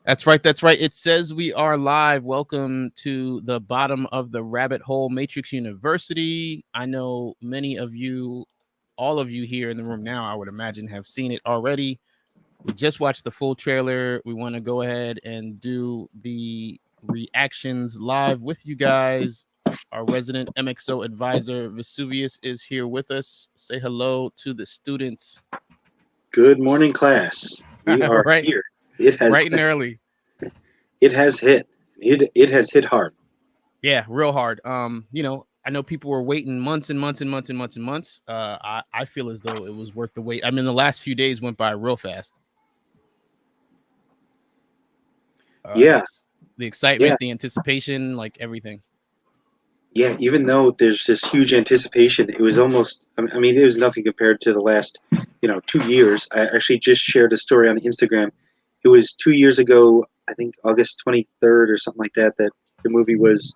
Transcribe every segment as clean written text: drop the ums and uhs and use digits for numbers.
That's right. That's right. It says we are live. Welcome to the bottom of the rabbit hole, Matrix University. I know many of you, all of you here in the room now, I would imagine, have seen it already. We just watched the full trailer. We want to go ahead and do the reactions live with you guys. Our resident MXO advisor, Vesuvius, is here with us. Say hello to the students. Good morning, class. We are right, here. It has right and early. it has hit. It has hit hard. Yeah, real hard. I know people were waiting months and months and months and months and months. I feel as though it was worth the wait. I mean, the last few days went by real fast. Uh, the Yeah, ex- the yeah, excitement, the anticipation, like everything. yeah. Even though there's this huge anticipation, it was almost. I mean, it was nothing compared to the last, 2 years. I actually just shared a story on Instagram. It was 2 years ago. I think August 23rd or something like that. That the movie was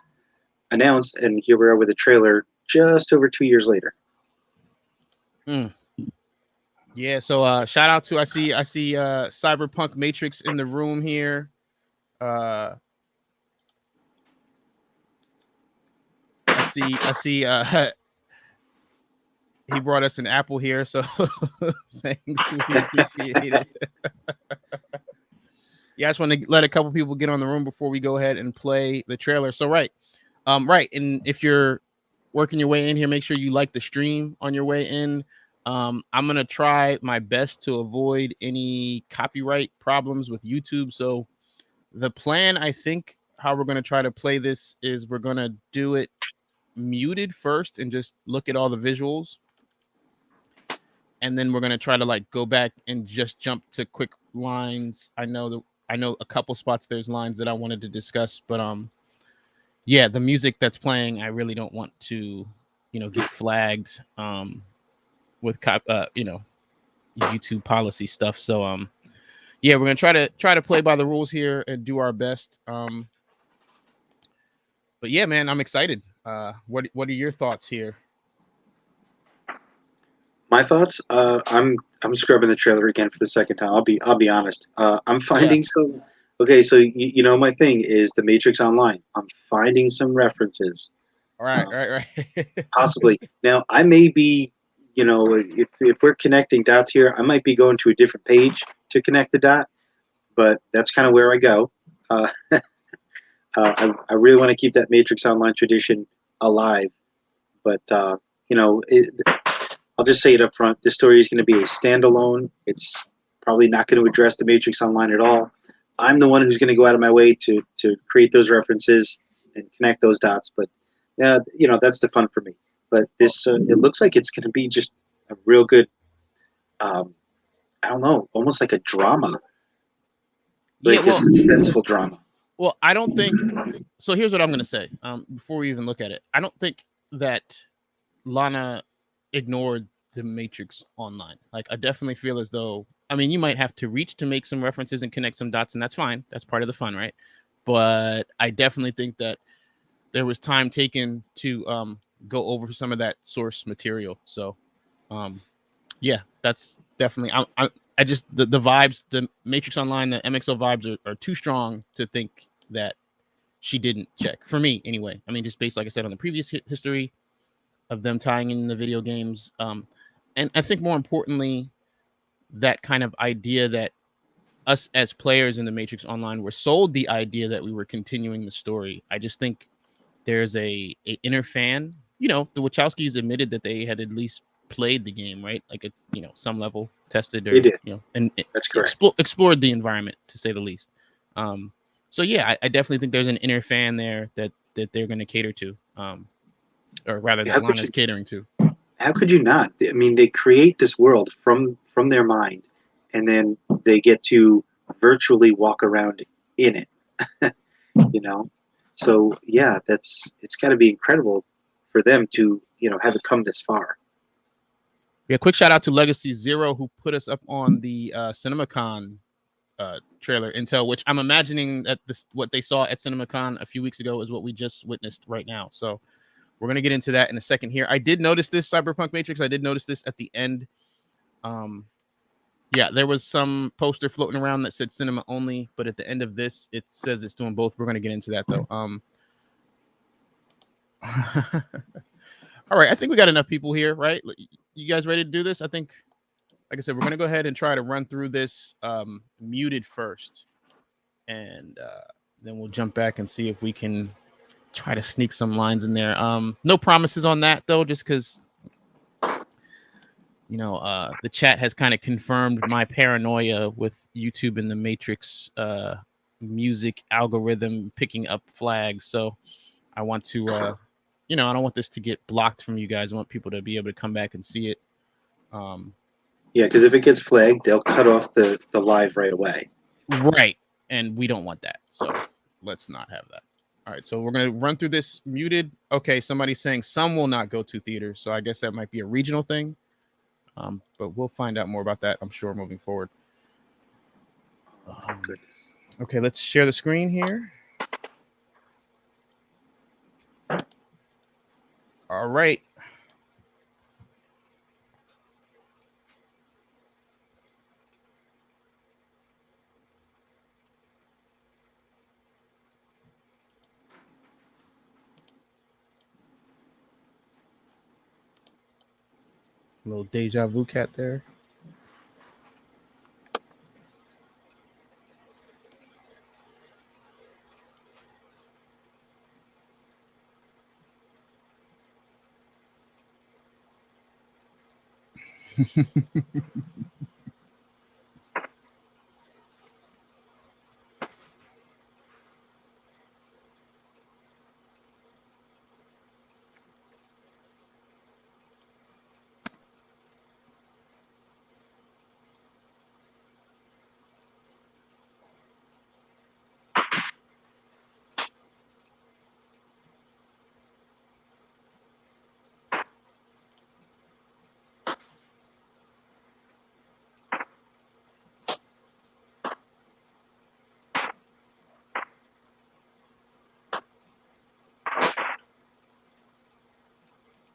announced, and here we are with a trailer just over 2 years later. Mm. Yeah. So shout out to I see Cyberpunk Matrix in the room here. Uh, I see. He brought us an apple here, so thanks. We appreciate it. Yeah, I just want to let a couple people get on the room before we go ahead and play the trailer. So right, and if you're working your way in here, make sure you like the stream on your way in. I'm gonna try my best to avoid any copyright problems with YouTube. So the plan, I think, how we're gonna try to play this is we're gonna do it muted first and just look at all the visuals, and then we're gonna try to like go back and just jump to quick lines. I know a couple spots there's lines that I wanted to discuss, but yeah, the music that's playing, I really don't want to, get flagged with YouTube policy stuff. So yeah, we're gonna try to play by the rules here and do our best. But yeah, man, I'm excited. What are your thoughts here? My thoughts. I'm scrubbing the trailer again for the second time. I'll be honest. I'm Yeah. finding some. Okay, so my thing is the Matrix Online. I'm finding some references, All right, um, right, right. possibly. Now I may be, if we're connecting dots here, I might be going to a different page to connect the dot, but that's kind of where I go. Uh, I really want to keep that Matrix Online tradition alive, but I'll just say it up front. This story is going to be a standalone. It's probably not going to address the Matrix Online at all. I'm the one who's going to go out of my way to create those references and connect those dots. But yeah, that's the fun for me. But this it looks like it's going to be just a real good. Um, I don't know, almost like a drama, Yeah, like a well, suspenseful drama. I don't think so. Here's what I'm gonna say. Before we even look at it, I don't think that Lana ignored the Matrix Online. Like, I definitely feel as though, I mean, you might have to reach to make some references and connect some dots, and that's fine. That's part of the fun, right? But I definitely think that there was time taken to go over some of that source material. So, um, yeah, that's definitely. I just the vibes, the Matrix Online, the MXO vibes are too strong to think that she didn't check. For me, anyway. I mean, just based, like I said, on the previous history of them tying in the video games. And I think more importantly, that kind of idea that us as players in the Matrix Online were sold the idea that we were continuing the story. I just think there's a inner fan. The Wachowskis admitted that they had at least played the game, right? Like, some level tested They or did. and That's correct. explored the environment, to say the least. So yeah, I definitely think there's an inner fan there that they're going to cater to. Or rather that How could Lana's you? catering to. How could you not? I mean, they create this world from their mind, and then they get to virtually walk around in it. you know, so yeah, it's got to be incredible for them to have it come this far. Yeah, quick shout out to Legacy Zero who put us up on the CinemaCon trailer intel, which I'm imagining that this what they saw at CinemaCon a few weeks ago is what we just witnessed right now. So we're gonna get into that in a second here. I did notice this Cyberpunk Matrix. I did notice this at the end. Um, Yeah, there was some poster floating around that said cinema only, but at the end of this, it says it's doing both. We're going to get into that though. All right, I think we got enough people here, right? You guys ready to do this? I think, like I said, we're going to go ahead and try to run through this muted first, and then we'll jump back and see if we can try to sneak some lines in there. No promises on that though, just because the chat has kind of confirmed my paranoia with YouTube and the Matrix music algorithm picking up flags. So I want to, I don't want this to get blocked from you guys. I want people to be able to come back and see it. Yeah, because if it gets flagged, they'll cut off the live right away. Right. And we don't want that. So let's not have that. All right. So we're going to run through this muted. Okay. Somebody's saying some will not go to theaters. So I guess that might be a regional thing. But we'll find out more about that, I'm sure, moving forward. Okay, let's share the screen here. All right. A little deja vu cat there.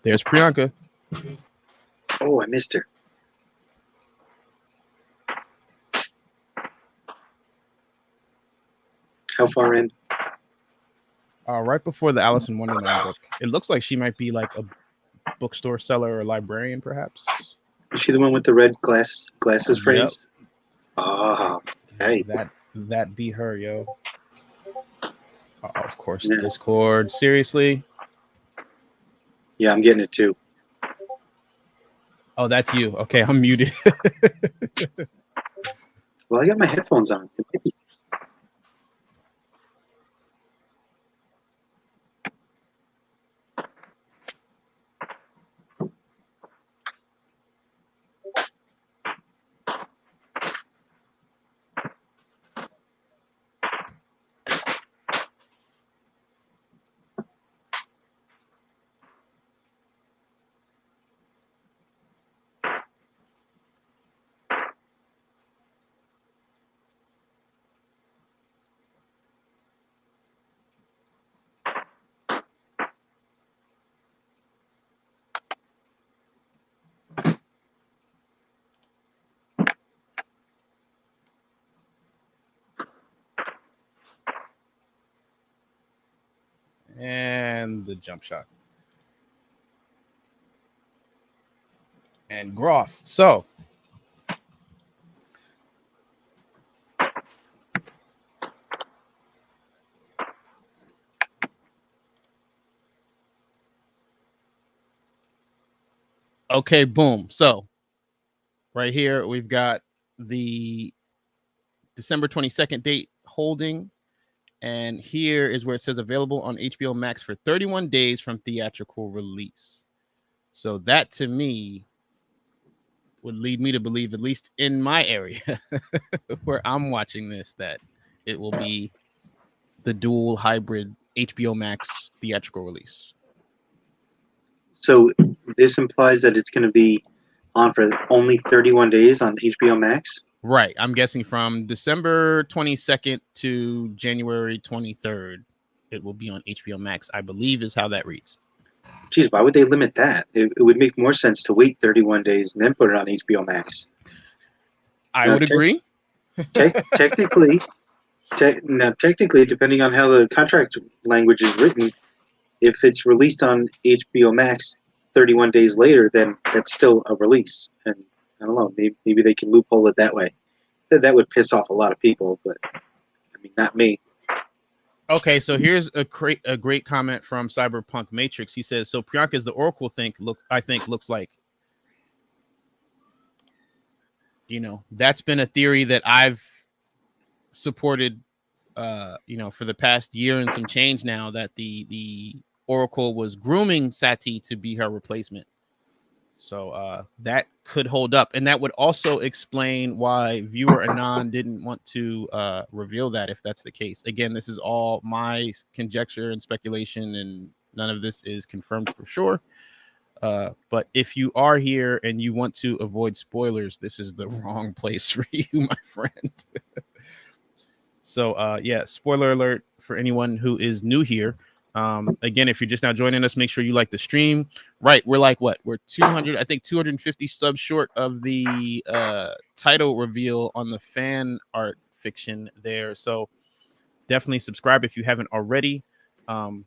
There's Priyanka. Oh, I missed her. How far in? Right before the Alice in Wonderland book. It looks like she might be like a bookstore seller or librarian, perhaps. Is she the one with the red glasses frames? Yep. Ah, hey. That be her, yo. Of course, yeah. Discord. Seriously? Yeah, I'm getting it too. Oh, that's you. Okay, I'm muted. Well, I got my headphones on. And the jump shot. And Groff. So. Okay, boom. So right here, we've got the December 22nd date holding. And here is where it says available on HBO Max for 31 days from theatrical release. So that to me would lead me to believe, at least in my area where I'm watching this, that it will be the dual hybrid HBO Max theatrical release. So this implies that it's going to be on for only 31 days on HBO Max? Right. I'm guessing from December 22nd to January 23rd, it will be on HBO Max, I believe is how that reads. Geez, why would they limit that? It would make more sense to wait 31 days and then put it on HBO Max. I would agree. Technically, technically, depending on how the contract language is written, if it's released on HBO Max 31 days later, then that's still a release. And I don't know, maybe they can loophole it that way. That would piss off a lot of people, but I mean, not me. Okay, so here's a great comment from Cyberpunk Matrix. He says, "So Priyanka's the Oracle I think looks like." You know, that's been a theory that I've supported, for the past year and some change now, that the Oracle was grooming Sati to be her replacement. So that could hold up, and that would also explain why viewer Anon didn't want to reveal that, if that's the case. Again, this is all my conjecture and speculation, and none of this is confirmed for sure. But if you are here and you want to avoid spoilers, this is the wrong place for you, my friend. So yeah, spoiler alert for anyone who is new here. Again, if you're just now joining us, make sure you like the stream. Right, we're like what? We're 250 subs short of the title reveal on the fan art fiction there. So definitely subscribe if you haven't already. But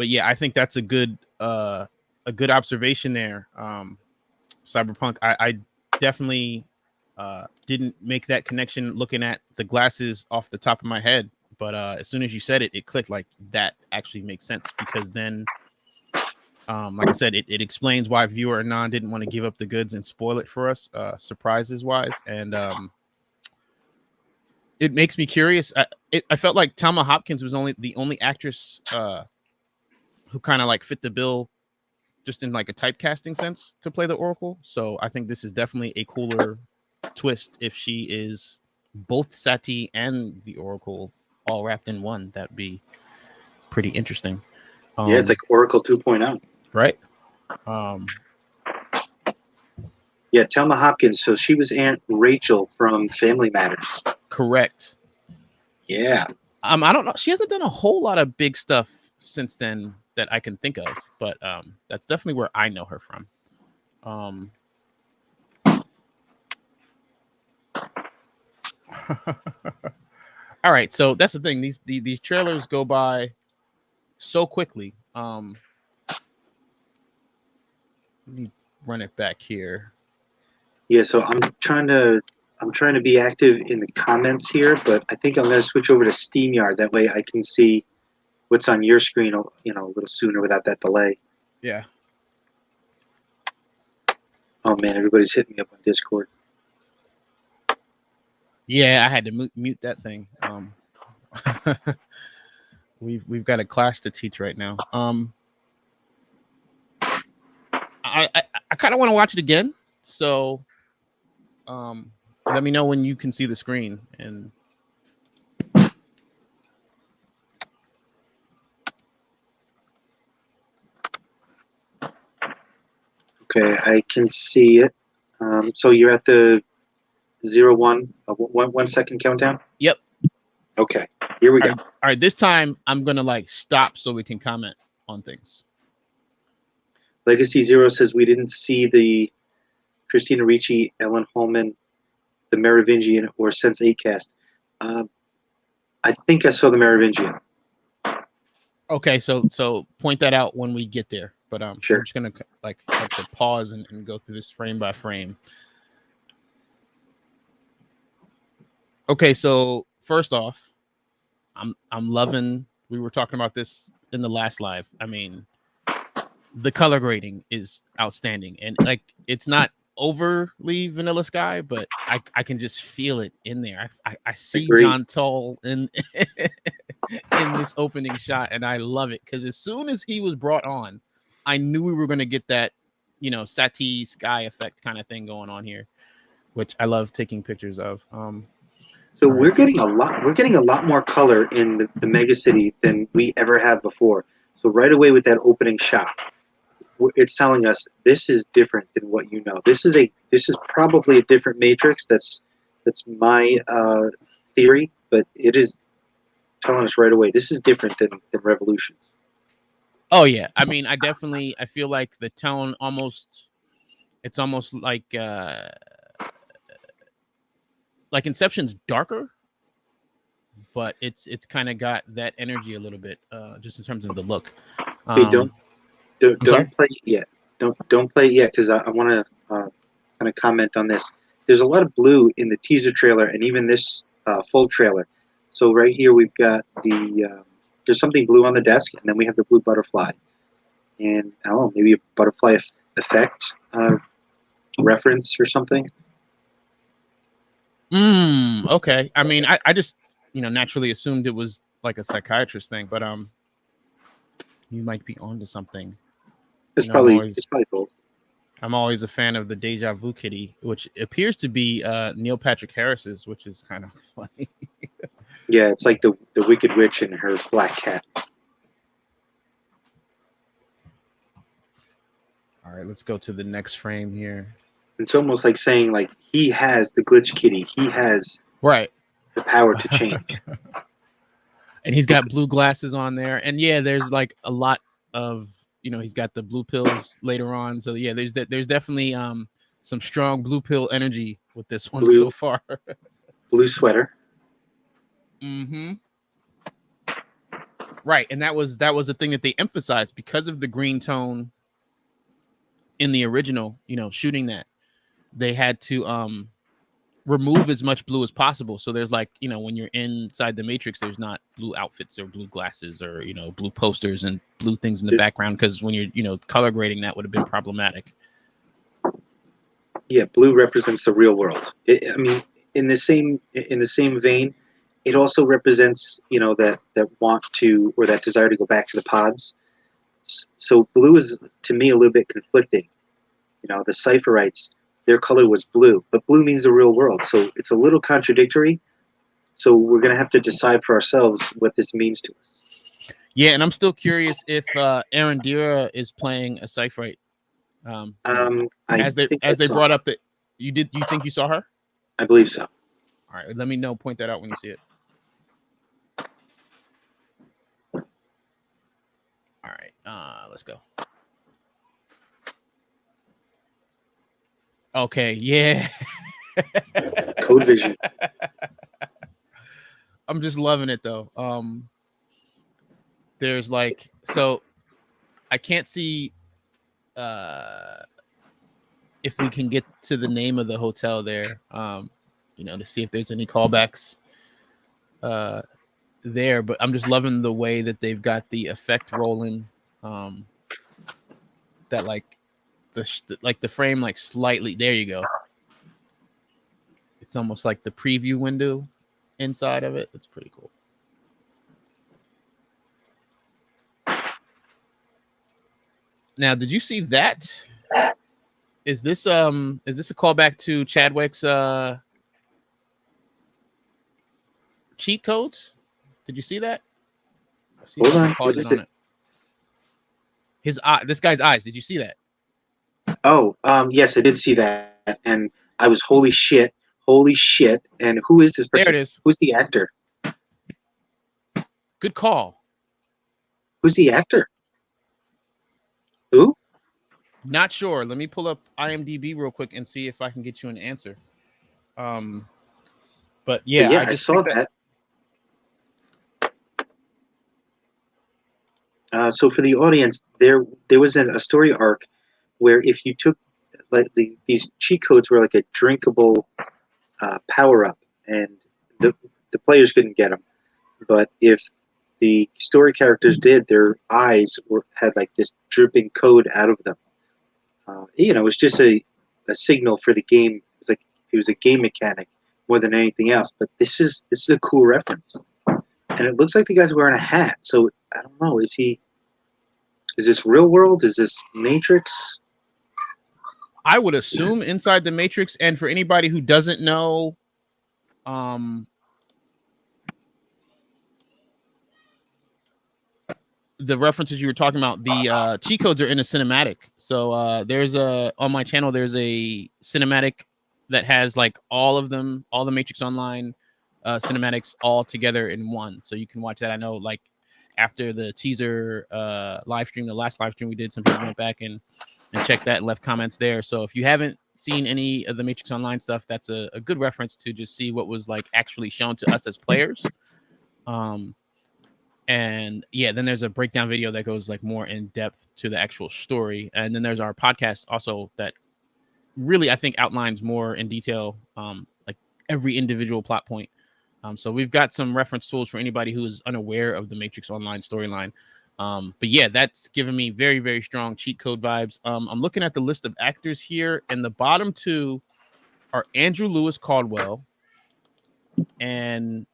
yeah, I think that's a good observation there. Cyberpunk, I definitely didn't make that connection looking at the glasses off the top of my head. But as soon as you said it, it clicked. Like, that actually makes sense, because then, like I said, it explains why viewer Anon didn't want to give up the goods and spoil it for us, surprises wise. And it makes me curious. I felt like Thelma Hopkins was the only actress who kind of like fit the bill, just in like a typecasting sense, to play the Oracle. So I think this is definitely a cooler twist if she is both Sati and the Oracle all wrapped in one. That'd be pretty interesting. Yeah, it's like Oracle 2.0. Right. Yeah, Thelma Hopkins. So she was Aunt Rachel from Family Matters. Correct. Yeah. I don't know. She hasn't done a whole lot of big stuff since then that I can think of, but that's definitely where I know her from. All right, so that's the thing. These trailers go by so quickly. Let me run it back here. Yeah, so I'm trying to be active in the comments here, but I think I'm going to switch over to SteamYard. That way I can see what's on your screen, a little sooner without that delay. Yeah. Oh man, everybody's hitting me up on Discord. Yeah, I had to mute that thing. We've got a class to teach right now. I kind of want to watch it again, so let me know when you can see the screen. And okay, I can see it. So you're at the 1 second countdown? Yep. Okay, here we go. All right, this time I'm gonna like stop so we can comment on things. Legacy Zero says we didn't see the Christina Ricci, Ellen Holman, the Merovingian, or Sense8 cast. I think I saw the Merovingian. Okay, so point that out when we get there. But sure. I'm just gonna like I said, pause and go through this frame by frame. Okay, so first off, I'm loving. We were talking about this in the last live. I mean, the color grading is outstanding, and like it's not overly Vanilla Sky, but I can just feel it in there. I see Agreed. John Toll in this opening shot, and I love it, because as soon as he was brought on, I knew we were going to get that, Sati Sky effect kind of thing going on here, which I love taking pictures of. So we're getting a lot more color in the mega city than we ever have before. So right away with that opening shot, it's telling us this is different than what you know. This is probably a different Matrix. That's my theory, but it is telling us right away this is different than Revolutions. Oh yeah, I mean, I feel like the tone it's almost like like Inception's darker, but it's kind of got that energy a little bit, just in terms of the look. Hey, don't I'm sorry? play it yet. Don't play it yet because I want to kind of comment on this. There's a lot of blue in the teaser trailer and even this full trailer. So right here we've got the there's something blue on the desk, and then we have the blue butterfly, and I don't know, maybe a butterfly effect reference or something. Okay. I mean, I just naturally assumed it was like a psychiatrist thing, but you might be onto something. It's I'm probably always both. I'm always a fan of the Deja Vu Kitty, which appears to be Neil Patrick Harris's, which is kind of funny. Yeah, it's like the Wicked Witch and her black cat. All right, let's go to the next frame here. It's almost like saying like he has the glitch kitty. He has Right. the power to change. And he's got blue glasses on there. And yeah, there's like a lot of, he's got the blue pills later on. So yeah, there's definitely some strong blue pill energy with this one so far. Blue sweater. Mm-hmm. Right. And that was the thing that they emphasized because of the green tone in the original, shooting that. They had to remove as much blue as possible. So there's like, when you're inside the Matrix, there's not blue outfits or blue glasses or, blue posters and blue things in the background. Because when you're, color grading, that would have been problematic. Yeah, blue represents the real world. I mean, in the same vein, it also represents, that want to, or that desire to go back to the pods. So blue is, to me, a little bit conflicting. The Cypherites, their color was blue, but blue means the real world. So it's a little contradictory. So we're going to have to decide for ourselves what this means to us. Yeah, and I'm still curious if Arundira is playing a Cypherite. As they brought up that you think you saw her? I believe so. All right, let me know. Point that out when you see it. All right, let's go. Okay, yeah. Code vision. I'm just loving it though. There's like, so I can't see if we can get to the name of the hotel there, to see if there's any callbacks there, but I'm just loving the way that they've got the effect rolling, that like the frame like slightly, there you go. It's almost like the preview window inside of it. It's pretty cool. Now, did you see that? Is this a callback to Chadwick's cheat codes? Did you see that? Hold on. What is it? His eye, this guy's eyes. Did you see that? Oh, yes, I did see that, and I was holy shit. And who is this person? There it is. Who's the actor? Good call. Who's the actor? Who? Not sure. Let me pull up IMDb real quick and see if I can get you an answer. But yeah, I saw that. So for the audience, there was a story arc where if you took like these cheat codes were like a drinkable power up, and the players couldn't get them, but if the story characters did, their eyes had like this dripping code out of them. It was just a signal for the game. It was a game mechanic more than anything else. But this is a cool reference, and it looks like the guy's wearing a hat. So I don't know. Is this real world? Is this Matrix? I would assume inside the Matrix. And for anybody who doesn't know, the references you were talking about, the cheat codes are in a cinematic. So on my channel, there's a cinematic that has like all of them, all the Matrix Online cinematics all together in one. So you can watch that. I know like after the teaser live stream, the last live stream we did, some people went back and checked that and left comments there. So if you haven't seen any of the Matrix Online stuff, that's a good reference to just see what was like actually shown to us as players. And yeah, then there's a breakdown video that goes like more in depth to the actual story. And then there's our podcast also that really, I think, outlines more in detail, like every individual plot point. So we've got some reference tools for anybody who is unaware of the Matrix Online storyline. But yeah, that's given me very, very strong cheat code vibes. I'm looking at the list of actors here, and the bottom two are Andrew Lewis Caldwell and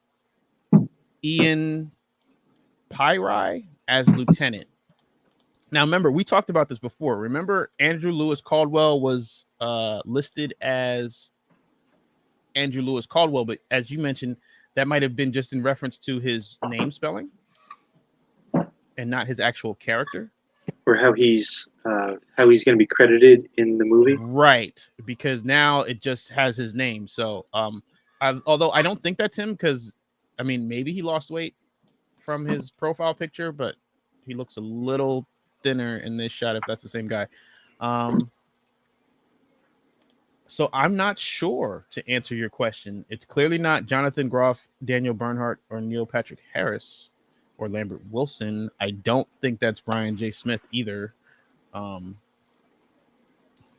Ian Pyrai as Lieutenant. Now, remember, we talked about this before. Remember, Andrew Lewis Caldwell was listed as Andrew Lewis Caldwell, but as you mentioned, that might have been just in reference to his name spelling and not his actual character, or how he's going to be credited in the movie. Right, because now it just has his name. So, although I don't think that's him, because I mean, maybe he lost weight from his profile picture, but he looks a little thinner in this shot if that's the same guy. So I'm not sure, to answer your question. It's clearly not Jonathan Groff, Daniel Bernhardt, or Neil Patrick Harris, or Lambert Wilson. I don't think that's Brian J. Smith either.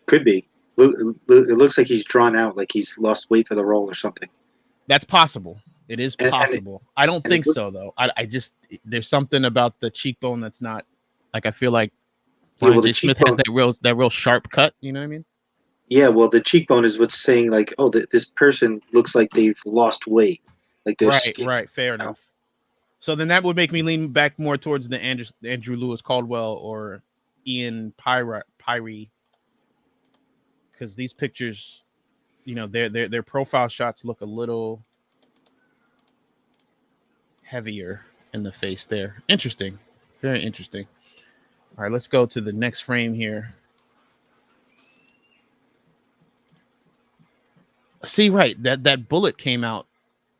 Could be. It looks like he's drawn out, like he's lost weight for the role or something. That's possible. It is possible. I don't think so, though. I just, there's something about the cheekbone that's not, like, I feel like Brian J. Smith has that real sharp cut. You know what I mean? Yeah, well, the cheekbone is what's saying, like, oh, this person looks like they've lost weight. Like they're right. Fair enough. So then that would make me lean back more towards the Andrew Lewis Caldwell or Ian Pyrie, because these pictures, you know, their profile shots look a little heavier in the face there. Interesting. Very interesting. All right, let's go to the next frame here. See, right, that bullet came out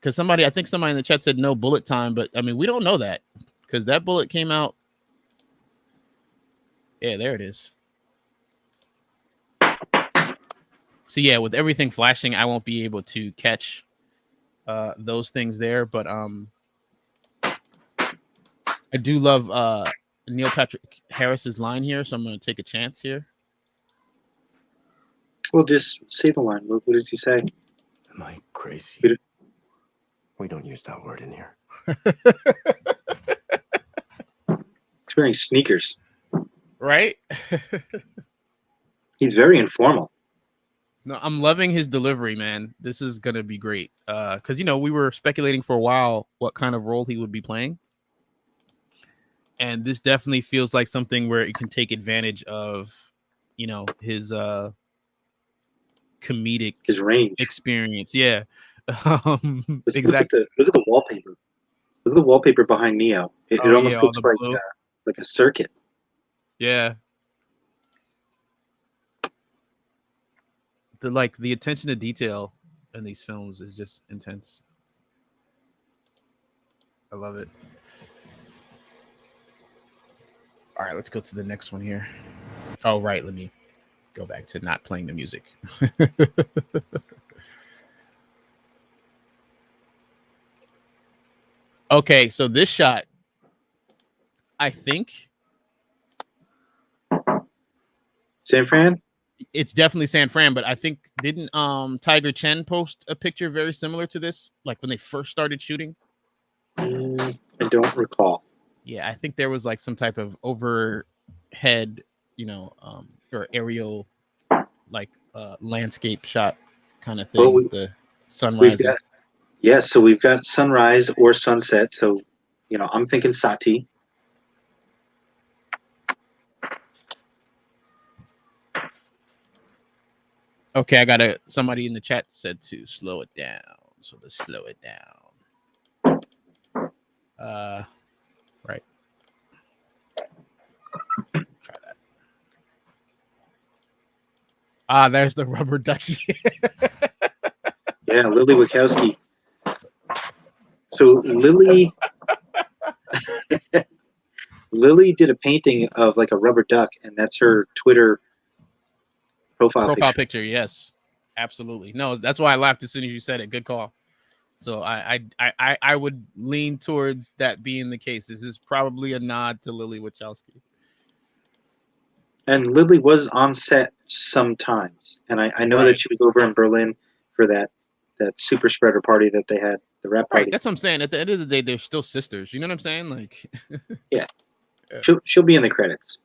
because I think somebody in the chat said no bullet time, but I mean, we don't know that because that bullet came out. Yeah, there it is. So yeah, with everything flashing, I won't be able to catch those things there, but I do love Neil Patrick Harris's line here, so I'm going to take a chance here. Well, just say the line. What does he say? Am I crazy? We don't use that word in here. He's wearing sneakers. Right? He's very informal. No, I'm loving his delivery, man. This is going to be great. Because, you know, we were speculating for a while what kind of role he would be playing. And this definitely feels like something where it can take advantage of, you know, his comedic, his range, experience. Yeah. Exactly. Look at the wallpaper. Look at the wallpaper behind Neo. It almost looks like a circuit. Yeah. The attention to detail in these films is just intense. I love it. All right, let's go to the next one here. Oh, right. Let me go back to not playing the music. Okay, so this shot, I think San Fran? It's definitely San Fran, but I think didn't Tiger Chen post a picture very similar to this, like when they first started shooting? I don't recall. Yeah, I think there was like some type of overhead, you know, or aerial, like landscape shot kind of thing. Well, with the sunrise. So we've got sunrise or sunset. So, you know, I'm thinking Sati. Okay, I got somebody in the chat said to slow it down. So let's slow it down. Right. Try that. Ah, there's the rubber ducky. Yeah, Lily Wachowski. So Lily did a painting of like a rubber duck, and that's her Twitter Profile picture, yes, absolutely. No, that's why I laughed as soon as you said it. Good call. So I would lean towards that being the case. This is probably a nod to Lily Wachowski. And Lily was on set sometimes, and I know that she was over in Berlin for that super spreader party that they had, the rap party. Right, that's what I'm saying. At the end of the day, they're still sisters. You know what I'm saying? Like, yeah. She'll be in the credits.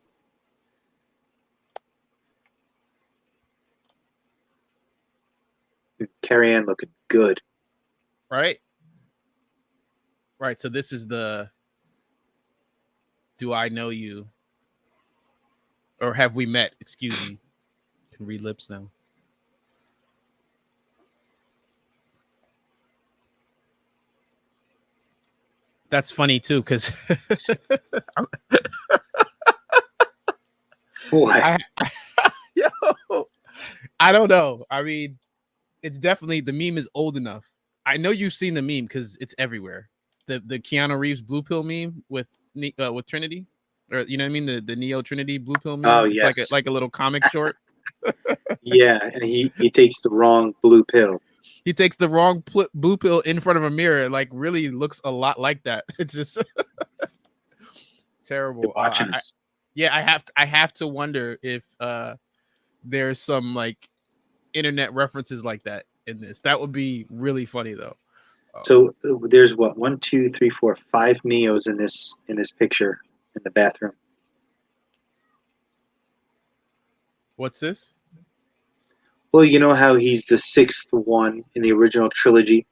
Carrie Ann looking good. Right. So this is the "Do I know you?" or "Have we met?" Excuse me. Can read lips now. That's funny too, because I don't know. I mean, it's definitely, the meme is old enough. I know you've seen the meme because it's everywhere. The Keanu Reeves blue pill meme with Trinity, or you know what I mean, the Neo Trinity blue pill meme. Oh, it's yes. like a little comic short. Yeah, and he takes the wrong blue pill. He takes the wrong blue pill in front of a mirror. Like, really looks a lot like that. It's just terrible. I have to wonder if there's some like internet references like that in this. That would be really funny though. So there's what, 1, 2, 3, 4, 5 Neos in this picture in the bathroom. What's this? Well, you know how he's the 6th one in the original trilogy.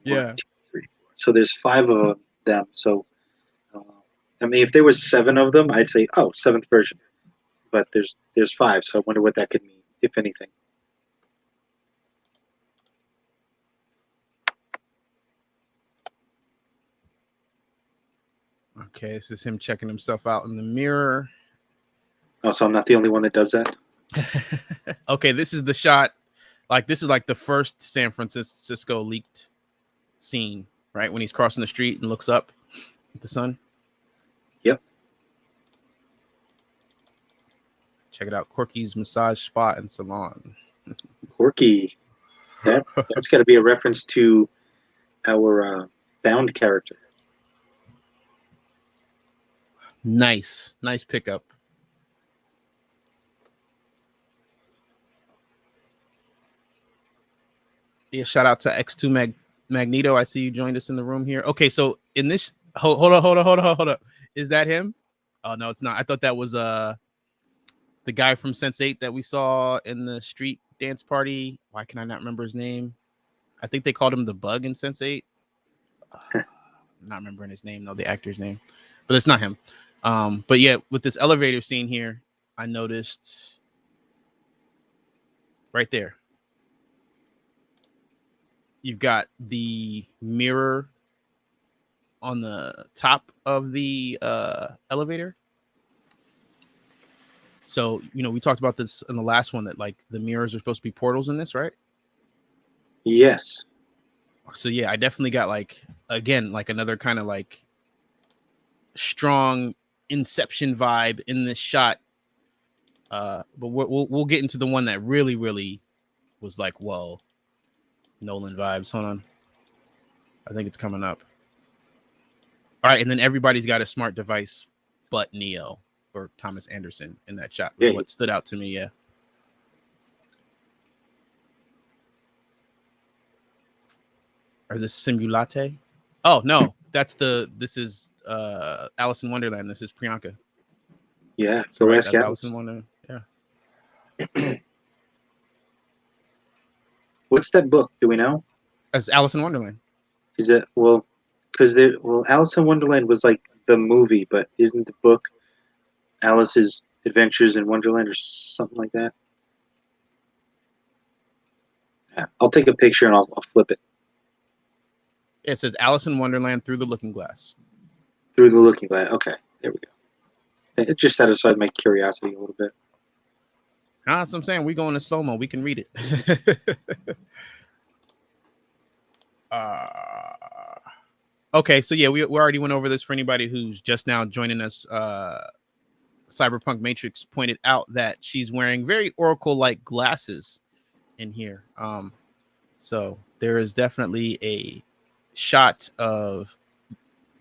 Yeah. 1, 2, 3, 4. So there's 5 of them. So I mean, if there was 7 of them, I'd say, oh, 7th version. But there's 5, so I wonder what that could mean, if anything. Okay, this is him checking himself out in the mirror. Oh, so I'm not the only one that does that? Okay, this is the shot. Like, this is like the first San Francisco leaked scene, right? When he's crossing the street and looks up at the sun. Yep. Check it out. Corky's massage spot and salon. Corky. That's got to be a reference to our Bound character. Nice pickup. Yeah, shout out to X2 Magneto. I see you joined us in the room here. Okay, so in this, hold up. Is that him? Oh no, it's not. I thought that was the guy from Sense8 that we saw in the street dance party. Why can I not remember his name? I think they called him the Bug in Sense8. I'm not remembering his name though, the actor's name, but it's not him. But yeah, with this elevator scene here, I noticed right there, you've got the mirror on the top of the elevator. So, you know, we talked about this in the last one, that like the mirrors are supposed to be portals in this, right? Yes. So yeah, I definitely got like, again, like another kind of like strong Inception vibe in this shot. But we'll get into the one that really was like, whoa, Nolan vibes. Hold on, I think it's coming up. All right, and then everybody's got a smart device but Neo or Thomas Anderson in that shot. Yeah. What stood out to me, yeah. Or the Simulate? Oh no, this is Alice in Wonderland. This is Priyanka. Yeah, so right, ask Alice in Wonderland. Yeah. What's that book? Do we know? That's Alice in Wonderland. Is it, well, because Alice in Wonderland was like the movie, but isn't the book Alice's Adventures in Wonderland or something like that? Yeah, I'll take a picture and I'll flip it. It says Alice in Wonderland Through the Looking Glass. Through the Looking Glass. Okay, there we go. It just satisfied my curiosity a little bit. That's what I'm saying. We go into slow-mo. We can read it. Okay, so yeah, we already went over this for anybody who's just now joining us Cyberpunk Matrix pointed out that she's wearing very Oracle-like glasses in here. So there is definitely a shot of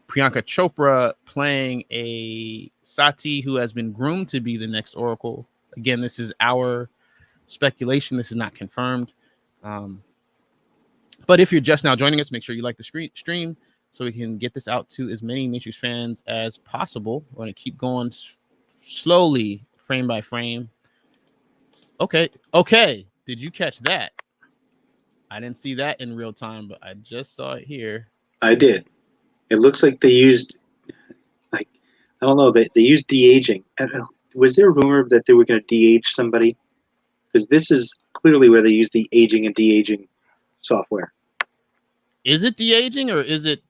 Priyanka Chopra playing a Sati who has been groomed to be the next Oracle. Again, this is our speculation. This is not confirmed. But if you're just now joining us, make sure you like the stream so we can get this out to as many Matrix fans as possible. We're going to keep going slowly, frame by frame. Okay. Did you catch that? I didn't see that in real time, but I just saw it here. I did. It looks like they used, I don't know, they used de-aging. I don't know. Was there a rumor that they were going to de-age somebody? Because this is clearly where they use the aging and de-aging software. Is it de-aging or is it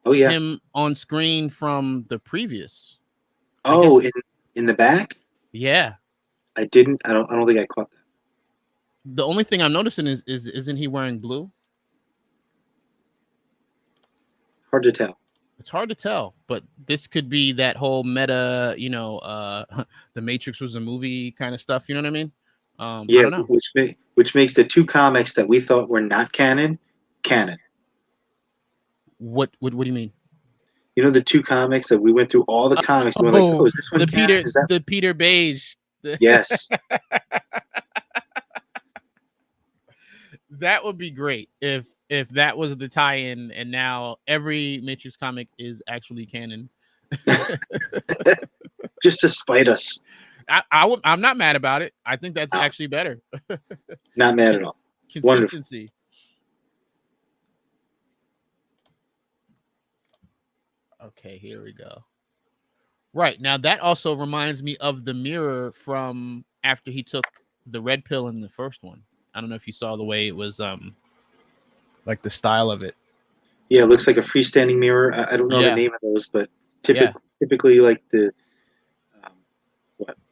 him on screen from the previous? Oh, in the back? Yeah. I don't think I caught that. The only thing I'm noticing is isn't he wearing blue? Hard to tell. It's hard to tell, but this could be that whole meta, the Matrix was a movie kind of stuff. You know what I mean? I don't know. Which makes the two comics that we thought were not canon. What do you mean? You know the two comics that we went through all the comics. We were like, is this one canon? The Peter Beige. Yes. That would be great if that was the tie-in, and now every Matrix comic is actually canon. Just to spite us. I'm not mad about it. I think that's actually better. Not mad at all. Consistency. Wonderful. Okay, here we go. Right, now that also reminds me of the mirror from after he took the red pill in the first one. I don't know if you saw the way it was, like the style of it. Yeah, it looks like a freestanding mirror. I don't know the name of those, but typically like the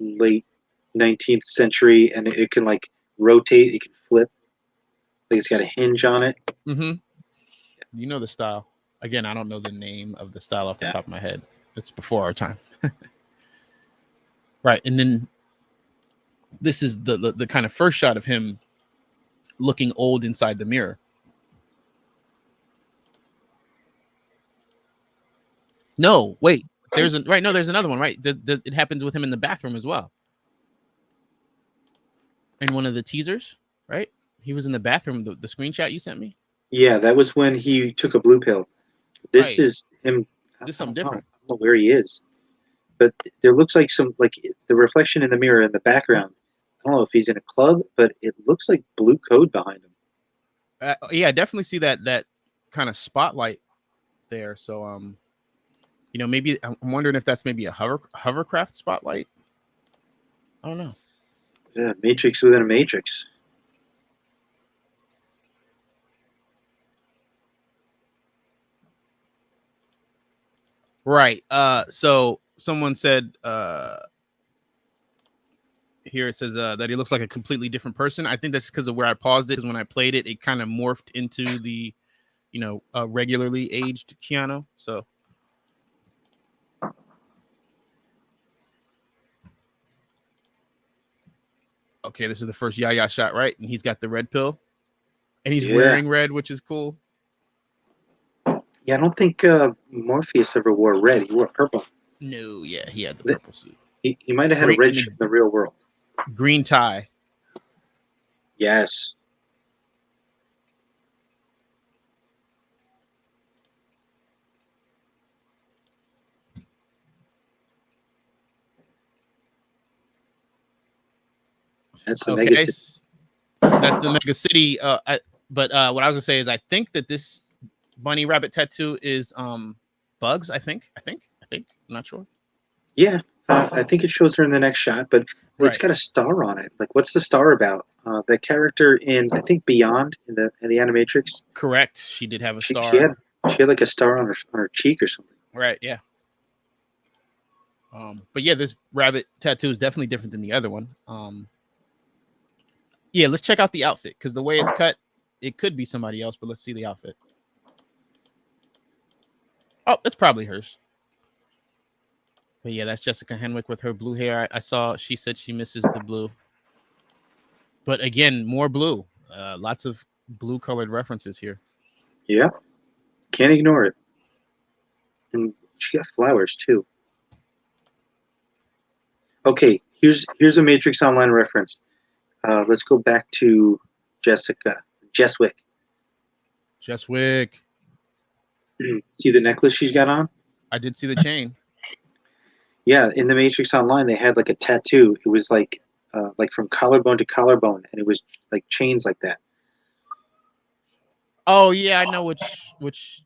late 19th century, and it can like rotate, it can flip. Like it's got a hinge on it. Mm-hmm. You know the style. Again, I don't know the name of the style off the top of my head. It's before our time. Right, and then this is the kind of first shot of him looking old inside the mirror. No, wait. There's another one, right? It happens with him in the bathroom as well. In one of the teasers, right? He was in the bathroom, the screenshot you sent me. Yeah, that was when he took a blue pill. This is him. This is something different. I don't know where he is. But there looks like the reflection in the mirror in the background. I don't know if he's in a club, but it looks like blue code behind him. Yeah, I definitely see that kind of spotlight there. So, maybe I'm wondering if that's maybe a hovercraft spotlight. I don't know. Yeah, matrix within a matrix. Right. So someone said here it says that he looks like a completely different person. I think that's because of where I paused it. Because when I played it, it kind of morphed into the, regularly aged Keanu. So. Okay, this is the first Yaya shot, right? And he's got the red pill, and he's wearing red, which is cool. Yeah, I don't think Morpheus ever wore red. He wore purple. No, yeah, he had the purple suit. He might have had a red shirt in the real world. Green tie. Yes. That's the mega city. That's the mega city. But what I was gonna say is I think that this bunny rabbit tattoo is Bugs. I think. I'm not sure. Yeah, I think it shows her in the next shot, but it's got a star on it. Like, what's the star about? The character in I think Beyond in the Animatrix. Correct. She did have a star. She had like a star on her cheek or something. Right. Yeah. But yeah, this rabbit tattoo is definitely different than the other one. Yeah, let's check out the outfit because the way it's cut, it could be somebody else, but let's see the outfit. Oh, it's probably hers. But yeah, that's Jessica Henwick with her blue hair. I saw she said she misses the blue. But again, more blue. Lots of blue colored references here. Yeah, can't ignore it. And she got flowers too. Okay, here's a Matrix Online reference. Let's go back to Jesswick. Jesswick. See the necklace she's got on? I did see the chain. Yeah, in the Matrix Online, they had like a tattoo. It was like from collarbone to collarbone, and it was like chains like that. Oh yeah, I know which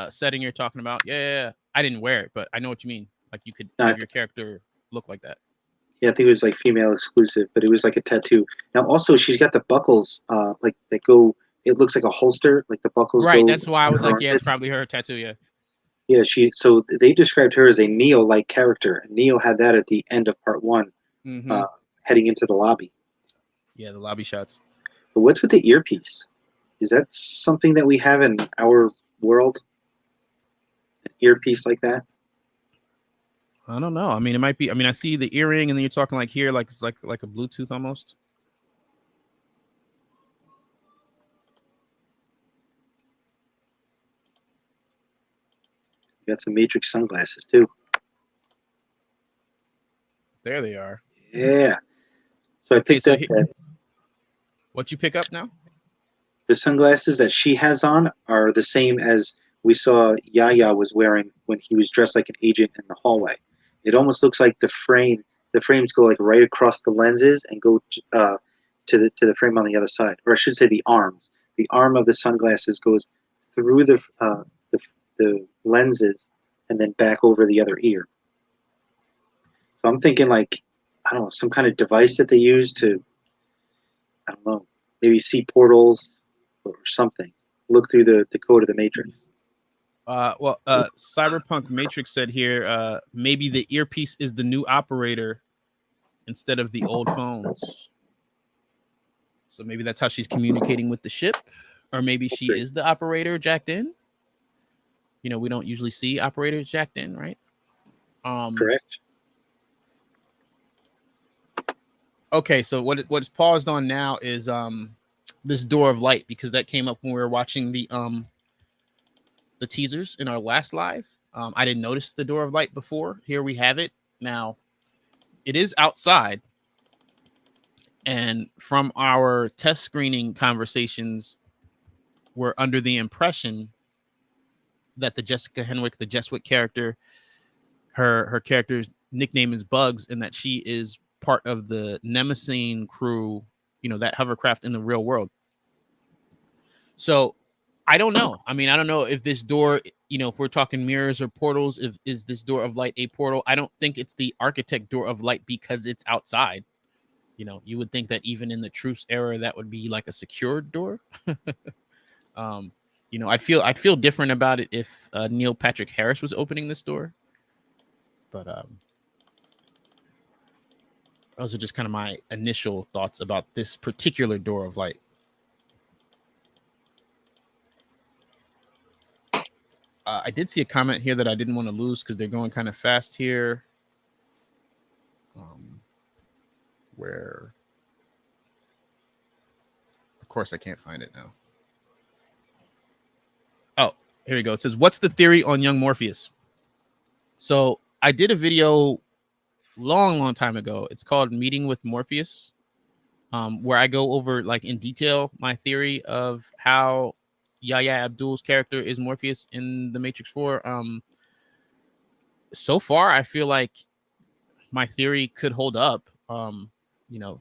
setting you're talking about. Yeah. I didn't wear it, but I know what you mean. Like you could have your character look like that. Yeah, I think it was like female exclusive, but it was like a tattoo. Now, also, she's got the buckles, like that go. It looks like a holster, like the buckles. Right. Go That's why I was like, yeah, it's armpits. probably her tattoo. Yeah. Yeah, so they described her as a Neo-like character. And Neo had that at the end of part 1, heading into the lobby. Yeah, the lobby shots. But what's with the earpiece? Is that something that we have in our world? An earpiece like that? I don't know. I mean, it might be. I mean, I see the earring, and then you're talking like here, like it's like a Bluetooth almost. Got some Matrix sunglasses too. There they are. Yeah. So I picked up that. What you pick up now? The sunglasses that she has on are the same as we saw Yaya was wearing when he was dressed like an agent in the hallway. It almost looks like the frame. The frames go like right across the lenses and go to the frame on the other side, or I should say the arms. The arm of the sunglasses goes through the lenses and then back over the other ear. So I'm thinking like, I don't know, some kind of device that they use to, I don't know, maybe see portals or something. Look through the code of the Matrix. Cyberpunk Matrix said here, maybe the earpiece is the new operator instead of the old phones. So maybe that's how she's communicating with the ship, or maybe she is the operator jacked in. You know, we don't usually see operators jacked in, right? Correct. Okay, so what's paused on now is this door of light, because that came up when we were watching the teasers in our last live. I didn't notice the door of light before. Here we have it. Now, it is outside. And from our test screening conversations, we're under the impression that the Jessica Henwick, the Jesswick character, her character's nickname is Bugs, and that she is part of the Nemesis crew, you know, that hovercraft in the real world. So I don't know. I mean, I don't know if this door, you know, if we're talking mirrors or portals, is this door of light a portal? I don't think it's the architect door of light because it's outside. You know, you would think that even in the Truce era, that would be like a secured door. You know, I'd feel different about it if Neil Patrick Harris was opening this door. But those are just kind of my initial thoughts about this particular door of light. I did see a comment here that I didn't want to lose because they're going kind of fast here. Where, of course, I can't find it now. Oh, here we go. It says, "What's the theory on young Morpheus?" So I did a video long time ago. It's called Meeting with Morpheus, where I go over like in detail my theory of how Yahya Abdul's character is Morpheus in the Matrix 4. So far, I feel like my theory could hold up. You know,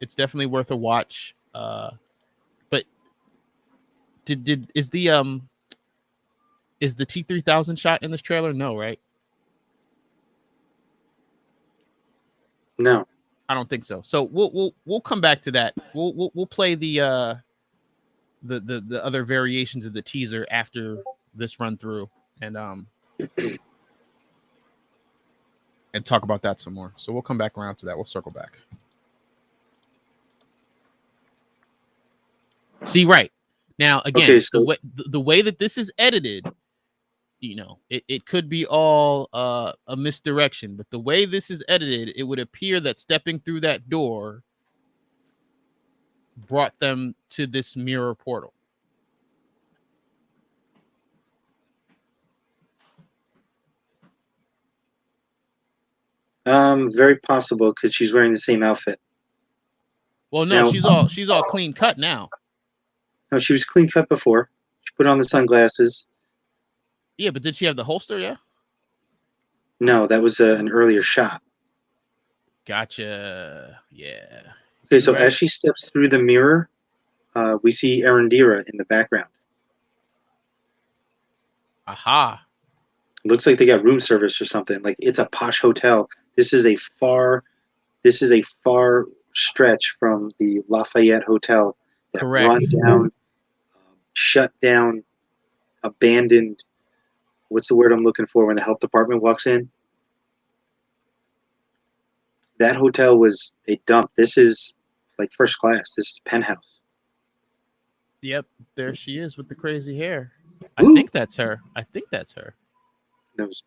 it's definitely worth a watch. But is the T-3000 shot in this trailer? No, right? No, I don't think so. So we'll come back to that. We'll play the other variations of the teaser after this run through, and talk about that some more. So we'll come back around to that. We'll circle back. See, right now again, okay, so the way that this is edited, you know, it could be all a misdirection, but the way this is edited, it would appear that stepping through that door brought them to this mirror portal. Very possible because she's wearing the same outfit. Well, no, Now- she's all clean cut now. No, she was clean cut before. She put on the sunglasses. Yeah, but did she have the holster? Yeah. No, that was an earlier shot. Gotcha. Yeah. Okay, so Right. as she steps through the mirror, we see Arundira in the background. Aha. Looks like they got room service or something. Like it's a posh hotel. This is a far stretch from the Lafayette Hotel. That Correct. run down, shut down, abandoned. What's the word I'm looking for when the health department walks in? That hotel was a dump. This is like first class. This is penthouse. Yep. There she is with the crazy hair. Ooh. I think that's her. Those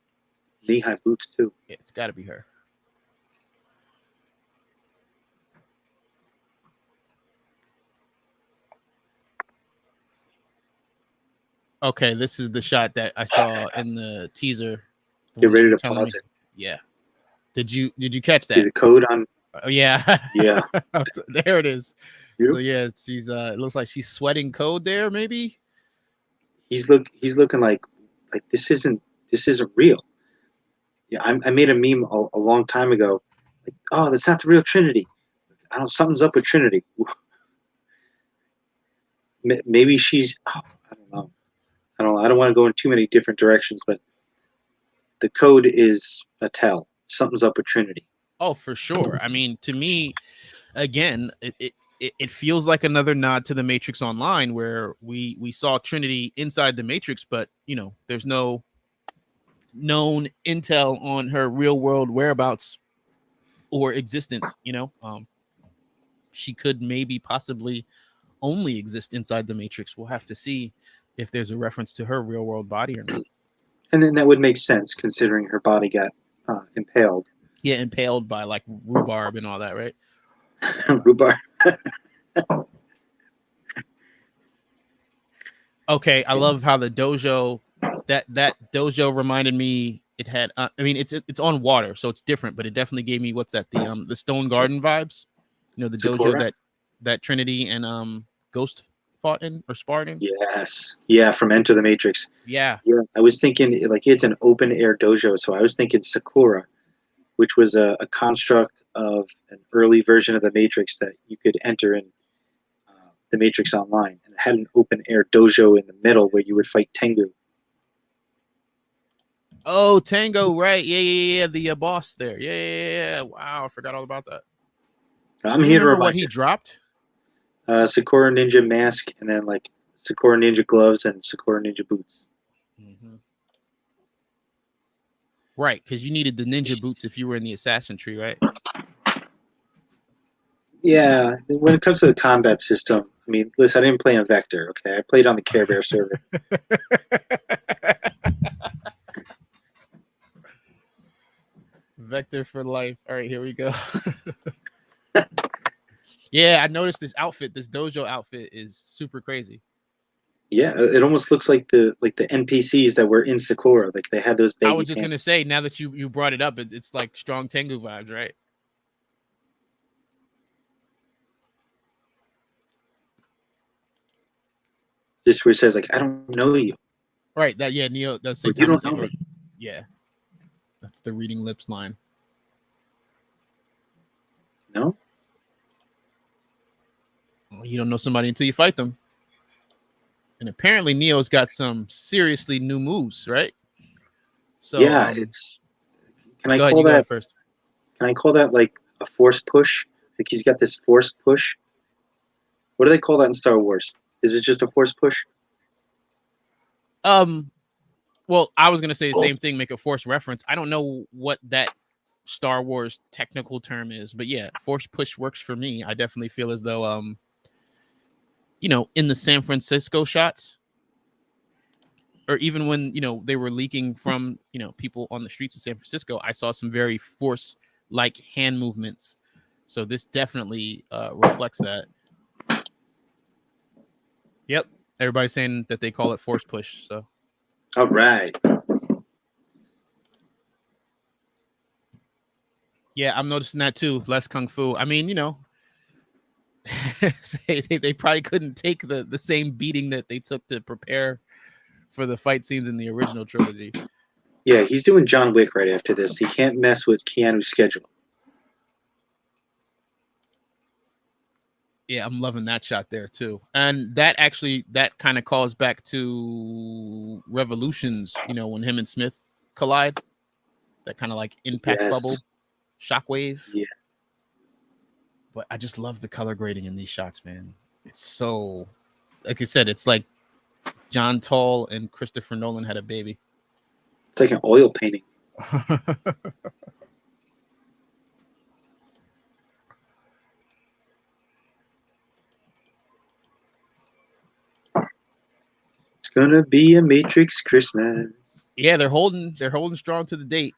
knee-high boots too. Yeah, it's got to be her. Okay, this is the shot that I saw in the teaser. Get ready to pause it. Yeah. Did you catch See that? the code on. Oh, yeah. Yeah. There it is. Yep. So yeah, she's it looks like she's sweating code there, maybe. He's looking like this isn't real. Yeah, I made a meme a long time ago. Like, oh, that's not the real Trinity. I don't. Something's up with Trinity. Maybe she's. Oh, I don't know. I don't want to go in too many different directions, but the code is a tell. Something's up with Trinity. Oh, for sure. I mean, to me, again, it feels like another nod to the Matrix Online, where we saw Trinity inside the Matrix, but you know, there's no known intel on her real world whereabouts or existence. You know, she could maybe possibly only exist inside the Matrix. We'll have to see if there's a reference to her real world body or not. And then that would make sense considering her body got impaled. Yeah, impaled by like rhubarb and all that, right? Rhubarb. Okay, I love how the dojo that dojo reminded me. It had, I mean, it's on water, so it's different, but it definitely gave me what's that, the Stone Garden vibes. You know, the Sakura? dojo that Trinity and Ghost fought in or sparred in. Yes. Yeah, from Enter the Matrix. Yeah. Yeah, I was thinking like it's an open air dojo, so I was thinking Sakura, which was a construct of an early version of the Matrix that you could enter in the Matrix Online, and it had an open air dojo in the middle where you would fight Tengu. Oh, Tango, right? Yeah. The boss there. Yeah. Wow, I forgot all about that. I'm Do you here to remember remind what he you. dropped? Sakura Ninja mask, and then like Sakura Ninja gloves and Sakura Ninja boots. Mm-hmm. Right, because you needed the ninja boots if you were in the assassin tree, right? Yeah, when it comes to the combat system, I mean, listen, I didn't play on Vector, okay? I played on the Care Bear server. Vector for life. All right, here we go. Yeah, I noticed this outfit, this dojo outfit is super crazy. Yeah, it almost looks like the NPCs that were in Sakura. Like they had those baggy I was just pants. gonna say, now that you brought it up, it's like strong Tengu vibes, right? Just where it says like, I don't know you. Right. That Neo. That's Or, you don't know me. Yeah, that's the reading lips line. No? Well, you don't know somebody until you fight them. And apparently Neo's got some seriously new moves, right? So Yeah, it's. Can I call go ahead that? first. Can I call that like a force push? Like he's got this force push. What do they call that in Star Wars? Is it just a force push? Well, I was gonna say the same thing, make a force reference. I don't know what that Star Wars technical term is, but yeah, force push works for me. I definitely feel as though you know, in the San Francisco shots, or even when they were leaking from people on the streets of San Francisco, I saw some very force like hand movements. So this definitely reflects that. Yep, everybody's saying that they call it force push. So all right. Yeah, I'm noticing that too. Less kung fu. I mean, they probably couldn't take the same beating that they took to prepare for the fight scenes in the original trilogy. Yeah, he's doing John Wick right after this. He can't mess with Keanu's schedule. Yeah, I'm loving that shot there too. And that kind of calls back to Revolutions, when him and Smith collide. That kind of like impact bubble, shockwave. Yeah. But I just love the color grading in these shots, man. It's so, like I said, it's like John Toll and Christopher Nolan had a baby. It's like an oil painting. It's gonna be a Matrix Christmas. Yeah, they're holding strong to the date.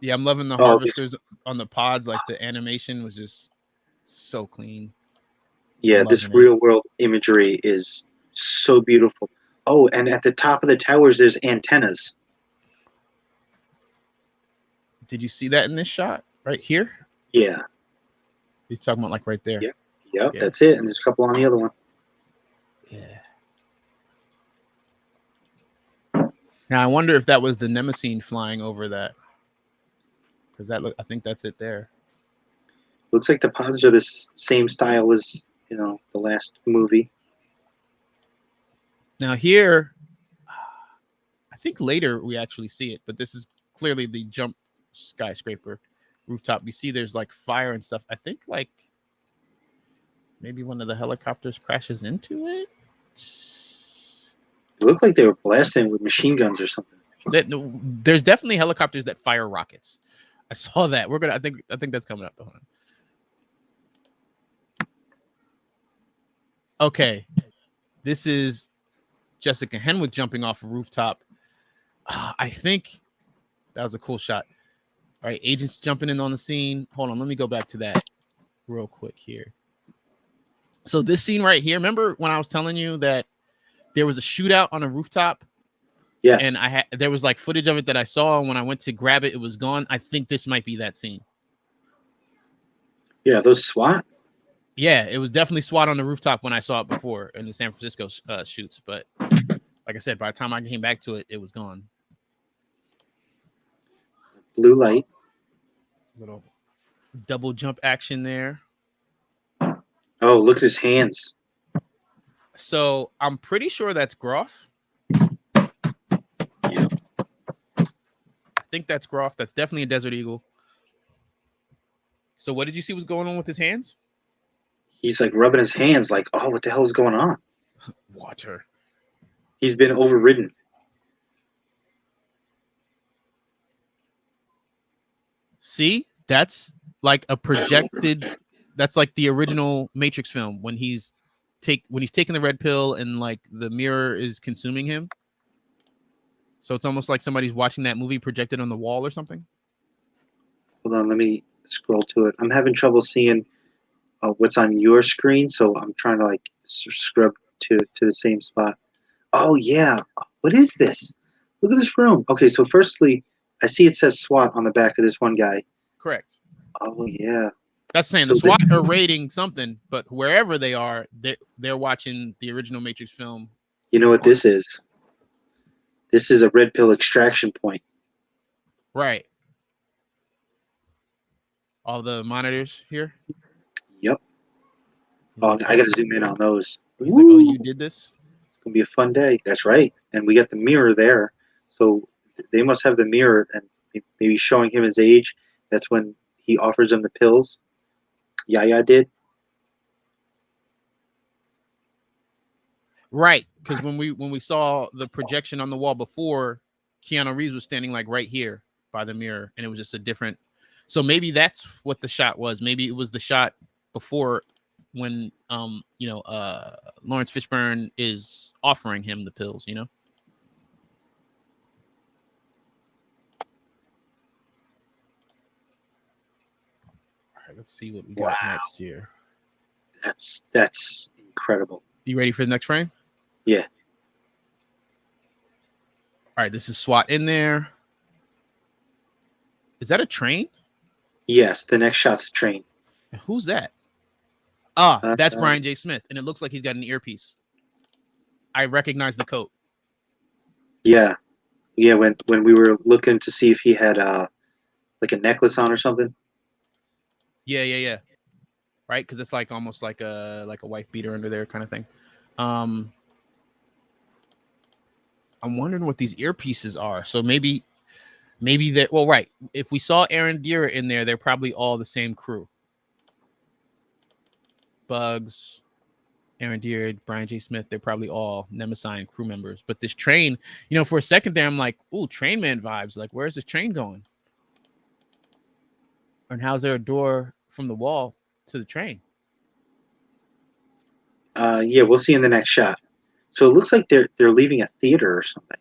Yeah, I'm loving the harvesters on the pods. Like the animation was just so clean. Yeah, this real world imagery is so beautiful. Oh, and at the top of the towers, there's antennas. Did you see that in this shot right here? Yeah. You're talking about like right there. Yep. Yep, yeah. That's it. And there's a couple on the other one. Yeah. Now I wonder if that was the Nemesine flying over that. Because I think that's it there. Looks like the pods are the same style as the last movie. Now here, I think later we actually see it, but this is clearly the jump skyscraper rooftop. You see there's like fire and stuff. I think like maybe one of the helicopters crashes into it. It looked like they were blasting with machine guns or something. There's definitely helicopters that fire rockets. I saw that. I think that's coming up. Hold on. Okay, this is Jessica Henwick jumping off a rooftop. I think that was a cool shot. All right, agents jumping in on the scene. Hold on, let me go back to that real quick here. So this scene right here, remember when I was telling you that there was a shootout on a rooftop? Yes. And there was like footage of it that I saw, and when I went to grab it, it was gone. I think this might be that scene. Yeah, those SWAT? Yeah, it was definitely SWAT on the rooftop when I saw it before in the San Francisco shoots. But like I said, by the time I came back to it, it was gone. Blue light. Little double jump action there. Oh, look at his hands. So I'm pretty sure that's Groff. Yeah. I think that's Groff. That's definitely a Desert Eagle. So what did you see was going on with his hands? He's like rubbing his hands like, oh, what the hell is going on? Water. He's been overridden. See, that's like a projected. That's like the original Matrix film when he's taking the red pill and like the mirror is consuming him. So it's almost like somebody's watching that movie projected on the wall or something. Hold on, let me scroll to it. I'm having trouble seeing what's on your screen, so I'm trying to like scrub to the same spot. Oh yeah, what is this? Look at this room. Okay, so firstly, I see it says SWAT on the back of this one guy. Correct. Oh yeah. That's saying so the SWAT are raiding something, but wherever they are, they're watching the original Matrix film. You know what this is? This is a red pill extraction point. Right. All the monitors here? Yep. Oh, I got to zoom in on those. He's like, oh, you did this? It's going to be a fun day. That's right. And we got the mirror there. So they must have the mirror and maybe showing him his age. That's when he offers him the pills. Yaya did. Right. Because when we saw the projection on the wall before, Keanu Reeves was standing like right here by the mirror. And it was just a different. So maybe that's what the shot was. Maybe it was the shot before when Lawrence Fishburne is offering him the pills, Let's see what we got next here. That's incredible. You ready for the next frame? Yeah. All right, this is SWAT in there. Is that a train? Yes, the next shot's a train. Who's that? That's Brian J. Smith, and it looks like he's got an earpiece. I recognize the coat. Yeah. When we were looking to see if he had like a necklace on or something. Yeah. Right, because it's like almost like a wife beater under there kind of thing. I'm wondering what these earpieces are. So maybe that. Well, right. If we saw Aaron Deere in there, they're probably all the same crew. Bugs, Aaron Deere, Brian J. Smith, they're probably all Nemesis crew members. But this train, for a second there, I'm like, ooh, Train Man vibes. Like, where's this train going? And how's there a door from the wall to the train? Yeah, we'll see in the next shot. So it looks like they're leaving a theater or something.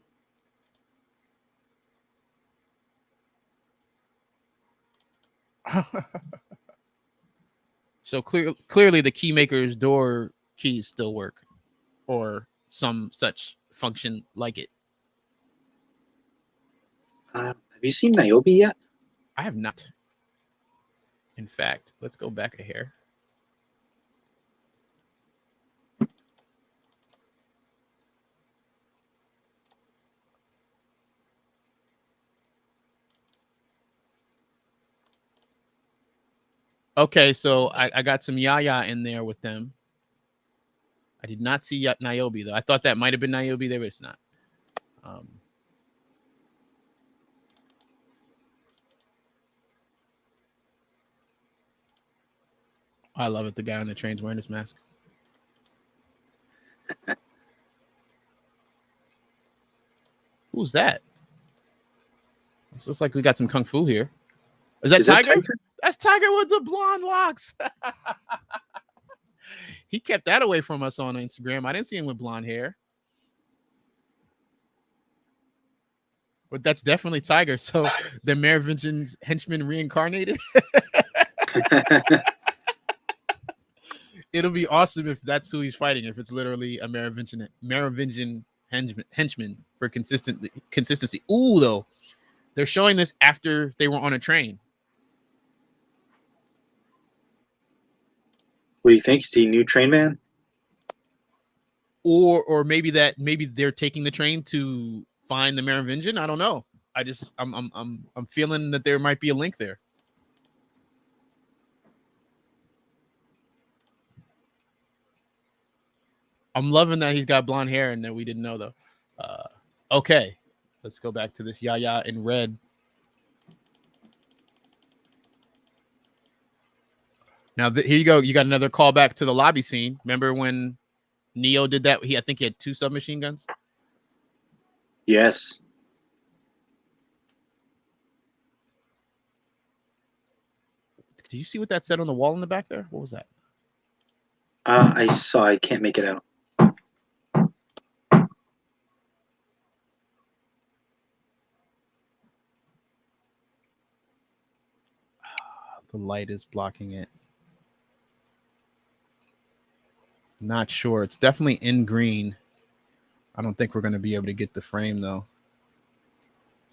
So clearly the key maker's door keys still work, or some such function like it. Have you seen Niobe yet? I have not. In fact, let's go back a hair. Okay, so I got some Yaya in there with them. I did not see Niobe, though. I thought that might have been Niobe there, but it's not. I love it. The guy on the train's wearing his mask. Who's that? It looks like we got some kung fu here. Is that Tiger? That's Tiger with the blonde locks. He kept that away from us on Instagram. I didn't see him with blonde hair. But that's definitely Tiger. So the Merovingian henchman reincarnated. It'll be awesome if that's who he's fighting. If it's literally a Merovingian henchman for consistency. Ooh, though, they're showing this after they were on a train. What do you think? Is he new train man? Or maybe they're taking the train to find the Merovingian. I don't know. I'm feeling that there might be a link there. I'm loving that he's got blonde hair and that we didn't know, though. Okay, let's go back to this Yaya in red. Now, here you go. You got another callback to the lobby scene. Remember when Neo did that? I think he had 2 submachine guns. Yes. Did you see what that said on the wall in the back there? What was that? I saw. I can't make it out. The light is blocking it. Not sure. It's definitely in green. I don't think we're going to be able to get the frame, though.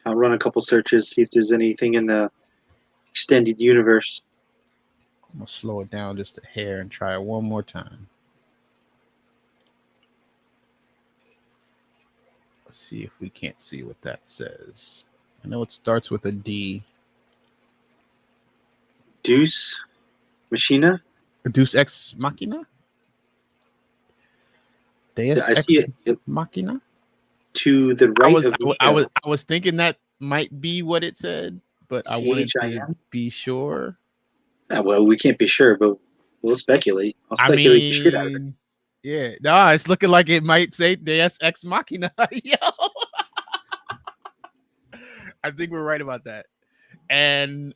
I'll run a couple searches, see if there's anything in the extended universe. I'm going to slow it down just a hair and try it one more time. Let's see if we can't see what that says. I know it starts with a D. Deus Machina? Deus Ex Machina? Deus I see it Machina? To the right of I was thinking that might be what it said, but I wanted to be sure. Well, we can't be sure, but we'll speculate. I'll speculate the shit out of it. Yeah, no, it's looking like it might say Deus Ex Machina. Yo, I think we're right about that. And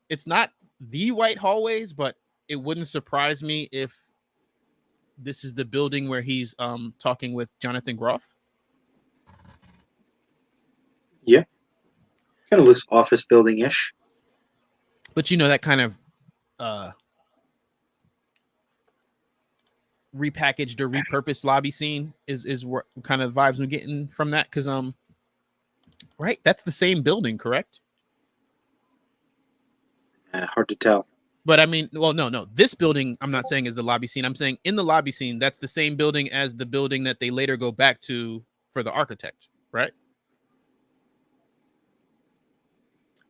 it's not the white hallways, but it wouldn't surprise me if this is the building where he's talking with Jonathan Groff. Yeah, kind of looks office building-ish. But that kind of repackaged or repurposed lobby scene is what kind of vibes I'm getting from that, because right, that's the same building, correct? Hard to tell. But I mean, well, no, this building I'm not saying is the lobby scene. I'm saying in the lobby scene, that's the same building as the building that they later go back to for the architect, right?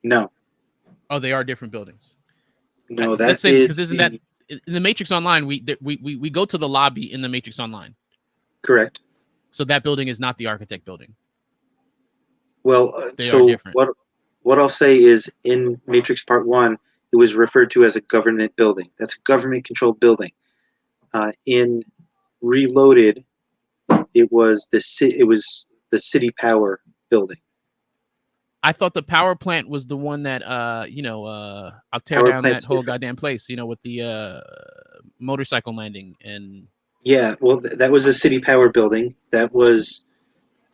No, Oh, they are different buildings. no, Let's that say, is because isn't that in the Matrix Online? We go to the lobby in the Matrix Online. correct. So that building is not the architect building. Well, They are so different. what I'll say is in Matrix Part 1, it was referred to as a government building. That's a government-controlled building. In Reloaded, it was the city power building. I thought the power plant was the one that I'll tear Power down that plant's whole different. goddamn place, with the motorcycle landing. And Yeah, well, that was a city power building. That was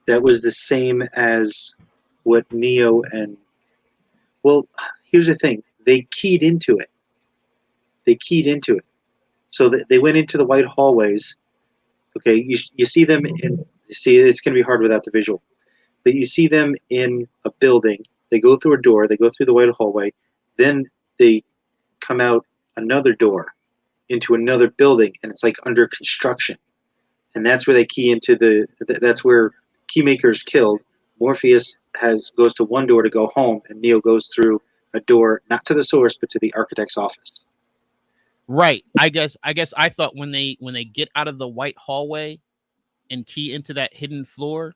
the same as what Neo and well, here's the thing. They keyed into it. So they went into the white hallways. Okay, you see them in. You see, it's going to be hard without the visual. But you see them in a building. They go through a door. They go through the white hallway. Then they come out another door into another building, and it's like under construction. And that's where they key into that's where Keymaker's killed. Morpheus goes to one door to go home, and Neo goes through a door not to the source but to the architect's office. right, I guess I thought when they get out of the white hallway and key into that hidden floor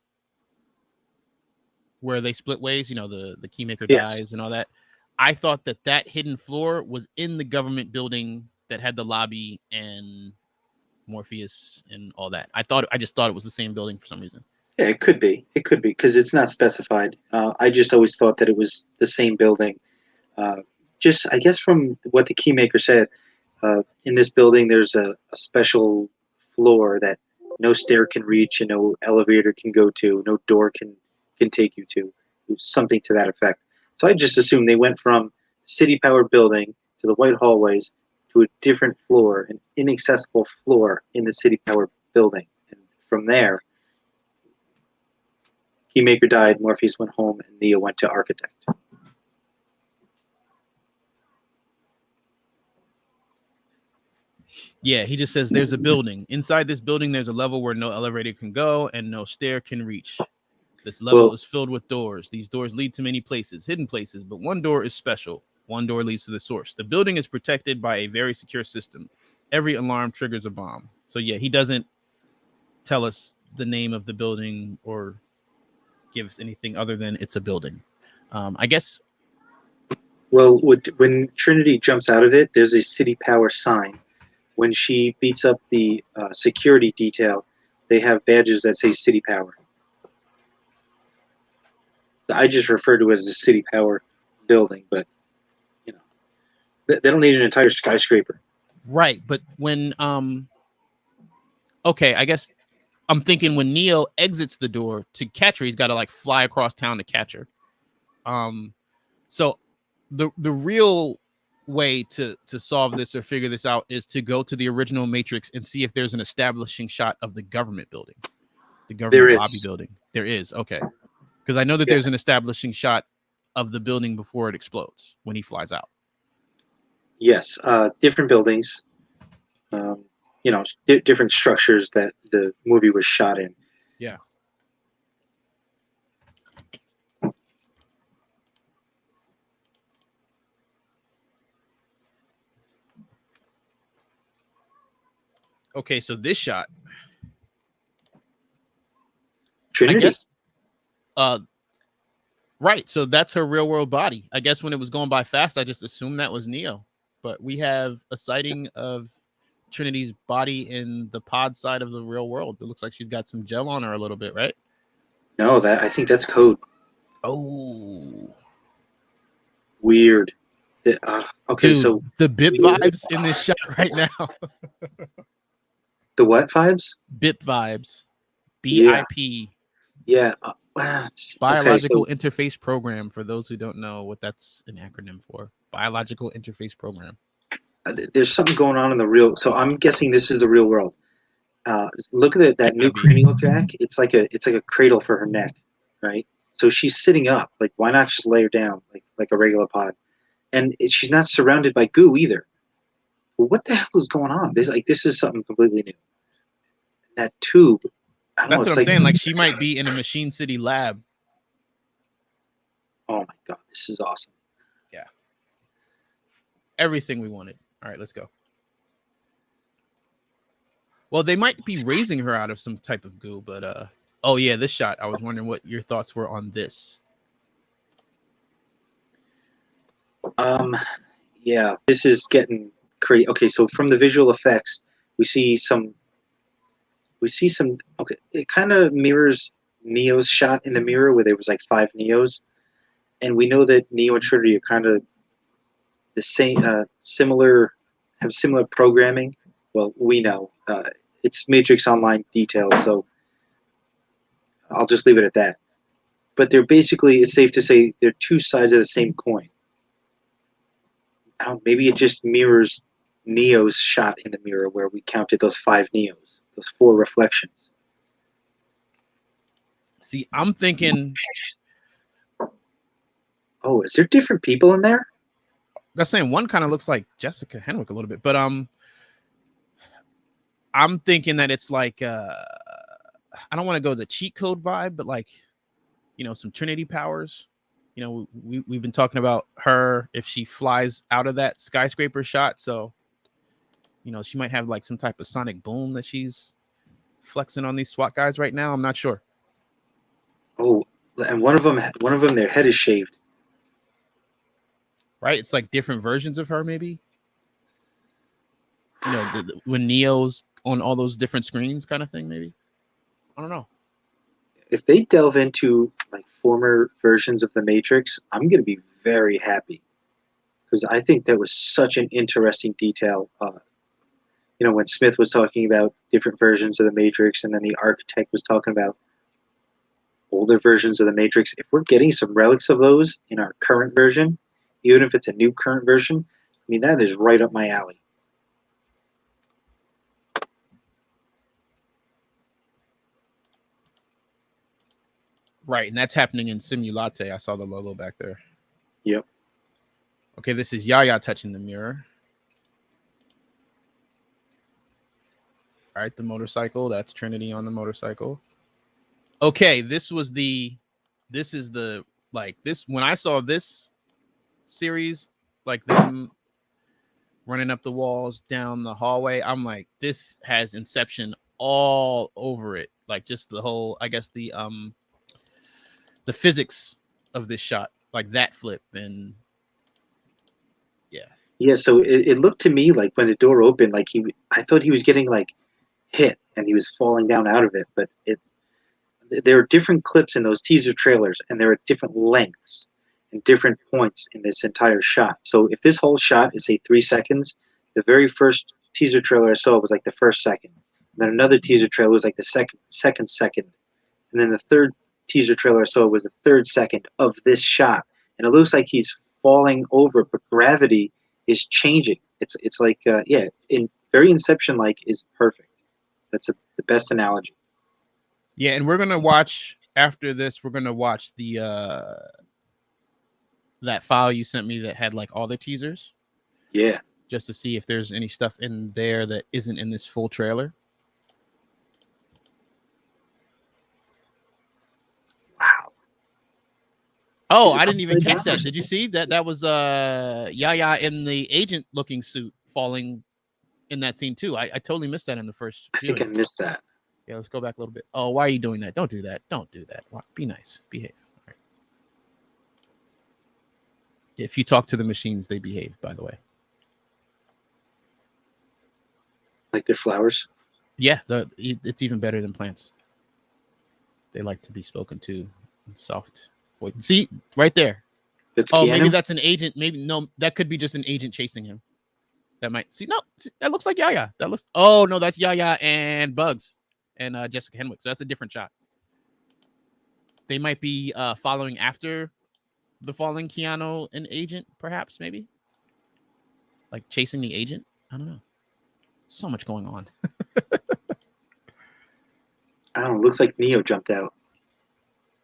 where they split ways, the Keymaker Yes. dies and all that. I thought that hidden floor was in the government building that had the lobby and Morpheus and all that. I just thought it was the same building for some reason. Yeah, it could be because it's not specified. I just always thought that it was the same building. Just I guess from what the Keymaker said, in this building there's a special floor that no stair can reach and no elevator can go to, no door can take you to, something to that effect. So I just assumed they went from city power building to the white hallways to a different floor, an inaccessible floor in the city power building, and from there, Keymaker died, Morpheus went home, and Neo went to Architect. Yeah, he just says there's a building. Inside this building, there's a level where no elevator can go and no stair can reach. This level is filled with doors. These doors lead to many places, hidden places, but one door is special. One door leads to the source. The building is protected by a very secure system. Every alarm triggers a bomb. So yeah, he doesn't tell us the name of the building or give us anything other than it's a building. I guess. Well, when Trinity jumps out of it, there's a city power sign. When she beats up the security detail, they have badges that say city power. I just refer to it as a city power building, but they don't need an entire skyscraper. Right, but when okay, I guess I'm thinking when Neo exits the door to catch her, he's got to like fly across town to catch her. So the real way to solve this or figure this out is to go to the original Matrix and see if there's an establishing shot of the government building, the government lobby building. There is, okay, because I know that there's an establishing shot of the building before it explodes when he flies out. Yes, different buildings, different structures that the movie was shot in. Yeah. Okay, so this shot, Trinity. I guess, right. So that's her real world body. I guess when it was going by fast, I just assumed that was Neo. But we have a sighting of Trinity's body in the pod side of the real world. It looks like she's got some gel on her a little bit, right? No, I think that's code. Oh, weird. Okay, dude, so the BIP vibes in this shot right now. The what vibes? BIP vibes. BIP. Yeah. Biological Interface Program, for those who don't know what that's an acronym for. Biological Interface Program. there's something going on in the real. So I'm guessing this is the real world. Look at that new Maybe. cranial jack. It's like a cradle for her neck, right? So she's sitting up. Like, why not just lay her down like a regular pod? And she's not surrounded by goo either. Well, what the hell is going on? This is something completely new. That tube. I don't know. That's what It's I'm saying. Like she might be in a Machine City lab. Oh my god, this is awesome. Yeah. Everything we wanted. All right, let's go. Well, they might be raising her out of some type of goo, but oh yeah, this shot. I was wondering what your thoughts were on this. Yeah, this is getting crazy. Okay, so from the visual effects, we see some. Okay, it kind of mirrors Neo's shot in the mirror where there was like 5 Neos, and we know that Neo and Trinity are kind of the same, similar, have similar programming. Well, we know it's Matrix Online details, so I'll just leave it at that. But they're basically, it's safe to say, they're two sides of the same coin. I don't. Maybe it just mirrors Neo's shot in the mirror where we counted those 5 Neos, those 4 reflections. See, I'm thinking. Oh, is there different people in there? That's saying one kind of looks like Jessica Henwick a little bit, but I'm thinking that it's like I don't want to go the cheat code vibe, but like, you know, some Trinity powers. You know, we've been talking about her if she flies out of that skyscraper shot. So, you know, she might have like some type of sonic boom that she's flexing on these SWAT guys right now. I'm not sure. Oh, and one of them, their head is shaved. Right? It's like different versions of her, maybe. You know, when Neo's on all those different screens, kind of thing. Maybe. I don't know. If they delve into like former versions of the Matrix, I'm going to be very happy because I think that was such an interesting detail. You know, when Smith was talking about different versions of the Matrix, and then the architect was talking about older versions of the Matrix. If we're getting some relics of those in our current version, even if it's a new current version, I mean, that is right up my alley. Right, and that's happening in Simulate. I saw the logo back there. Yep. Okay, this is Yaya touching the mirror. All right, the motorcycle. That's Trinity on the motorcycle. Okay, this is the like this when I saw this series, like them running up the walls down the hallway, I'm like, this has Inception all over it. Like just the whole, I guess the physics of this shot, like that flip and yeah. Yeah, so it looked to me like when the door opened, like I thought he was getting like hit and he was falling down out of it, but there are different clips in those teaser trailers and they're at different lengths and different points in this entire shot. So if this whole shot is say 3 seconds, the very first teaser trailer I saw was like the first second. And then another teaser trailer was like the second. And then the third teaser trailer I saw was the 3rd second of this shot. And it looks like he's falling over, but gravity is changing. It's like in very Inception like is perfect. That's the best analogy. Yeah, and we're gonna watch after this. We're gonna watch the that file you sent me that had like all the teasers. Yeah, just to see if there's any stuff in there that isn't in this full trailer. wow. Oh, Is it I didn't even upside catch down? that. Did you see that? That was Yaya in the agent looking suit falling in that scene too. I totally missed that in the first I think I viewing. missed that. Yeah, let's go back a little bit. Oh, why are you doing that? Don't do that. Don't do that. Be nice. Behave. All right. If you talk to the machines, they behave, by the way. Like they're flowers? Yeah, it's even better than plants. They like to be spoken to in soft voice. See, right there. That's Oh, Keanu? maybe that's an agent. Maybe no, that could be just an agent chasing him. That might see. No, that looks like Yaya. That looks. Oh no, that's Yaya and Bugs and Jessica Henwick. So that's a different shot. They might be following after the falling Keanu and agent, perhaps, maybe. like chasing the agent. I don't know. So much going on. I don't know. Looks like Neo jumped out.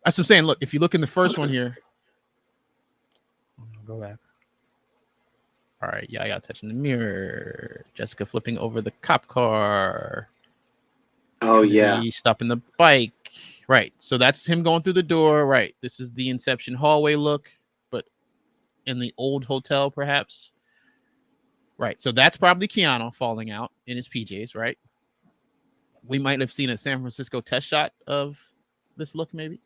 That's what I'm saying. Look, if you look in the first one here, go back. All right, yeah, I got touching the mirror. Jessica flipping over the cop car. Oh yeah, stopping the bike. Right, so that's him going through the door. Right, this is the Inception hallway look, but in the old hotel, perhaps. Right, so that's probably Keanu falling out in his PJs. Right, we might have seen a San Francisco test shot of this look, maybe.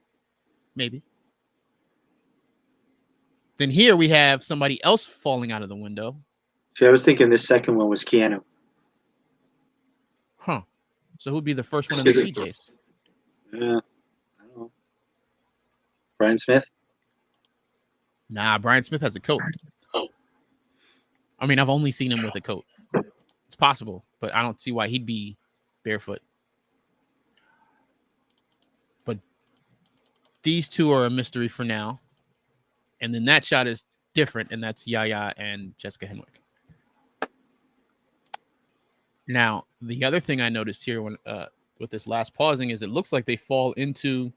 Then here we have somebody else falling out of the window. See, I was thinking this second one was Keanu. Huh. So who'd be the first one in the PJs? I don't know. Brian Smith? Nah, Brian Smith has a coat. I mean, I've only seen him with a coat. It's possible, but I don't see why he'd be barefoot. But these two are a mystery for now. And then that shot is different, and that's Yaya and Jessica Henwick. Now, the other thing I noticed here when with this last pausing is it looks like they fall into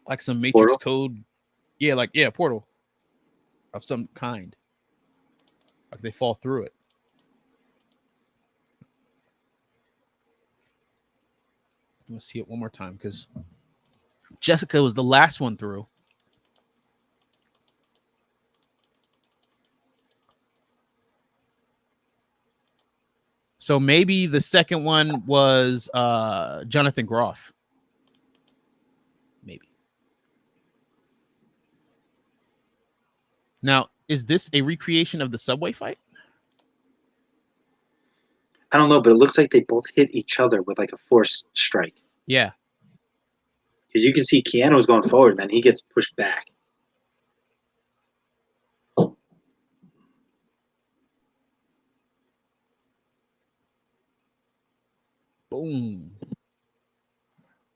like some Matrix code. Yeah, portal of some kind. Like they fall through it. Let's see it one more time because Jessica was the last one through. So maybe the second one was Jonathan Groff. Maybe. Now, is this a recreation of the subway fight? I don't know, but it looks like they both hit each other with like a force strike. Yeah. Because you can see Keanu's going forward, and then he gets pushed back. Boom.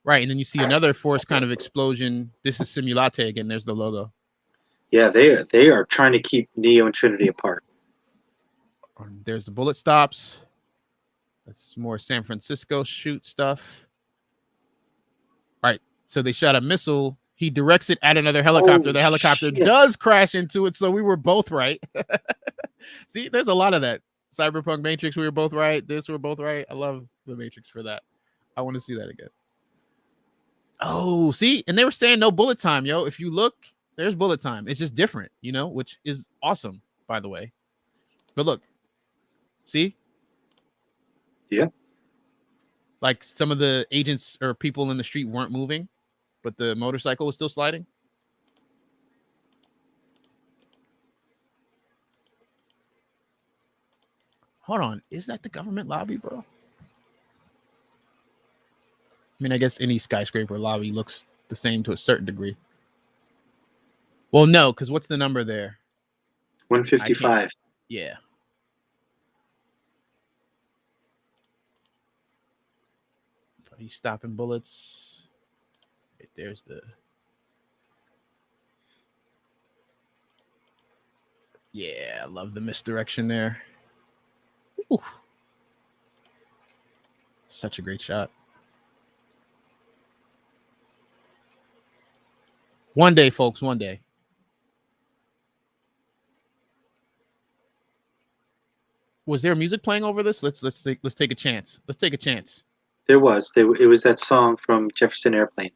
Right, and then you see another force kind of explosion. This is Simulate again. There's the logo. Yeah, they are trying to keep Neo and Trinity apart. There's the bullet stops. That's more San Francisco shoot stuff. All right, so they shot a missile. He directs it at another helicopter. The helicopter does crash into it, so we were both right. See, there's a lot of that. Cyberpunk Matrix, we were both right. This, we're both right. I love the Matrix for that. I want to see that again. Oh, see, and they were saying no bullet time, yo. If you look, there's bullet time. It's just different, which is awesome, by the way. But look, see? Yeah. Like some of the agents or people in the street weren't moving, but the motorcycle was still sliding. Hold on. Is that the government lobby, bro? I mean, I guess any skyscraper lobby looks the same to a certain degree. Well, no, because what's the number there? 155. Yeah. He's stopping bullets. Right, there's the... Yeah, I love the misdirection there. Ooh. Such a great shot. One day, folks, one day. Was there music playing over this? Let's take a chance. Let's take a chance. There was. It was that song from Jefferson Airplane.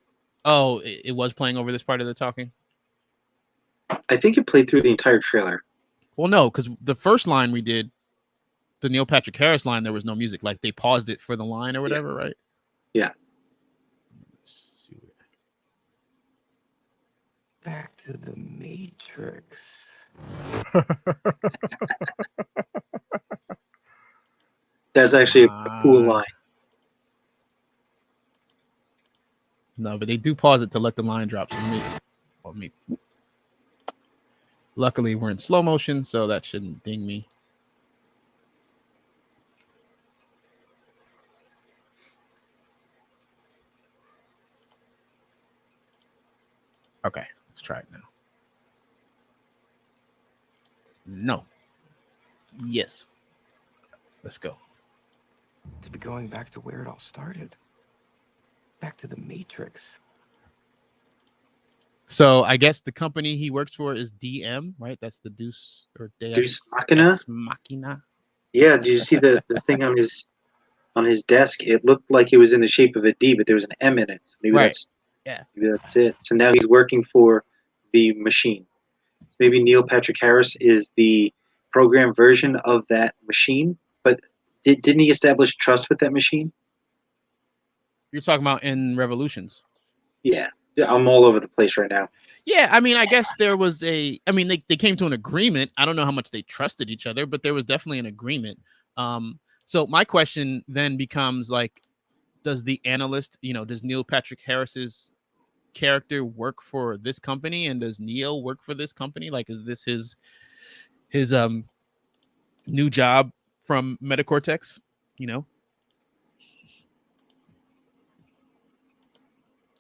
Oh, it was playing over this part of the talking? I think it played through the entire trailer. Well, no, because the first line we did, the Neil Patrick Harris line, there was no music. Like they paused it for the line or whatever, right? Yeah. Back to the Matrix. That's actually a cool line. No, but they do pause it to let the line drop. So luckily, we're in slow motion, so that shouldn't ding me. Okay, let's try it now. No. Yes. Let's go. To be going back to where it all started. Back to the Matrix. So I guess the company he works for is DM, right? That's the Deus or Deus Deus Machina? Ex Machina. Yeah, did you see the thing on his desk? It looked like it was in the shape of a D, but there was an M in it. Right. Yeah. Maybe that's it. So now he's working for the machine. Maybe Neil Patrick Harris is the program version of that machine, but didn't he establish trust with that machine? You're talking about in Revolutions. Yeah. I'm all over the place right now. Yeah, I mean, I guess there was they came to an agreement. I don't know how much they trusted each other, but there was definitely an agreement. So my question then becomes like, does the analyst, does Neil Patrick Harris's character work for this company, and does Neo work for this company? Like, is this his new job from Metacortex?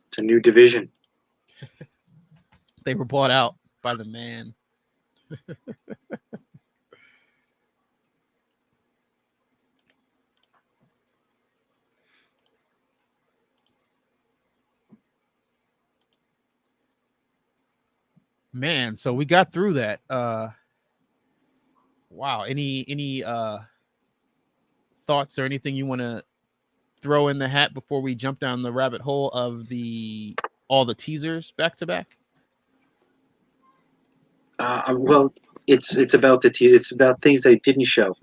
It's a new division. They were bought out by the man. Man, so we got through that. Wow. Any thoughts or anything you want to throw in the hat before we jump down the rabbit hole of all the teasers back to back? Well, it's about it's about things they didn't show.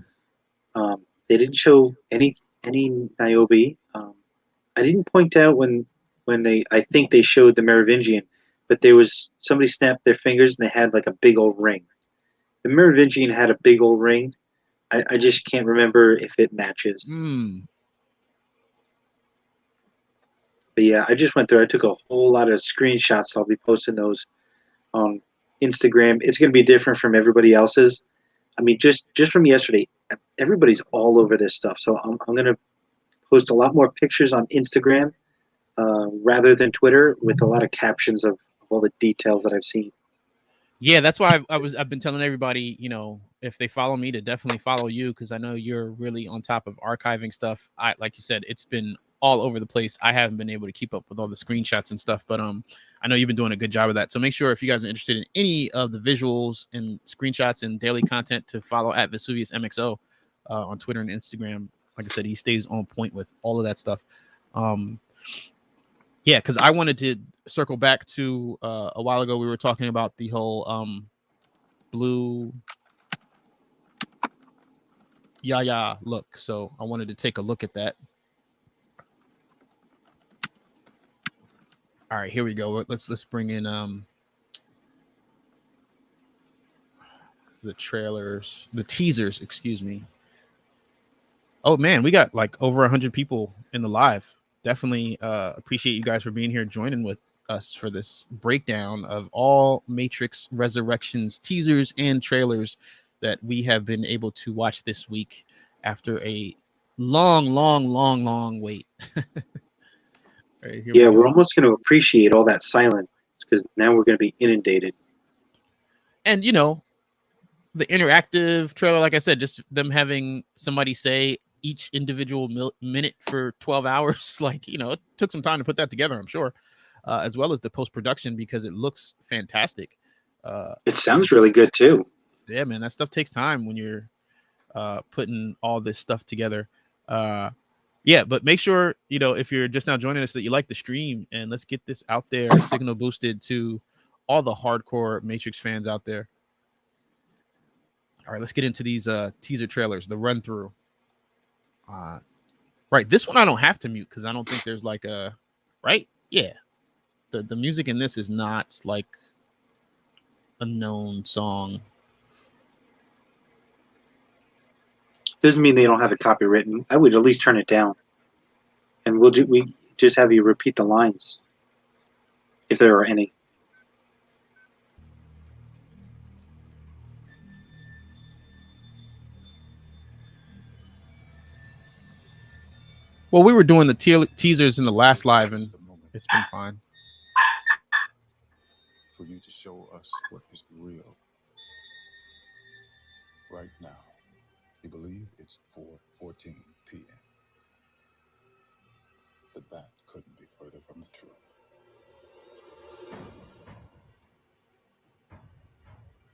They didn't show any Niobe. I didn't point out when I think they showed the Merovingian, but there was somebody snapped their fingers and they had like a big old ring. The Merovingian had a big old ring. I just can't remember if it matches. But yeah, I just went through. I took a whole lot of screenshots. I'll be posting those on Instagram. It's going to be different from everybody else's. I mean, just from yesterday, everybody's all over this stuff. So I'm going to post a lot more pictures on Instagram rather than Twitter with a lot of captions of all the details that I've seen. Yeah, that's why I've been telling everybody, if they follow me, to definitely follow you, because I know you're really on top of archiving stuff. Like you said, it's been all over the place. I haven't been able to keep up with all the screenshots and stuff, but I know you've been doing a good job of that. So make sure, if you guys are interested in any of the visuals and screenshots and daily content, to follow at Vesuvius MXO on Twitter and Instagram. Like I said, he stays on point with all of that stuff. Yeah, because I wanted to circle back to a while ago. We were talking about the whole blue Yaya look. So I wanted to take a look at that. All right, here we go. Let's bring in the trailers, the teasers, excuse me. Oh man, we got like over 100 people in the live. Definitely appreciate you guys for being here, joining with us for this breakdown of all Matrix Resurrections teasers and trailers that we have been able to watch this week after a long wait. Right, yeah, we're almost going to appreciate all that silence because now we're going to be inundated. And the interactive trailer, like I said, just them having somebody say each individual minute for 12 hours, like, it took some time to put that together, I'm sure, as well as the post-production, because it looks fantastic. It sounds really good too. Yeah, man, that stuff takes time when you're putting all this stuff together. Yeah, but make sure, if you're just now joining us, that you like the stream, and let's get this out there, signal boosted to all the hardcore Matrix fans out there. All right, let's get into these teaser trailers, the run through. Right, this one I don't have to mute because I don't think there's like a right. Yeah, the music in this is not like a known song. Doesn't mean they don't have it copywritten. I would at least turn it down, and we just have you repeat the lines if there are any. Well, we were doing the teasers in the last live, and it's been fine. For you to show us what is real right now. You believe it's 4:14 p.m. But that couldn't be further from the truth.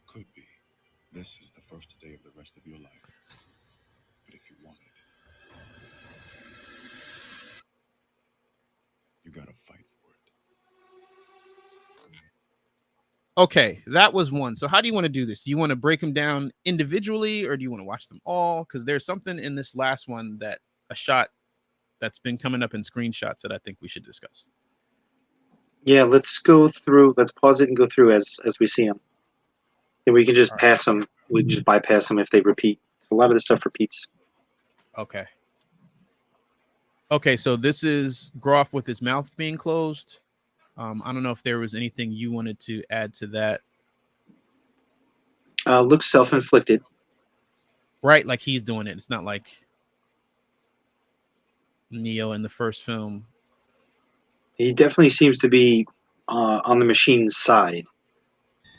Could be. This is the first day of the rest of your life. But if you want it, you gotta fight for it. Okay, that was one. So how do you want to do this? Do you want to break them down individually, or do you want to watch them all? Because there's something in this last one, that a shot that's been coming up in screenshots, that I think we should discuss. Yeah, let's go through. Let's pause it and go through as we see them. And we can just All right. pass them. We can just bypass them if they repeat. A lot of this stuff repeats. Okay. Okay, so this is Groff with his mouth being closed. I don't know if there was anything you wanted to add to that. Looks self-inflicted. Right, like he's doing it. It's not like Neo in the first film. He definitely seems to be on the machine's side,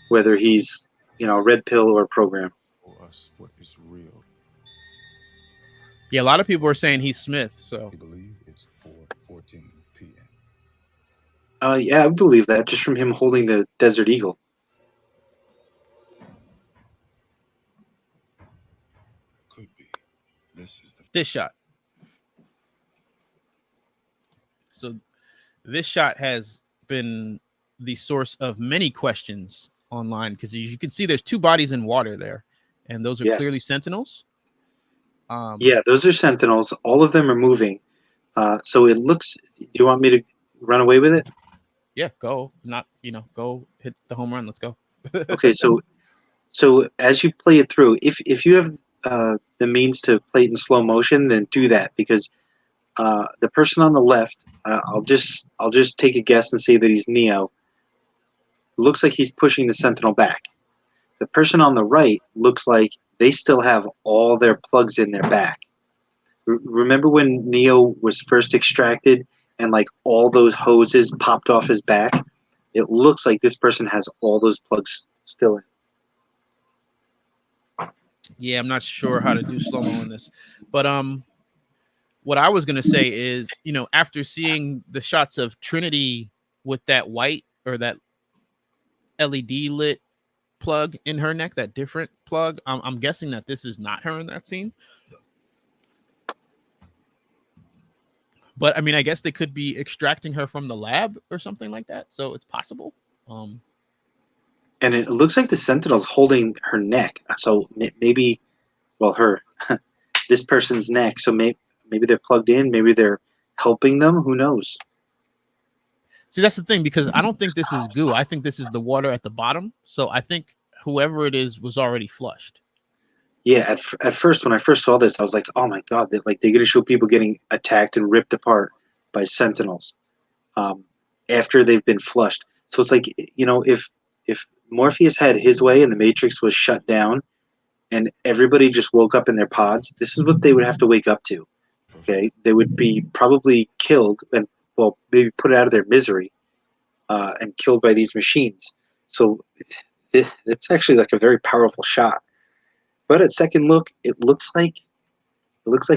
whether he's red pill or program. For us, what is real? Yeah, a lot of people are saying he's Smith. So You believe it's 4:14 p.m. Yeah, I believe that just from him holding the Desert Eagle. Could be. This is the this shot. So this shot has been the source of many questions online, because you can see there's two bodies in water there, and those are clearly Yes. Sentinels. Yeah, those are Sentinels. All of them are moving. So it looks. Do you want me to run away with it? Yeah, go. Not, go hit the home run. Let's go. Okay, so as you play it through, if you have the means to play it in slow motion, then do that, because the person on the left, I'll just take a guess and say that he's Neo. Looks like he's pushing the Sentinel back. The person on the right looks like they still have all their plugs in their back. Remember when Neo was first extracted and like all those hoses popped off his back? It looks like this person has all those plugs still in. Yeah, I'm not sure how to do slow-mo in this. But what I was gonna say is, after seeing the shots of Trinity with that white, or that LED lit plug in her neck, that different plug, I'm guessing that this is not her in that scene. But I mean, I guess they could be extracting her from the lab or something like that, so it's possible. And it looks like the Sentinel's holding her neck. So maybe, well, this person's neck. So maybe they're plugged in. Maybe they're helping them. Who knows? See, that's the thing, because I don't think this is goo. I think this is the water at the bottom. So I think whoever it is was already flushed. Yeah. At first, when I first saw this, I was like, oh my god, they're going to show people getting attacked and ripped apart by Sentinels after they've been flushed. So it's like, if Morpheus had his way and the Matrix was shut down, and everybody just woke up in their pods, this is what they would have to wake up to. Okay, they would be probably killed and, well, maybe put out of their misery and killed by these machines. So it's actually like a very powerful shot. But at second look, it looks like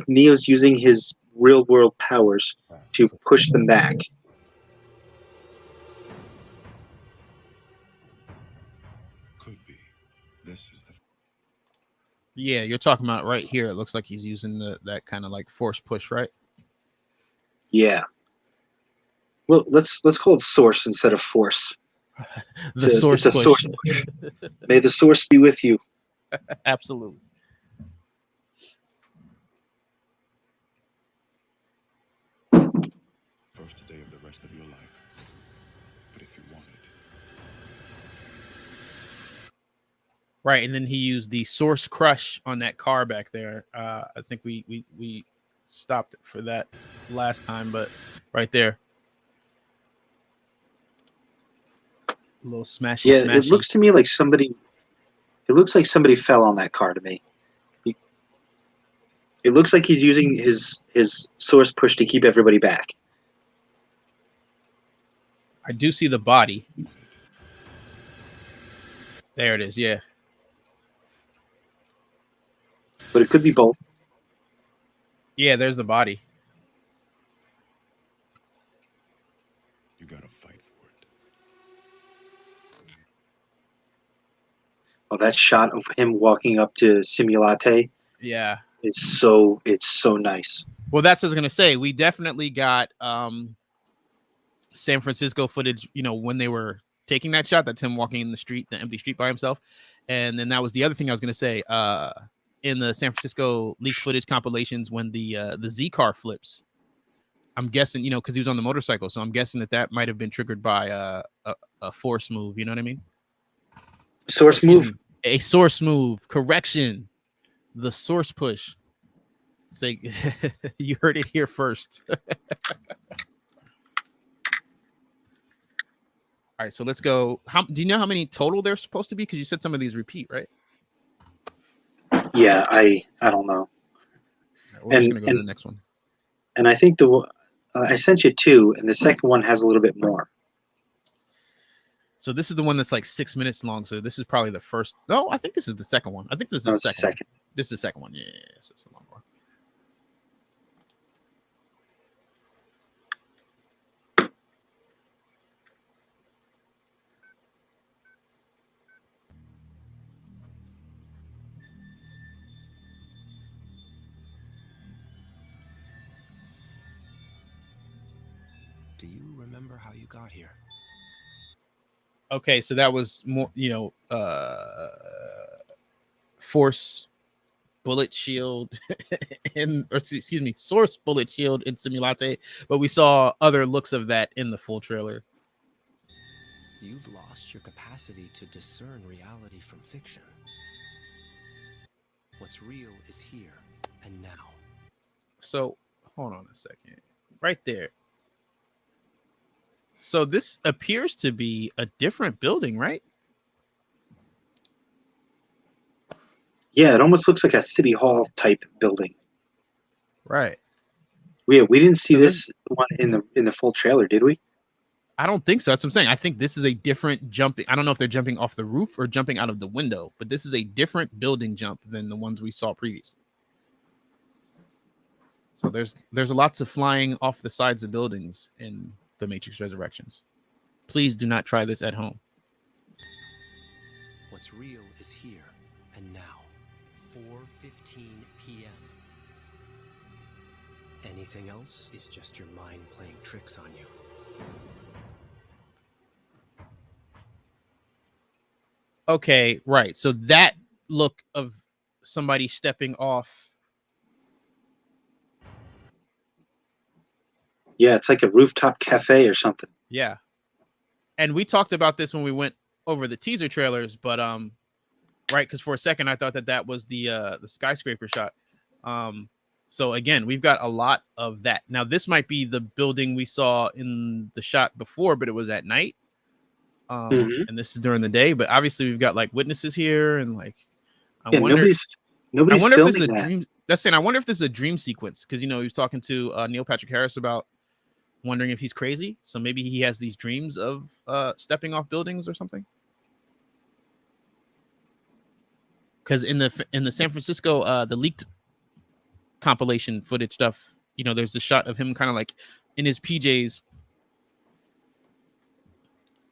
Neo's using his real world powers to push them back. could be. This is the Yeah, you're talking about right here. It looks like he's using that kind of like force push, right? Yeah. Well, let's call it source instead of force. The source it's a push. source push. May the source be with you. Absolutely. first day of the rest of your life. But if you want it, Right, and then he used the source crush on that car back there. I think we stopped it for that last time, but right there, a little smashy. Yeah, smashy. it looks to me like somebody. It looks like somebody fell on that car to me. It looks like he's using his source push to keep everybody back. I do see the body. There it is. Yeah. but it could be both. Yeah, there's the body. You gotta fight for it. Oh, that shot of him walking up to Simulate Yeah. is so nice. Well, that's what I was gonna say. We definitely got San Francisco footage, when they were taking that shot, that's him walking in the street, the empty street by himself. And then that was the other thing I was gonna say. In the San Francisco leaked footage compilations, when the Z car flips, I'm guessing, because he was on the motorcycle, so I'm guessing that might have been triggered by a force move. You know what I mean? Source Excuse move. me, a source move. Correction, the source push. Say, you heard it here first. All right, so let's go. Do you know how many total there's supposed to be? Because you said some of these repeat, right? Yeah, I don't know. All right, we're just gonna go to the next one. And I think I sent you two, and the second one has a little bit more. So this is the one that's like 6 minutes long. So this is probably the first. No, I think this is the second one. I think this is the second. One. This is the second one. Yes, it's the long one. Do you remember how you got here? Okay, so that was more, force bullet shield source bullet shield in Simulate, but we saw other looks of that in the full trailer. You've lost your capacity to discern reality from fiction. What's real is here and now. So hold on a second. Right there. So this appears to be a different building, right? Yeah, it almost looks like a city hall type building. Right. Yeah, we didn't see this one in the full trailer, did we? I don't think so. That's what I'm saying. I think this is a different jumping. I don't know if they're jumping off the roof or jumping out of the window, but this is a different building jump than the ones we saw previously. So there's lots of flying off the sides of buildings in the Matrix Resurrections. Please do not try this at home. What's real is here and now. 4:15 p.m. Anything else is just your mind playing tricks on you. Okay, right. So that look of somebody stepping off. Yeah, it's like a rooftop cafe or something. Yeah. And we talked about this when we went over the teaser trailers, but right, because for a second I thought that was the skyscraper shot. So again, we've got a lot of that. Now this might be the building we saw in the shot before, but it was at night. And this is during the day, but obviously we've got like witnesses here, and like I wonder nobody's I wonder filming if this is a that. dream. That's saying I wonder if this is a dream sequence, because he was talking to Neil Patrick Harris about wondering if he's crazy, so maybe he has these dreams of stepping off buildings or something. Because in the San Francisco the leaked compilation footage stuff, there's the shot of him kind of like in his PJs,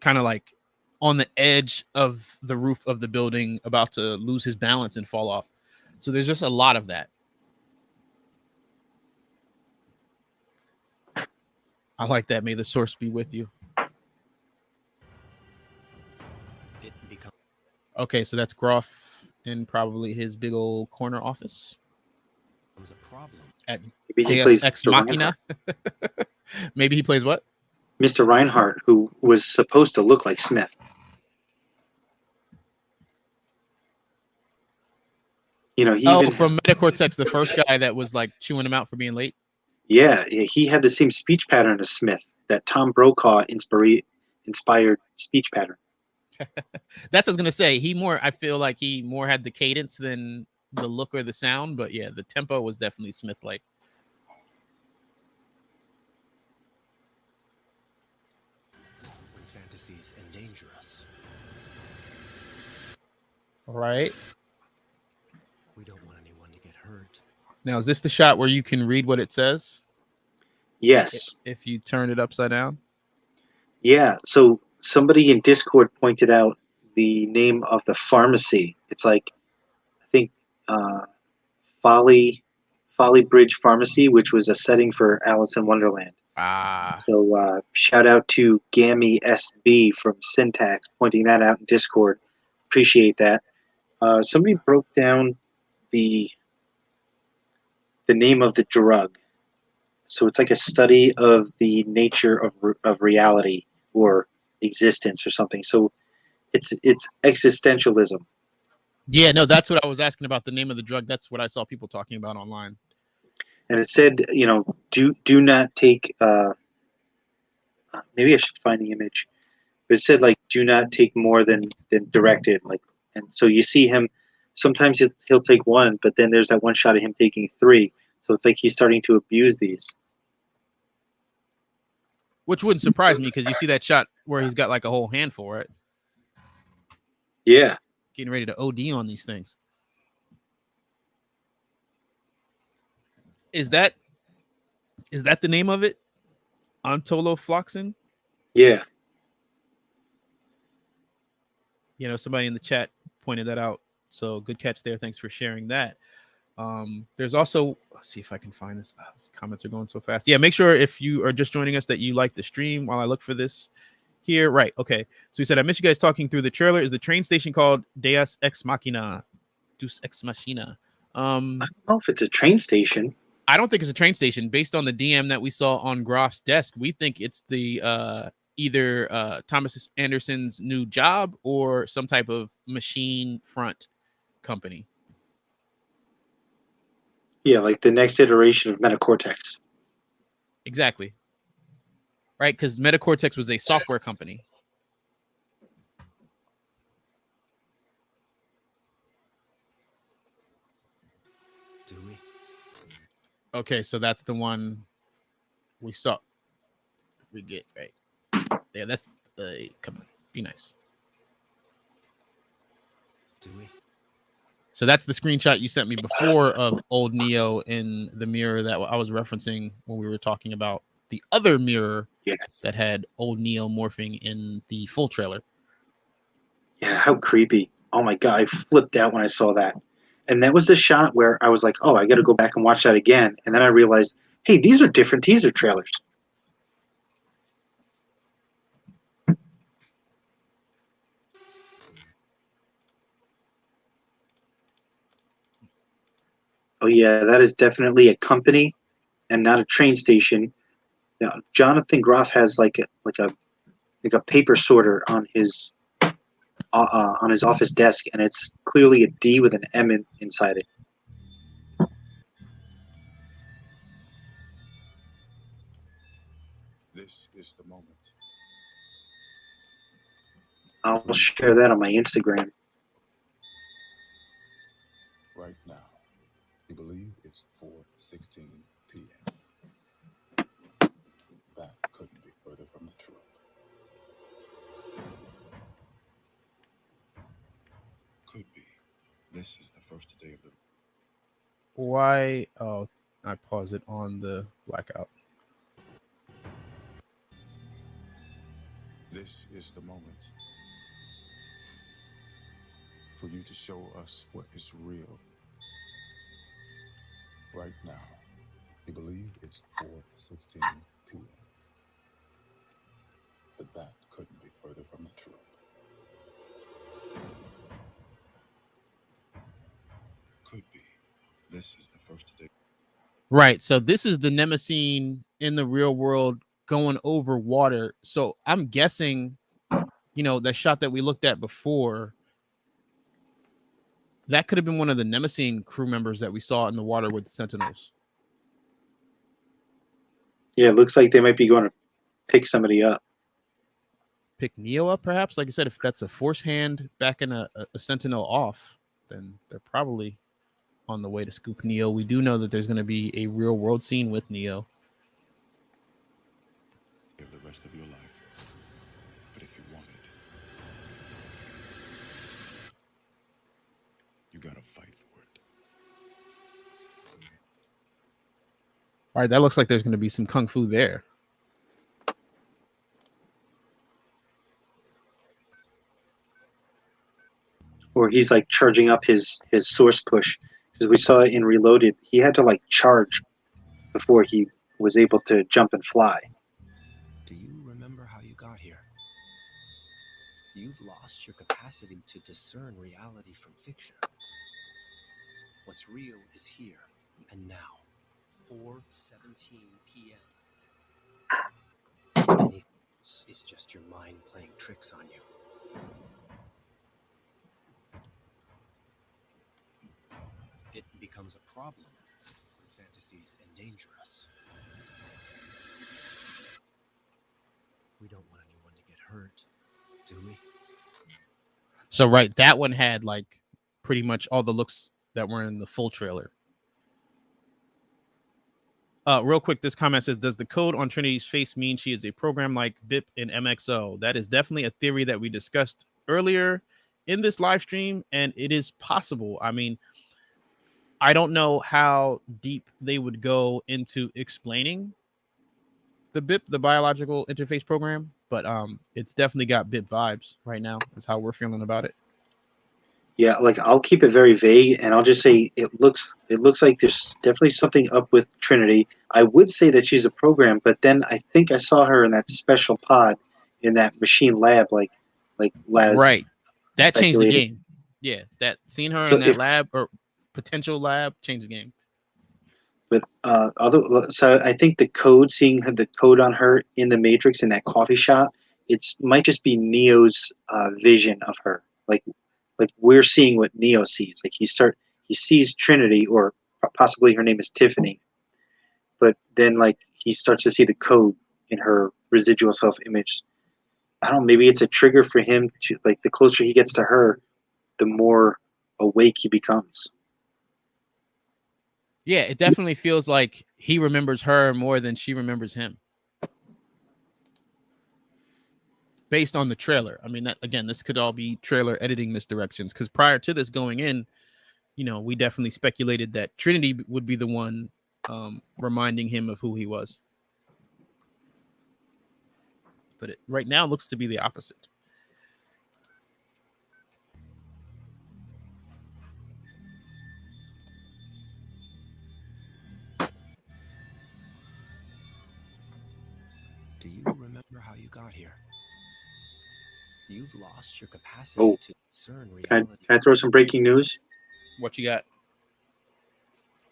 kind of like on the edge of the roof of the building, about to lose his balance and fall off. So there's just a lot of that. I like that. May the source be with you. Okay, so that's Groff in probably his big old corner office A problem. at Maybe he Deus plays Ex Mr. Machina. Maybe he plays what? Mr. Reinhardt, who was supposed to look like Smith. He even from Metacortex, the first guy that was like chewing him out for being late. Yeah, he had the same speech pattern as Smith, that Tom Brokaw inspired speech pattern. That's what I was gonna say. I feel like he more had the cadence than the look or the sound, but yeah, the tempo was definitely Smith-like. When fantasies endanger us. All right. We don't want anyone to get Now, is this the shot where you can read what it says Yes. if you turn it upside down? Yeah. So somebody in Discord pointed out the name of the pharmacy. It's like, I think, Folly Bridge Pharmacy, which was a setting for Alice in Wonderland. Ah, So shout out to Gammy SB from Syntax pointing that out in Discord. Appreciate that. Somebody broke down the name of the drug. So it's like a study of the nature of reality or existence or something. So it's existentialism. yeah, no, that's what I was asking about, the name of the drug. That's what I saw people talking about online. And it said, do not take. Maybe I should find the image. But it said like, do not take more than directed. Like, and so you see him. Sometimes he'll take one, but then there's that one shot of him taking three. So it's like he's starting to abuse these. Which wouldn't surprise me because you see that shot where he's got like a whole handful, right? Yeah. Getting ready to OD on these things. Is that the name of it? Ontolofloxin? Yeah. You know, somebody in the chat pointed that out. So good catch there. Thanks for sharing that. There's also, let's see if I can find this. These comments are going so fast. Yeah, make sure if you are just joining us that you like the stream while I look for this here. Right. Okay. So he said, I miss you guys talking through the trailer. Is the train station called Deus Ex Machina? Deus Ex Machina. I don't know if it's a train station. I don't think it's a train station. Based on the DM that we saw on Groff's desk, we think it's the either Thomas Anderson's new job or some type of machine front company. Yeah, like the next iteration of Metacortex. Exactly. Right, because Metacortex was a software company. Do we? Okay, so that's the one we saw. If we get right there, that's come on, be nice. Do we? So that's the screenshot you sent me before of old Neo in the mirror that I was referencing when we were talking about the other mirror that had old Neo morphing in the full trailer. Yeah, how creepy. Oh my god, I flipped out when I saw that. And that was the shot where I was like, oh, I got to go back and watch that again. And then I realized, hey, these are different teaser trailers. Oh yeah, that is definitely a company and not a train station. Now, Jonathan Groff has like a paper sorter on his office desk, and it's clearly a D with an M inside it. This is the moment. I'll share that on my Instagram. Right now, we believe it's 4:16 p.m. That couldn't be further from the truth. Could be. This is the first day of the. Why? Oh, I pause it on the blackout. This is the moment for you to show us what is real. Right now, we believe it's 4:16 p.m. But that couldn't be further from the truth. Could be. This is the first day. Right. So this is the Nemesine in the real world going over water. So I'm guessing, the shot that we looked at before, that could have been one of the Nemesine crew members that we saw in the water with the Sentinels. Yeah, it looks like they might be going to pick somebody up. Pick Neo up, perhaps? Like I said, if that's a force hand backing a Sentinel off, then they're probably on the way to scoop Neo. We do know that there's going to be a real world scene with Neo. Live the rest of your life. But if you want it, you gotta fight for it. All right, that looks like there's going to be some kung fu there. Or he's like charging up his source push, because we saw in Reloaded he had to like charge before he was able to jump and fly. Do you remember how you got here? You've lost your capacity to discern reality from fiction. What's real is here and now. 4:17 p.m. Anything else is just your mind playing tricks on you. It becomes a problem when fantasies endanger us. We don't want anyone to get hurt, do we? So right, that one had like pretty much all the looks that were in the full trailer. Real quick, this comment says, does the code on Trinity's face mean she is a program like BIP in MXO? That is definitely a theory that we discussed earlier in this live stream, and it is possible. I mean, I don't know how deep they would go into explaining the BIP, the biological interface program, but it's definitely got BIP vibes right now. Is how we're feeling about it. Yeah, like I'll keep it very vague, and I'll just say it looks like there's definitely something up with Trinity. I would say that she's a program, but then I think I saw her in that special pod in that machine lab, like Laz. Right, that changed the speculated. game. Yeah, that seeing her So in that if- lab or potential lab changed the game. But so I think the code, seeing the code on her in the Matrix in that coffee shop, might just be Neo's vision of her. Like we're seeing what Neo sees. Like he sees Trinity, or possibly her name is Tiffany, but then like he starts to see the code in her residual self-image. I don't know, maybe it's a trigger for him to, like, the closer he gets to her, the more awake he becomes. Yeah, it definitely feels like he remembers her more than she remembers him. Based on the trailer. I mean, that again, this could all be trailer editing misdirections, because prior to this going in, you know, we definitely speculated that Trinity would be the one reminding him of who he was. But it right now looks to be the opposite. Do you remember how you got here? You've lost your capacity Oh. to discern Can reality. I throw some breaking news? What you got?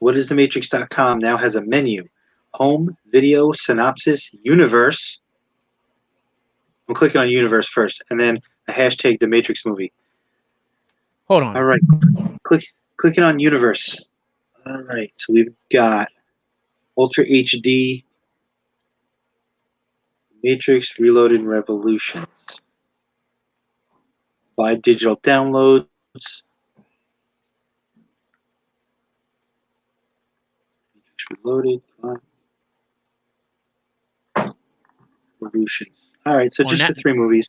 WhatIsTheMatrix.com now has a menu: home, video, synopsis, universe. I'm clicking on universe first, and then a hashtag the Matrix movie. Hold on. All right, clicking on universe. All right, so we've got Ultra HD, Matrix Reloaded Revolutions. Buy digital downloads. Matrix Reloaded. Come on. Revolutions. All right, so On just that- the 3 movies.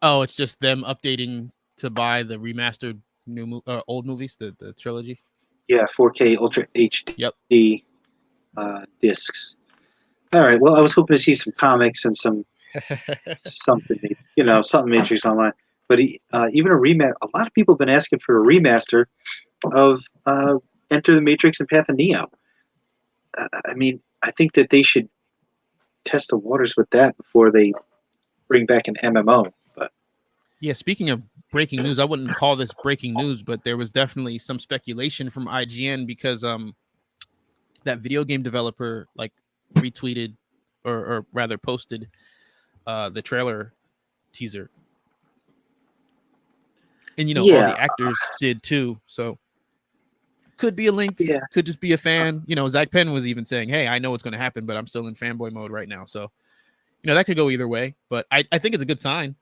Oh, it's just them updating to buy the remastered old movies, the trilogy. Yeah, 4K Ultra HD Yep. discs. All right. Well, I was hoping to see some comics and some something, something Matrix Online. But even a remaster. A lot of people have been asking for a remaster of Enter the Matrix and Path of Neo. I mean, I think that they should test the waters with that before they bring back an MMO. But Yeah, speaking of breaking news, I wouldn't call this breaking news, but there was definitely some speculation from IGN because that video game developer like retweeted or rather posted the trailer teaser. And all Yeah. the actors did too. So could be a link, Yeah. could just be a fan. Zach Penn was even saying, hey, I know what's going to happen, but I'm still in fanboy mode right now. So, that could go either way, but I think it's a good sign,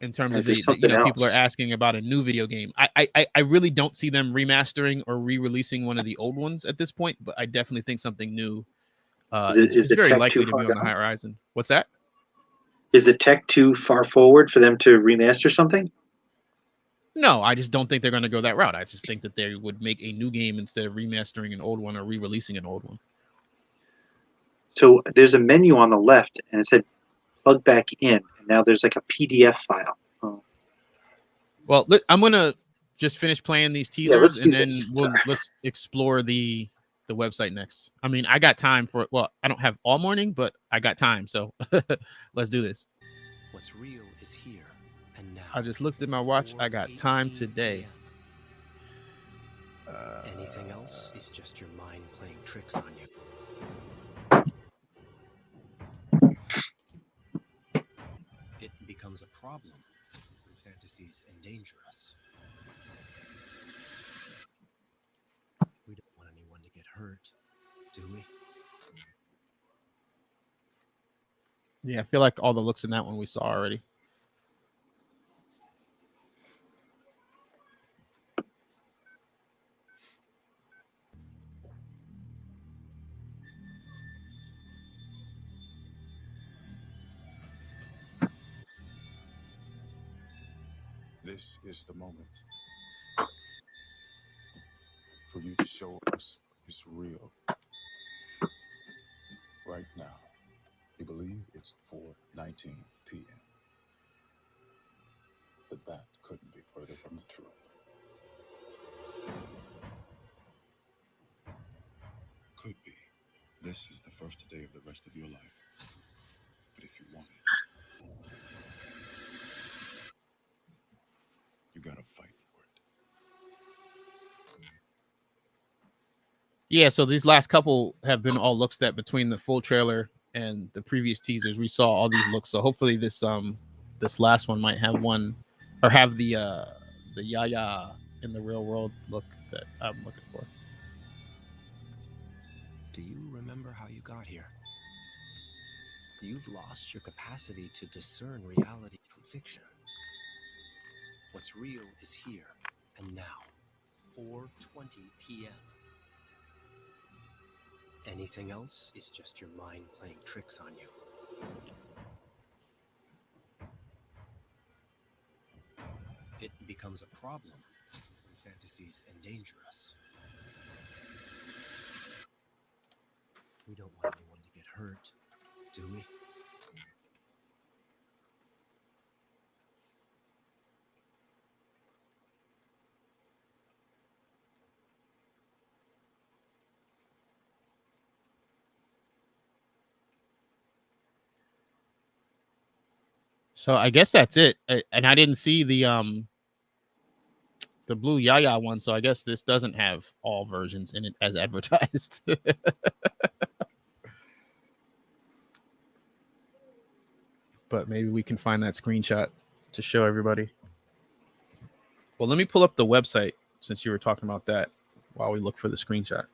in terms of there's the something people are else. asking about a new video game. I really don't see them remastering or re-releasing one of the old ones at this point, but I definitely think something new is the very tech likely too to far be on the gone? horizon. What's that? Is the tech too far forward for them to remaster something? No, I just don't think they're going to go that route. I just think that they would make a new game instead of remastering an old one or re-releasing an old one. So there's a menu on the left, and it said plug back in, and now there's like a PDF file. Oh. Well, I'm going to just finish playing these teasers, let's do and then this. let's explore the website next. I mean, I got time for it. Well, I don't have all morning, but I got time, so let's do this. What's real is here and now. I just looked at my watch. I got time today. Anything else is just your mind playing tricks on you. It becomes a problem when fantasies endanger us. We don't want anyone to get hurt, do we? Yeah, I feel like all the looks in that one we saw already. This is the moment for you to show us it's real. Right now, we believe it's 4:19 p.m. But that couldn't be further from the truth. Could be. This is the first day of the rest of your life. But if you want it, you gotta fight for it. Yeah, so these last couple have been all looks that between the full trailer and the previous teasers, we saw all these looks. So hopefully this last one might have one or have the Yaya in the real world look that I'm looking for. Do you remember how you got here? You've lost your capacity to discern reality from fiction. What's real is here and now, 4:20 p.m. Anything else is just your mind playing tricks on you. It becomes a problem when fantasies endanger us. We don't want anyone to get hurt, do we? So I guess that's it. And I didn't see the blue Yaya one, so I guess this doesn't have all versions in it as advertised. But maybe we can find that screenshot to show everybody. Well, let me pull up the website since you were talking about that while we look for the screenshot.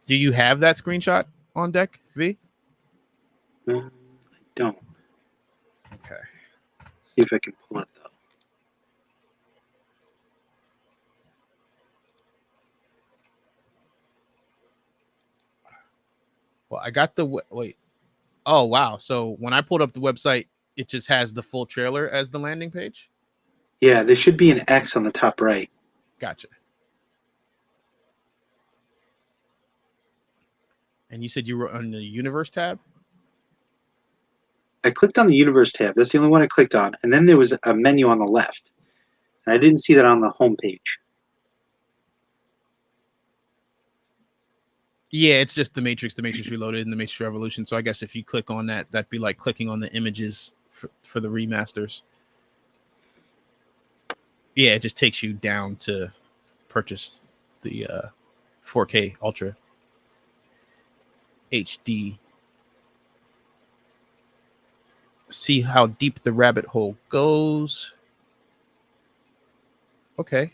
Do you have that screenshot on deck, V? I don't. Okay. See if I can pull it though. Well, I got the wait. Oh, wow. So when I pulled up the website, it just has the full trailer as the landing page? Yeah, there should be an X on the top right. Gotcha. And you said you were on the universe tab? I clicked on the universe tab. That's the only one I clicked on. And then there was a menu on the left. And I didn't see that on the home page. Yeah, it's just the Matrix Reloaded, and the Matrix Revolution. So I guess if you click on that, that'd be like clicking on the images for the remasters. Yeah, it just takes you down to purchase the 4K Ultra HD. See how deep the rabbit hole goes. Okay.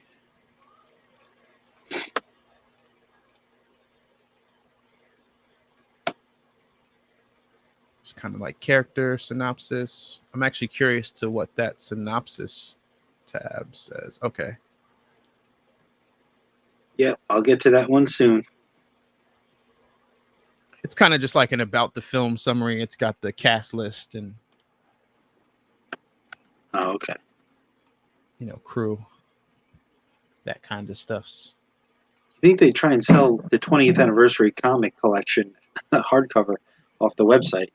It's kind of like character synopsis. I'm actually curious to what that synopsis tab says. Okay. Yep, I'll get to that one soon. It's kind of just like an about the film summary. It's got the cast list and Oh, okay. Crew, that kind of stuffs. I think they try and sell the 20th anniversary comic collection hardcover off the website.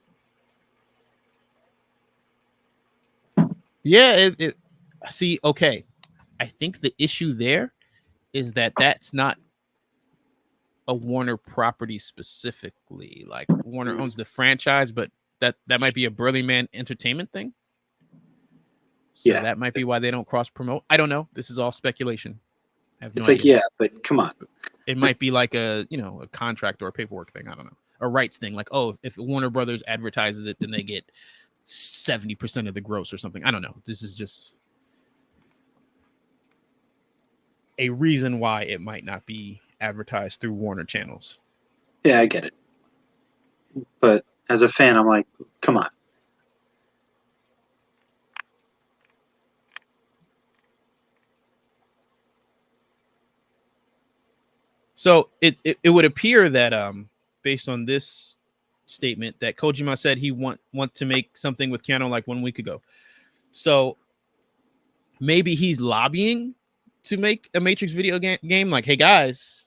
Yeah, see, okay. I think the issue there is that that's not a Warner property specifically. Like Warner owns the franchise, but that might be a Burly Man Entertainment thing. So Yeah. that might be why they don't cross promote. I don't know. This is all speculation. I have no It's like, idea. yeah, but come on. It might be like a contract or a paperwork thing. I don't know. A rights thing. Like, oh, if Warner Brothers advertises it, then they get 70% of the gross or something. I don't know. This is just a reason why it might not be advertised through Warner channels. Yeah, I get it. But as a fan, I'm like, come on. So it would appear that based on this statement that Kojima said he want to make something with Keanu like 1 week ago. So maybe he's lobbying to make a Matrix video game. Like, hey guys,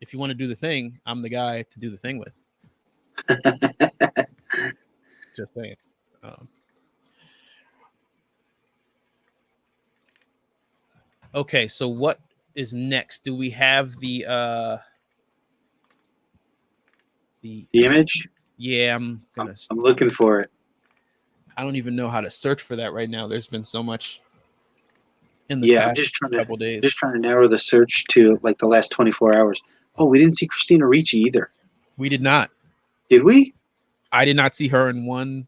if you want to do the thing, I'm the guy to do the thing with. Just saying. Okay, so what is next? Do we have the image? Yeah, I'm looking for it. I don't even know how to search for that right now. There's been so much in the past I'm just trying couple days. Just trying to narrow the search to like the last 24 hours. Oh, we didn't see Christina Ricci either. We did not. Did we? I did not see her in one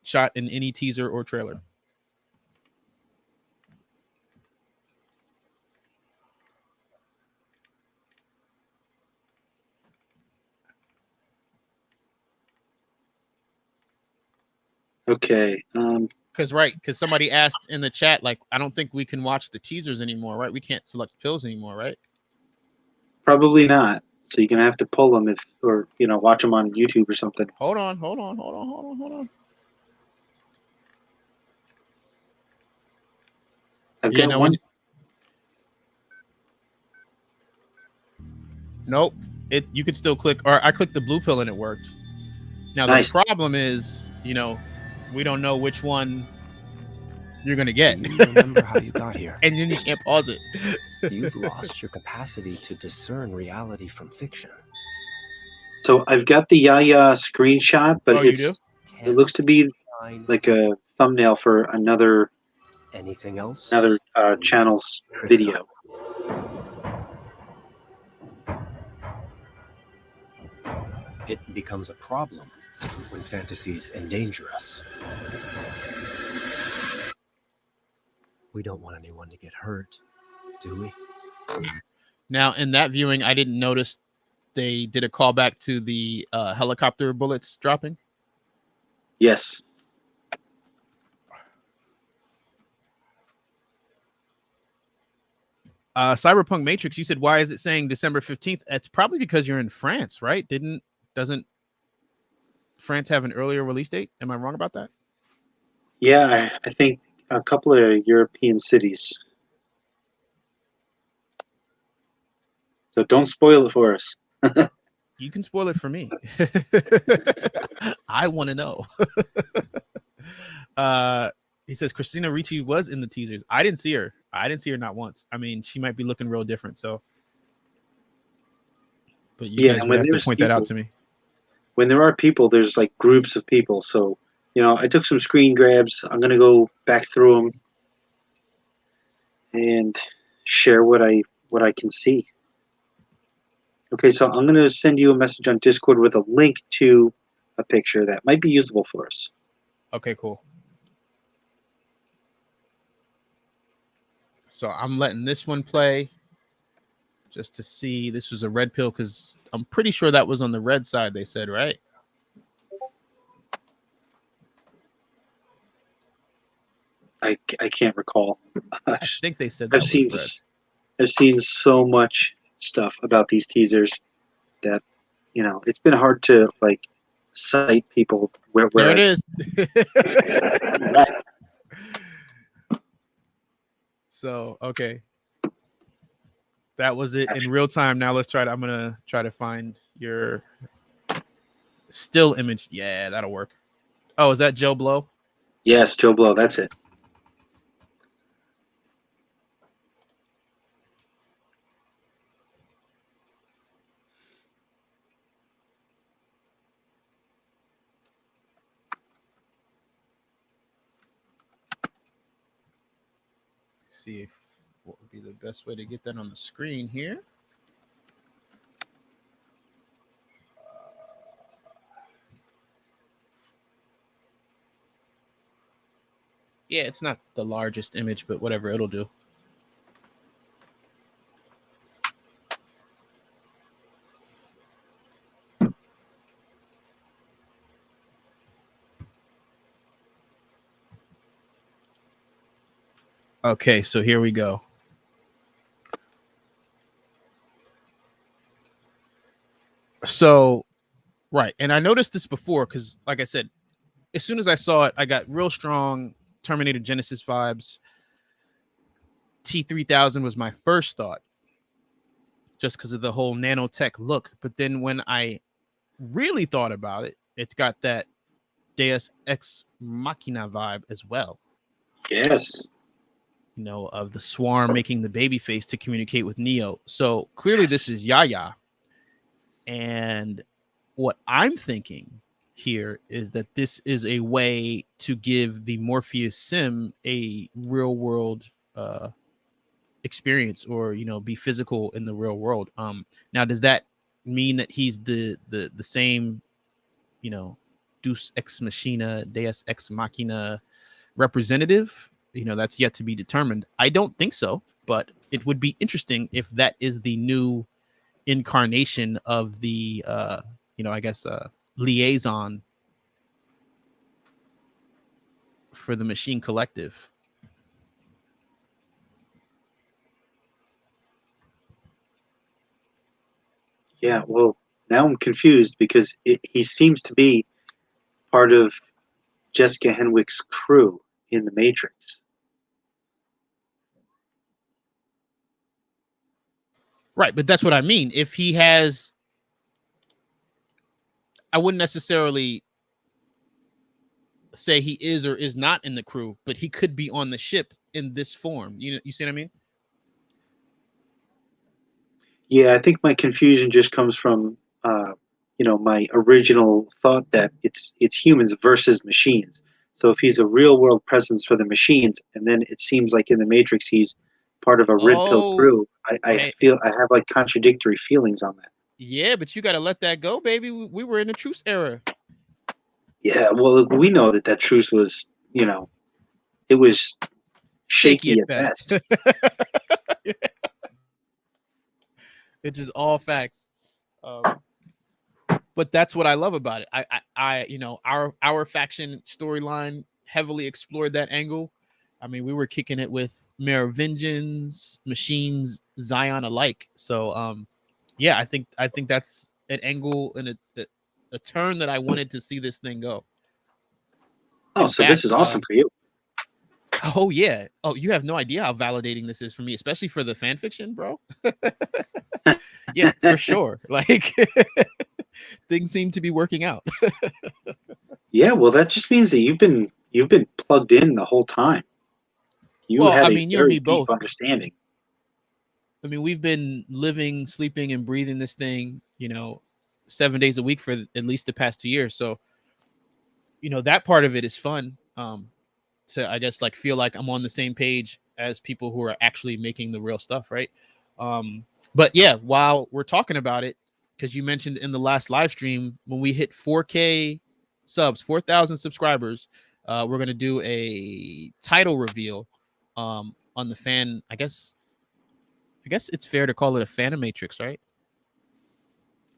shot in any teaser or trailer. Okay. Because somebody asked in the chat, like, I don't think we can watch the teasers anymore, right? We can't select pills anymore, right? Probably not. So you're gonna have to pull them or watch them on YouTube or something. Hold on. I've got one. Nope. You could still click, or I clicked the blue pill and it worked. Now Nice. The problem is, we don't know which one you're gonna get. Do you remember how you got here? And then you can't pause it. You've lost your capacity to discern reality from fiction. So I've got the Yaya screenshot, but you do? it looks to be like a thumbnail for another channel's video. It becomes a problem when fantasies endanger us. We don't want anyone to get hurt, do we? Now, in that viewing, I didn't notice they did a callback to the helicopter bullets dropping. Yes. Cyberpunk Matrix, you said, why is it saying December 15th? It's probably because you're in France, right? Doesn't France have an earlier release date? Am I wrong about that? Yeah, I think a couple of European cities. So don't spoil it for us. You can spoil it for me. I want to know. He says Christina Ricci was in the teasers. I didn't see her. Not once. I mean, she might be looking real different. So, but you guys would have to point that out to me. When there are people, there's like groups of people. So, I took some screen grabs. I'm gonna go back through them and share what I can see. Okay, so I'm gonna send you a message on Discord with a link to a picture that might be usable for us. Okay, cool. So I'm letting this one play just to see. This was a red pill because I'm pretty sure that was on the red side, they said, right? I can't recall. I think they said that I've seen so much stuff about these teasers that you know, it's been hard to like cite people where There it is. Right. So, okay. That was it in real time. Now let's try to, I'm going to try to find your still image. Yeah, that'll work. Oh, is that Joe Blow? Yes, Joe Blow. That's it. See if what would be the best way to get that on the screen here. Yeah, it's not the largest image, but whatever, it'll do. Okay, so here we go. So, right, and I noticed this before because, like I said, as soon as I saw it, I got real strong Terminator Genesis vibes. T-3000 was my first thought, just because of the whole nanotech look. But then when I really thought about it, it's got that Deus Ex Machina vibe as well. Yes. You know, of the swarm making the baby face to communicate with Neo. So clearly this is Yaya. And what I'm thinking here is that this is a way to give the Morpheus sim a real world experience, or, you know, be physical in the real world. Now, does that mean that he's the same, you know, Deus Ex Machina representative? You know, that's yet to be determined. I don't think so, but it would be interesting if that is the new incarnation of the you know, I guess liaison for the Machine Collective. Yeah, well, now I'm confused because he seems to be part of Jessica Henwick's crew in The Matrix. Right, but that's what I mean. If he has, I wouldn't necessarily say he is or is not in the crew, but he could be on the ship in this form. You see what I mean? Yeah, I think my confusion just comes from, you know, my original thought that it's humans versus machines. So if he's a real world presence for the machines, and then it seems like in the Matrix he's part of a red pill Oh, crew, I hey, feel I have like contradictory feelings on that. yeah, but you got to let that go, baby. We were in the truce era. Yeah, well, we know that truce was, you know, it was Shaky shaky at at best. best. It's just all facts. But that's what I love about it. I you know, our faction storyline heavily explored that angle. I mean, we were kicking it with Merovingians, Machines, Zion alike. So, yeah, I think that's an angle and a turn that I wanted to see this thing go. Oh, In so this fact, is awesome for you. oh yeah, oh, you have no idea how validating this is for me, especially for the fan fiction, bro. Yeah, for sure. Like things seem to be working out. Yeah, well, that just means that you've been plugged in the whole time. You Well, had I a mean, you and very me deep both. understanding. I mean, we've been living, sleeping, and breathing this thing, you know, 7 days a week for at least the past 2 years. So, you know, that part of it is fun. To, I guess, like, feel like I'm on the same page as people who are actually making the real stuff, right? But yeah, while we're talking about it, because you mentioned in the last live stream, when we hit 4K subs, 4,000 subscribers, we're gonna do a title reveal on the fan. I guess it's fair to call it a Fanimatrix, right?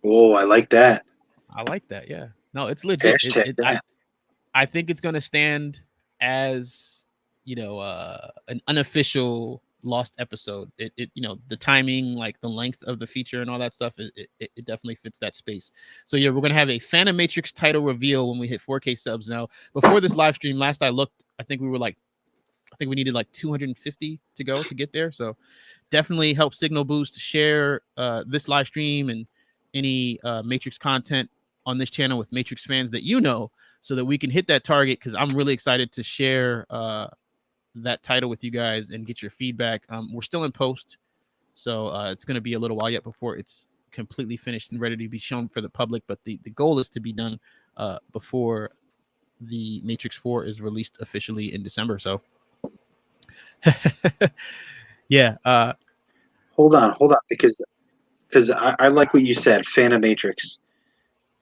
Oh, I like that. I like that. Yeah. No, it's legit. Hashtag that. I think it's going to stand as, you know, an unofficial lost episode. It you know, the timing, like the length of the feature and all that stuff, it definitely fits that space. So yeah, we're gonna have a Phantom Matrix title reveal when we hit 4K subs. Now, before this live stream, last I looked, I think we needed like 250 to go to get there. So definitely help signal boost, share this live stream and any Matrix content on this channel with Matrix fans that you know, so that we can hit that target, because I'm really excited to share that title with you guys and get your feedback. We're still in post, so it's going to be a little while yet before it's completely finished and ready to be shown for the public, but the goal is to be done before the Matrix 4 is released officially in December. So yeah, Hold on, because I like what you said, Phantom Matrix.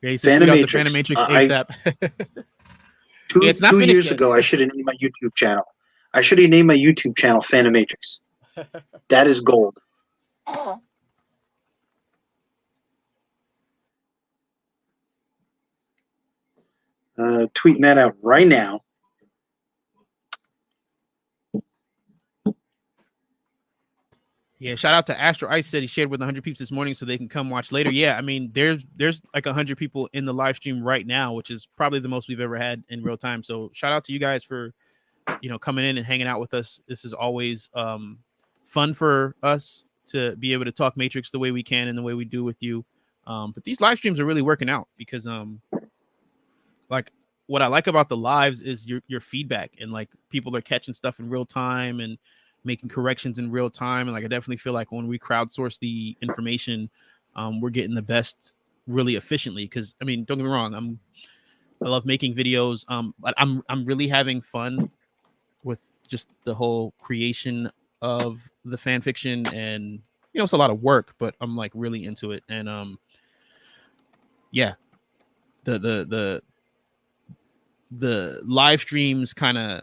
yeah, he said Phantom tweet out the Matrix. Phantom Matrix I ASAP. two It's not two finished years yet. ago, I should have named my YouTube channel. I should have named my YouTube channel Phantom Matrix. That is gold. Tweeting that out right now. Yeah, shout out to Astro Ice, said he shared with 100 peeps this morning so they can come watch later. Yeah, I mean, there's like 100 people in the live stream right now, which is probably the most we've ever had in real time. So shout out to you guys for, you know, coming in and hanging out with us. This is always fun for us to be able to talk Matrix the way we can and the way we do with you. But these live streams are really working out because like what I like about the lives is your feedback, and like people are catching stuff in real time and making corrections in real time. And like I definitely feel like when we crowdsource the information, we're getting the best really efficiently. Because I mean, don't get me wrong, I love making videos, but I'm really having fun with just the whole creation of the fan fiction. And you know, it's a lot of work, but I'm like really into it. And yeah, the live streams kind of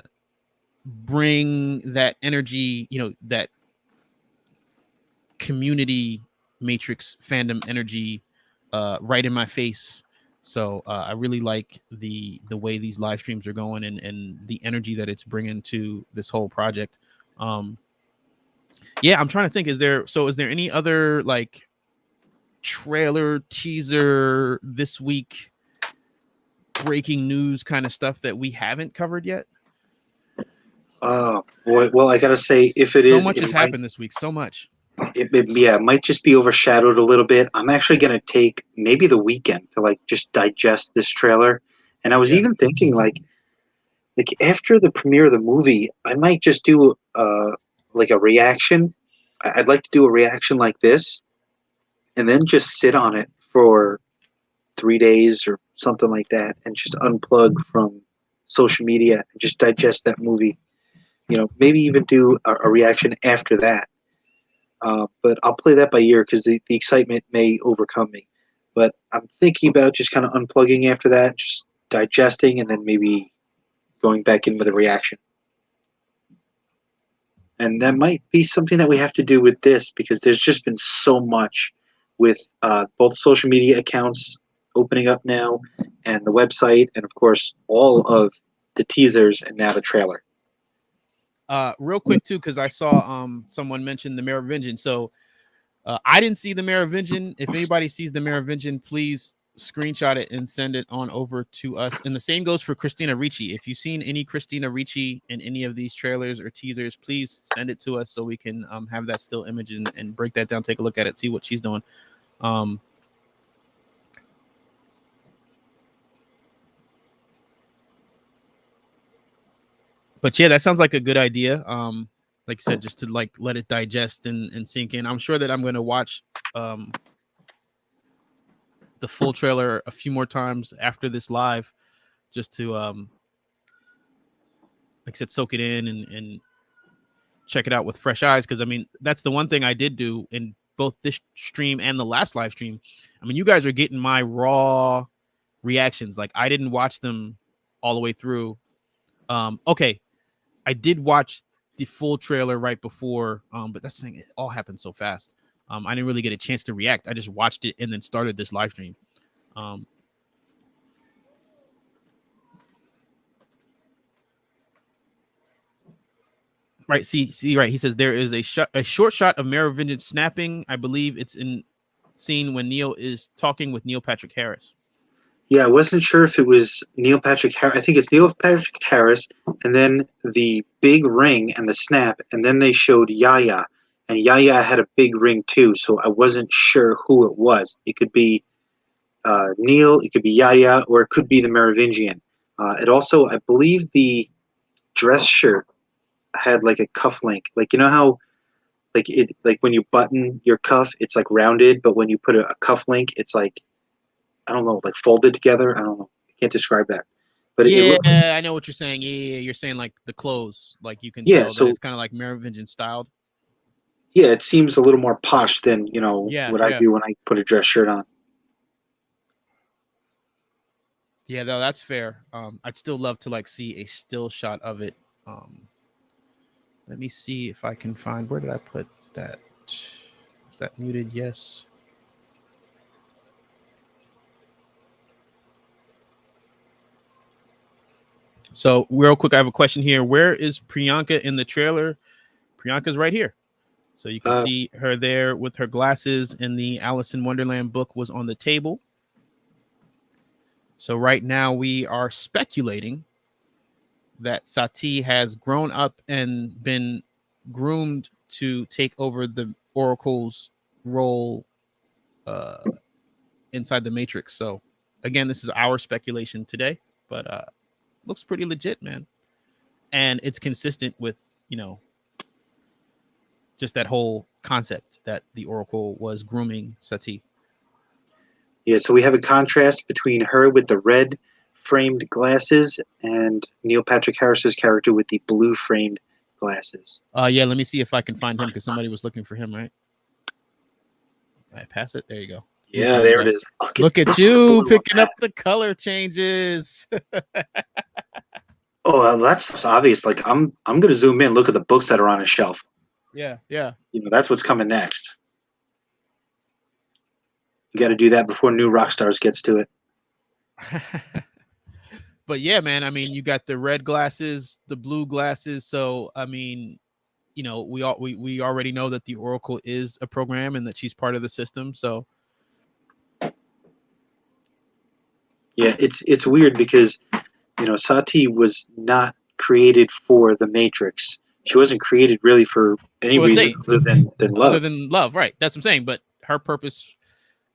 bring that energy, you know, that community Matrix fandom energy right in my face. So I really like the way these live streams are going, and the energy that it's bringing to this whole project. Yeah, I'm trying to think, is there any other like trailer, teaser, this week breaking news kind of stuff that we haven't covered yet? Oh boy. Well, I gotta say, if it So is, much it has might, happened this week. So much. it might just be overshadowed a little bit. I'm actually gonna take maybe the weekend to like just digest this trailer. And I was Yeah. even thinking like after the premiere of the movie, I might just do like a reaction. I'd like to do a reaction like this, and then just sit on it for 3 days or something like that, and just unplug from social media and just digest that movie. You know, maybe even do a reaction after that. But I'll play that by ear because the excitement may overcome me. But I'm thinking about just kind of unplugging after that, just digesting, and then maybe going back in with a reaction. And that might be something that we have to do with this because there's just been so much with both social media accounts opening up now and the website, and of course all of the teasers and now the trailer. Real quick too, because I saw someone mention the Merovingian. So I didn't see the Merovingian. If anybody sees the Merovingian, please screenshot it and send it on over to us. And the same goes for Christina Ricci. If you've seen any Christina Ricci in any of these trailers or teasers, please send it to us so we can have that still image and break that down, take a look at it, see what she's doing. But yeah, that sounds like a good idea. Like I said, just to like let it digest and sink in. I'm sure that I'm going to watch the full trailer a few more times after this live, just to like I said, soak it in and check it out with fresh eyes. Because I mean, that's the one thing I did do in both this stream and the last live stream. I mean, you guys are getting my raw reactions. Like I didn't watch them all the way through. Okay, I did watch the full trailer right before, but that's the thing, it all happened so fast. I didn't really get a chance to react. I just watched it and then started this live stream. Right. See. Right. He says there is a short shot of Merovingian snapping. I believe it's in scene when Neil is talking with Neil Patrick Harris. Yeah, I wasn't sure if it was Neil Patrick Harris. I think it's Neil Patrick Harris, and then the big ring and the snap, and then they showed Yaya, and Yaya had a big ring too. So I wasn't sure who it was. It could be Neil, it could be Yaya, or it could be the Merovingian. It also, I believe, the dress shirt had like a cuff link. Like you know how, like when you button your cuff, it's like rounded, but when you put a cuff link, it's like I don't know, like folded together. I don't know. I can't describe that. But it Yeah, looked, I know what you're saying. Yeah, you're saying like the clothes, like you can yeah. tell that So it's kind of like Merovingian styled. yeah, it seems a little more posh than Yeah, what I yeah, do when I put a dress shirt on. yeah. No, that's fair. I'd still love to like see a still shot of it. Let me see if I can find. Where did I put that? Is that muted? Yes. So real quick, I have a question here. Where is Priyanka in the trailer? Priyanka's right here. So you can see her there with her glasses, and the Alice in Wonderland book was on the table. So right now we are speculating that Sati has grown up and been groomed to take over the Oracle's role inside the Matrix. So again, this is our speculation today, but looks pretty legit, man. And it's consistent with, just that whole concept that the Oracle was grooming Sati. Yeah, so we have a contrast between her with the red framed glasses and Neil Patrick Harris's character with the blue framed glasses. Yeah, let me see if I can find him because somebody was looking for him, right? All right, pass it. There you go. Yeah, there it is. Look at you picking up the color changes. Oh, well, that's obvious. Like I'm gonna zoom in, look at the books that are on his shelf. Yeah. That's what's coming next. You got to do that before New Rockstars gets to it. But yeah, man, I mean, you got the red glasses, the blue glasses. So, I mean, we already know that the Oracle is a program and that she's part of the system. So, yeah, it's weird because Sati was not created for the Matrix. She wasn't created really for any reason other than love. Other than love, right? That's what I'm saying. But her purpose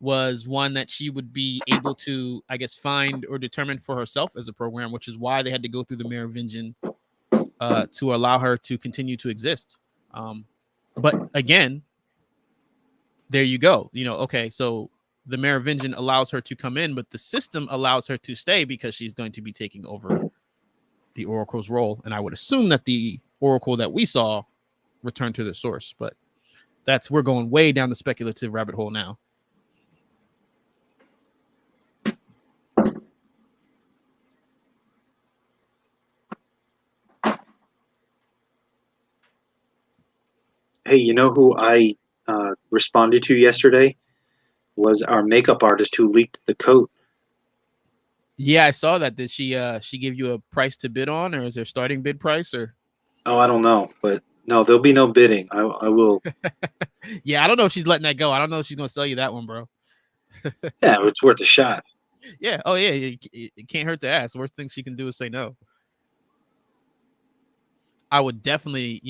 was one that she would be able to, I guess, find or determine for herself as a program, which is why they had to go through the Merovingian to allow her to continue to exist. But again, there you go. Okay, so the Merovingian allows her to come in, but the system allows her to stay because she's going to be taking over the Oracle's role. And I would assume that the Oracle that we saw returned to the source, but we're going way down the speculative rabbit hole now. Hey, you know who I responded to yesterday? Was our makeup artist who leaked the coat. Yeah, I saw that. Did she give you a price to bid on, or is there starting bid price, or? Oh, I don't know, but no, there'll be no bidding. I will. Yeah, I don't know if she's letting that go. I don't know if she's gonna sell you that one, bro. Yeah, it's worth a shot. Yeah. Oh yeah. It can't hurt to ask. Worst thing she can do is say no. I would definitely,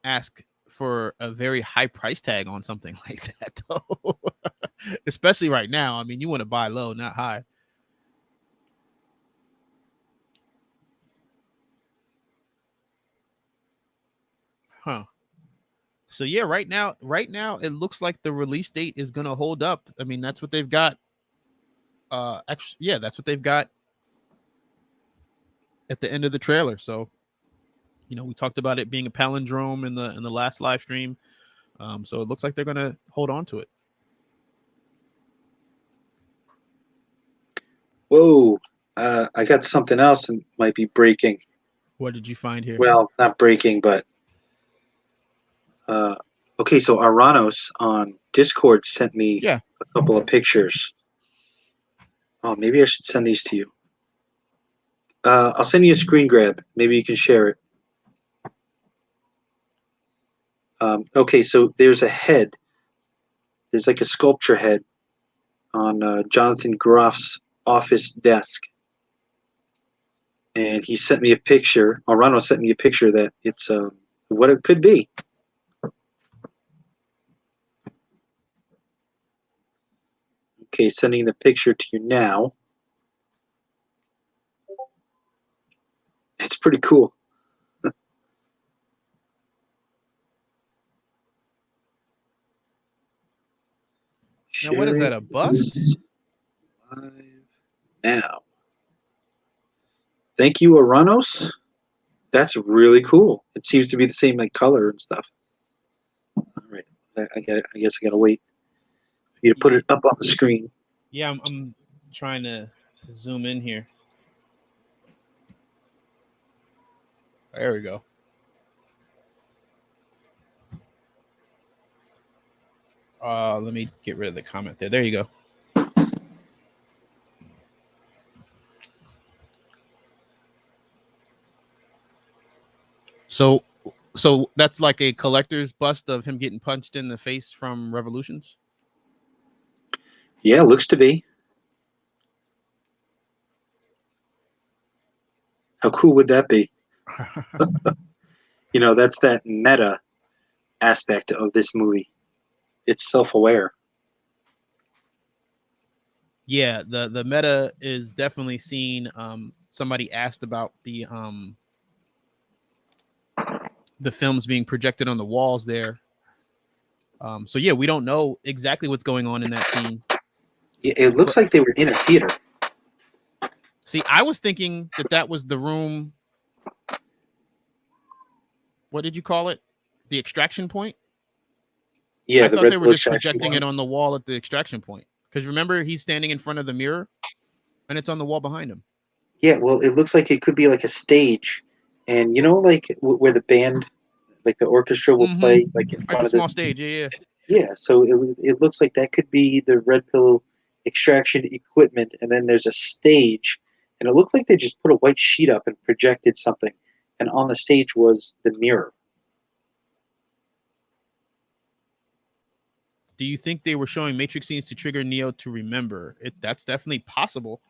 ask for a very high price tag on something like that, though. Especially right now. I mean, you want to buy low, not high. Huh. So yeah, right now it looks like the release date is gonna hold up. I mean, that's what they've got. Actually, yeah, that's what they've got at the end of the trailer. So, we talked about it being a palindrome in the last live stream. So it looks like they're gonna hold on to it. Whoa, I got something else that might be breaking. What did you find here? Well, not breaking, but okay. So Aranos on Discord sent me a couple of pictures. Oh, maybe I should send these to you. I'll send you a screen grab. Maybe you can share it. Okay, so there's a head. There's like a sculpture head on Jonathan Groff's office desk. And he sent me a picture. Arano sent me a picture that it's what it could be. Okay, sending the picture to you now. It's pretty cool. Now, what is that, a bus? Live now. Thank you, Aranos. That's really cool. It seems to be the same like color and stuff. All right, I guess I gotta wait for you to put it up on the screen. Yeah, I'm trying to zoom in here. There we go. Let me get rid of the comment there. There you go. So that's like a collector's bust of him getting punched in the face from Revolutions? Yeah, looks to be. How cool would that be? You know, that's that meta aspect of this movie. It's self-aware. Yeah, the meta is definitely seen. Somebody asked about the films being projected on the walls there. So yeah, we don't know exactly what's going on in that scene. It looks like they were in a theater. See, I was thinking that was the room. What did you call it? The extraction point? Yeah, I the thought Red they were Bull just extraction projecting point. it on the wall at the extraction point. Because remember, he's standing in front of the mirror, and it's on the wall behind him. Yeah, well, it looks like it could be like a stage, and you know, like where the band, like the orchestra, will play, like in Like front a of small this. stage. Yeah. Yeah, so it looks like that could be the Red Pill extraction equipment, and then there's a stage, and it looked like they just put a white sheet up and projected something, and on the stage was the mirror. Do you think they were showing Matrix scenes to trigger Neo to remember? That's definitely possible.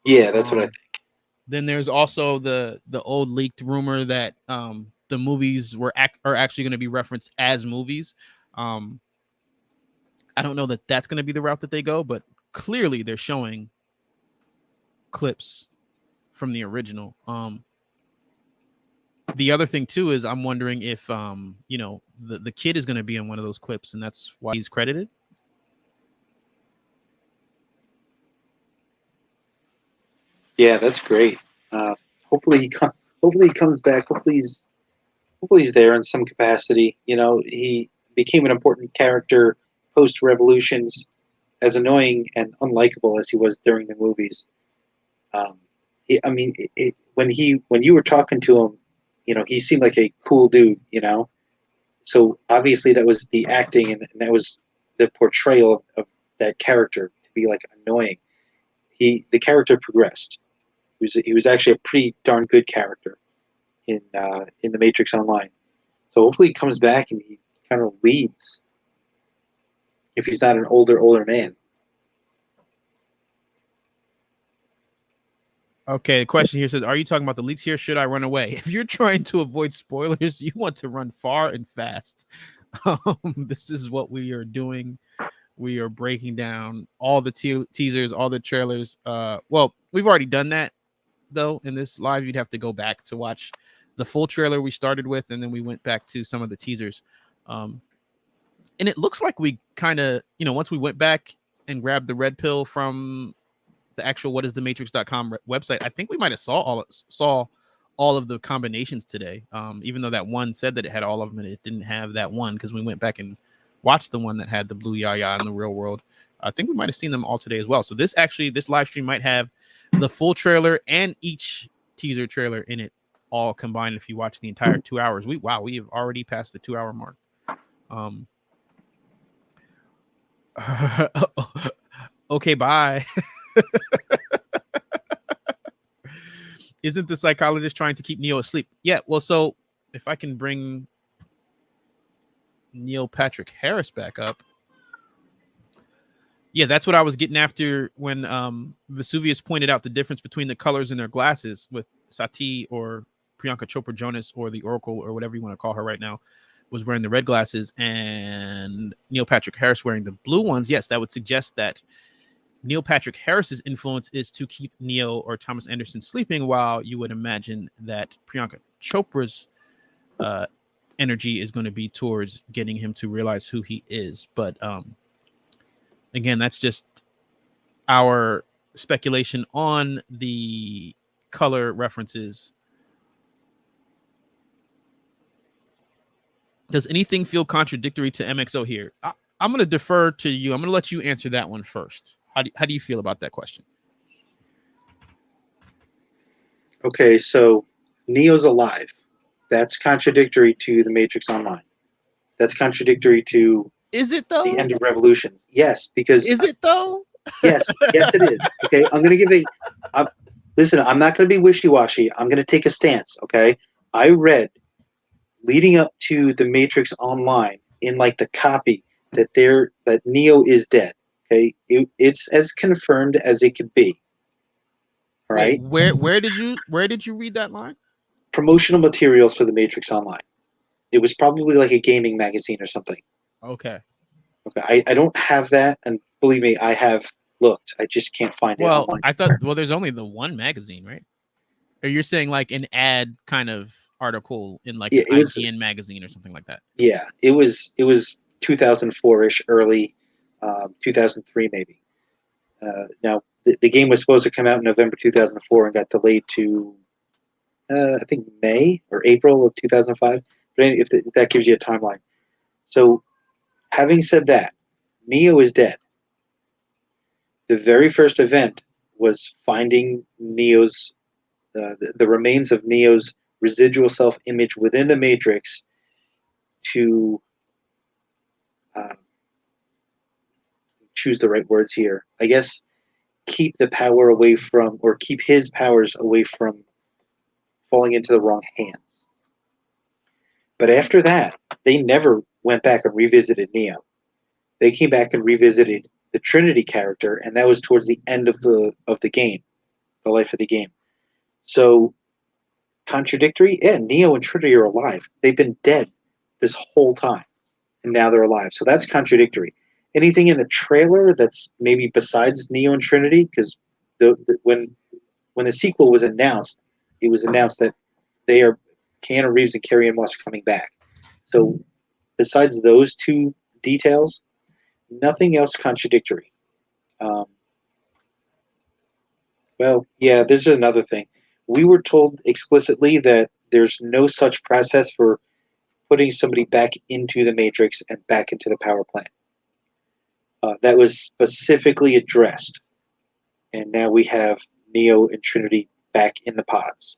Yeah, that's what I think. Then there's also the old leaked rumor that the movies are actually going to be referenced as movies. I don't know that that's going to be the route that they go, but clearly they're showing clips from the original. The other thing too is I'm wondering if the kid is going to be in one of those clips, and that's why he's credited. Yeah, that's great. Hopefully he comes back. Hopefully he's there in some capacity. You know, he became an important character post Revolutions, as annoying and unlikable as he was during the movies. When you were talking to him, you know, he seemed like a cool dude. You know, so obviously that was the acting and that was the portrayal of that character to be like annoying. The character progressed. He was actually a pretty darn good character in the Matrix Online. So hopefully he comes back and he kind of leads. If he's not an older man. Okay, the question here says, are you talking about the leaks here? Should I run away? If you're trying to avoid spoilers, you want to run far and fast. This is what we are doing. We are breaking down all the teasers, all the trailers. Well, we've already done that, though. In this live, you'd have to go back to watch the full trailer we started with, and then we went back to some of the teasers. And it looks like we kind of, once we went back and grabbed the red pill from the actual whatisthematrix.com website, I think we might have saw all of the combinations today. Even though that one said that it had all of them, and it didn't have that one because we went back and watched the one that had the blue yaya in the real world. I think we might have seen them all today as well. So this live stream might have the full trailer and each teaser trailer in it all combined. If you watch the entire 2 hours, we have already passed the 2 hour mark. Okay, bye. isn't the psychologist trying to keep Neo asleep? Yeah. Well, so if I can bring Neil Patrick Harris back up. Yeah, that's what I was getting after when Vesuvius pointed out the difference between the colors in their glasses with Sati or Priyanka Chopra Jonas or the Oracle or whatever you want to call her right now was wearing the red glasses and Neil Patrick Harris wearing the blue ones. Yes, that would suggest that Neil Patrick Harris's influence is to keep Neo or Thomas Anderson sleeping, while you would imagine that Priyanka Chopra's energy is going to be towards getting him to realize who he is. But again, that's just our speculation on the color references. Does anything feel contradictory to MXO here? I'm going to defer to you. I'm going to let you answer that one first. How do you feel about that question? Okay, so Neo's alive. That's contradictory to the Matrix Online. That's contradictory to Is it though? the end of Revolutions. Yes, because Is it though? yes, it is. Okay, I'm going to give listen, I'm not going to be wishy-washy. I'm going to take a stance, okay? I read leading up to the Matrix Online in like the copy that Neo is dead. Okay, it's as confirmed as it could be. All right. Wait, where did you read that line? Promotional materials for the Matrix Online. It was probably like a gaming magazine or something. Okay. I don't have that, and believe me, I have looked. I just can't find it online. I thought there's only the one magazine, right? Or you're saying like an ad kind of article in like an IGN magazine or something like that? Yeah, it was 2004-ish, early 2003 maybe. Now the game was supposed to come out in November 2004 and got delayed to I think May or April of 2005. But if that gives you a timeline. So, having said that, Neo is dead. The very first event was finding Neo's the remains of Neo's residual self-image within the Matrix to choose the right words here. I guess keep the power away from, or keep his powers away from falling into the wrong hands. But after that, they never went back and revisited Neo. They came back and revisited the Trinity character, and that was towards the end of the game, the life of the game. So, contradictory? Yeah, Neo and Trinity are alive. They've been dead this whole time, and now they're alive. So that's contradictory. Anything in the trailer that's maybe besides Neo and Trinity? Because when the sequel was announced, it was announced that they are Keanu Reeves and Carrie-Anne Moss are coming back. So besides those two details, nothing else contradictory. Well, yeah, this is another thing. We were told explicitly that there's no such process for putting somebody back into the Matrix and back into the power plant. That was specifically addressed. And now we have Neo and Trinity back in the pods.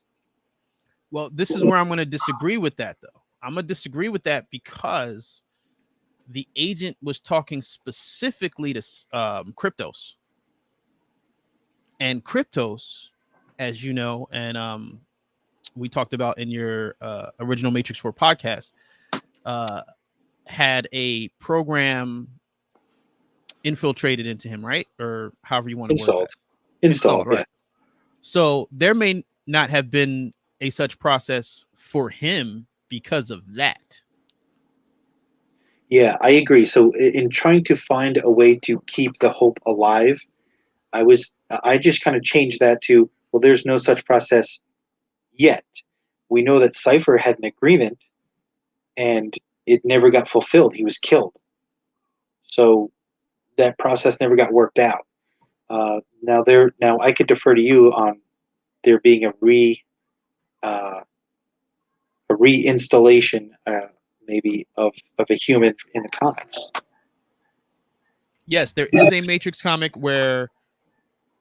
Well, this is where I'm going to disagree with that, though. I'm going to disagree with that because the agent was talking specifically to Kryptos. And Kryptos, as you know, and we talked about in your original Matrix 4 podcast, had a program infiltrated into him, right? Or however you want to word that. Installed, right? Yeah. So there may not have been a such process for him because of that. Yeah, I agree. So in trying to find a way to keep the hope alive, I just kind of changed that to, well, there's no such process yet. We know that Cypher had an agreement and it never got fulfilled. He was killed. So that process never got worked out. Now I could defer to you on there being a reinstallation maybe of a human in the comics. Yes, there is a Matrix comic where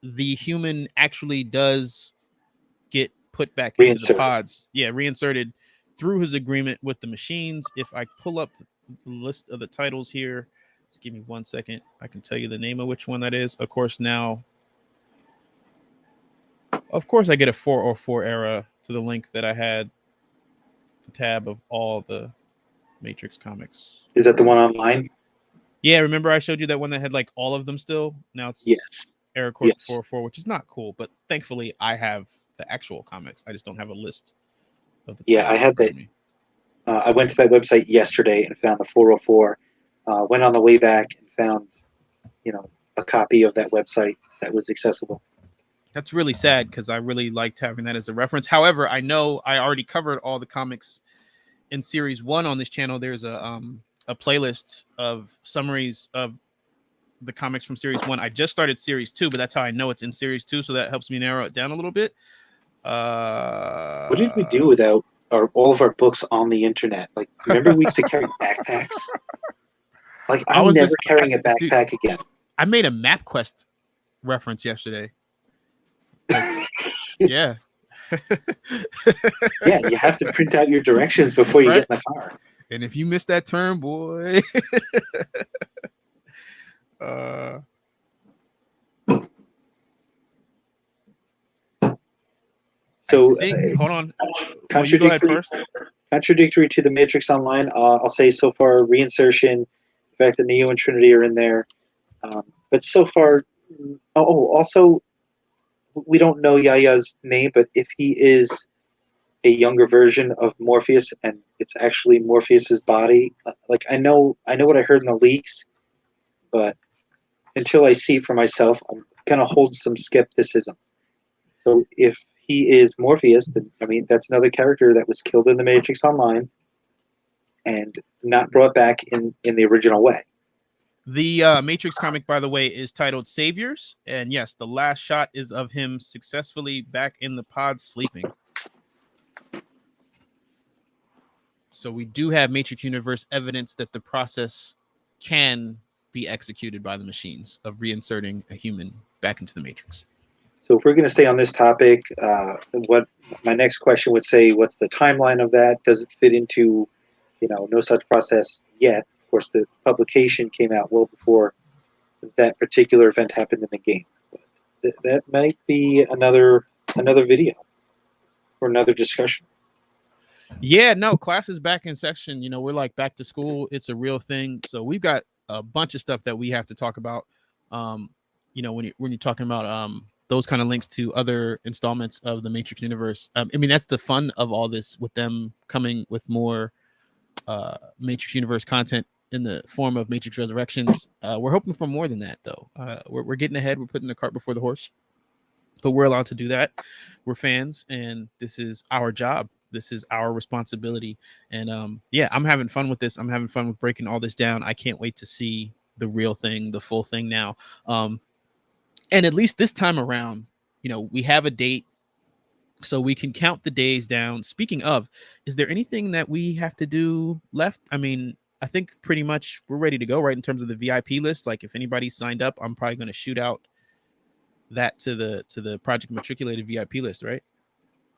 the human actually does get put back into the pods. Yeah, reinserted through his agreement with the machines. If I pull up the list of the titles here, just give me 1 second. I can tell you the name of which one that is. Of course, now Of course, I get a 404 era to the link that I had, the tab of all the Matrix comics. Is that the one online? Yeah, remember I showed you that one that had like all of them still? Now it's Yes. error code Yes. 404, which is not cool, but thankfully I have the actual comics. I just don't have a list of the Yeah, I had that. I went to that website yesterday and found the 404. Went on the way back and found, a copy of that website that was accessible. That's really sad because I really liked having that as a reference. However, I know I already covered all the comics in series 1 on this channel. There's a playlist of summaries of the comics from series 1. I just started series 2, but that's how I know it's in series 2, so that helps me narrow it down a little bit. What did we do without all of our books on the internet? Like, remember we used to carry backpacks? Like, I'm never carrying a backpack again. I made a MapQuest reference yesterday. Like, yeah. Yeah, you have to print out your directions before you get in the car. And if you miss that turn, boy. So, hold on. Contradictory, you go ahead first. Contradictory to the Matrix Online, I'll say so far reinsertion, the fact that Neo and Trinity are in there. But so far, also, we don't know Yaya's name, but if he is a younger version of Morpheus and it's actually Morpheus's body, like I know what I heard in the leaks, but until I see it for myself, I'm gonna hold some skepticism. So if he is Morpheus, then I mean that's another character that was killed in the Matrix Online and not brought back in the original way. The Matrix comic, by the way, is titled Saviors, and yes, the last shot is of him successfully back in the pod sleeping. So we do have Matrix Universe evidence that the process can be executed by the machines of reinserting a human back into the Matrix. So if we're going to stay on this topic, what my next question would say, what's the timeline of that? Does it fit into, no such process yet? Of course, the publication came out well before that particular event happened in the game. But that might be another video or another discussion. Yeah, no, class is back in session. We're like back to school. It's a real thing. So we've got a bunch of stuff that we have to talk about. When you're talking about those kind of links to other installments of the Matrix universe. I mean, that's the fun of all this, with them coming with more Matrix universe content in the form of Matrix Resurrections. We're hoping for more than that, though. We're getting ahead. We're putting the cart before the horse, but we're allowed to do that. We're fans, and this is our job. This is our responsibility. And yeah, I'm having fun with this. I'm having fun with breaking all this down. I can't wait to see the real thing, the full thing now. And at least this time around, we have a date, so we can count the days down. Speaking of, is there anything that we have to do left? I mean, I think pretty much we're ready to go, right? In terms of the VIP list, like if anybody signed up, I'm probably going to shoot out that to the Project Matriculated VIP list, right?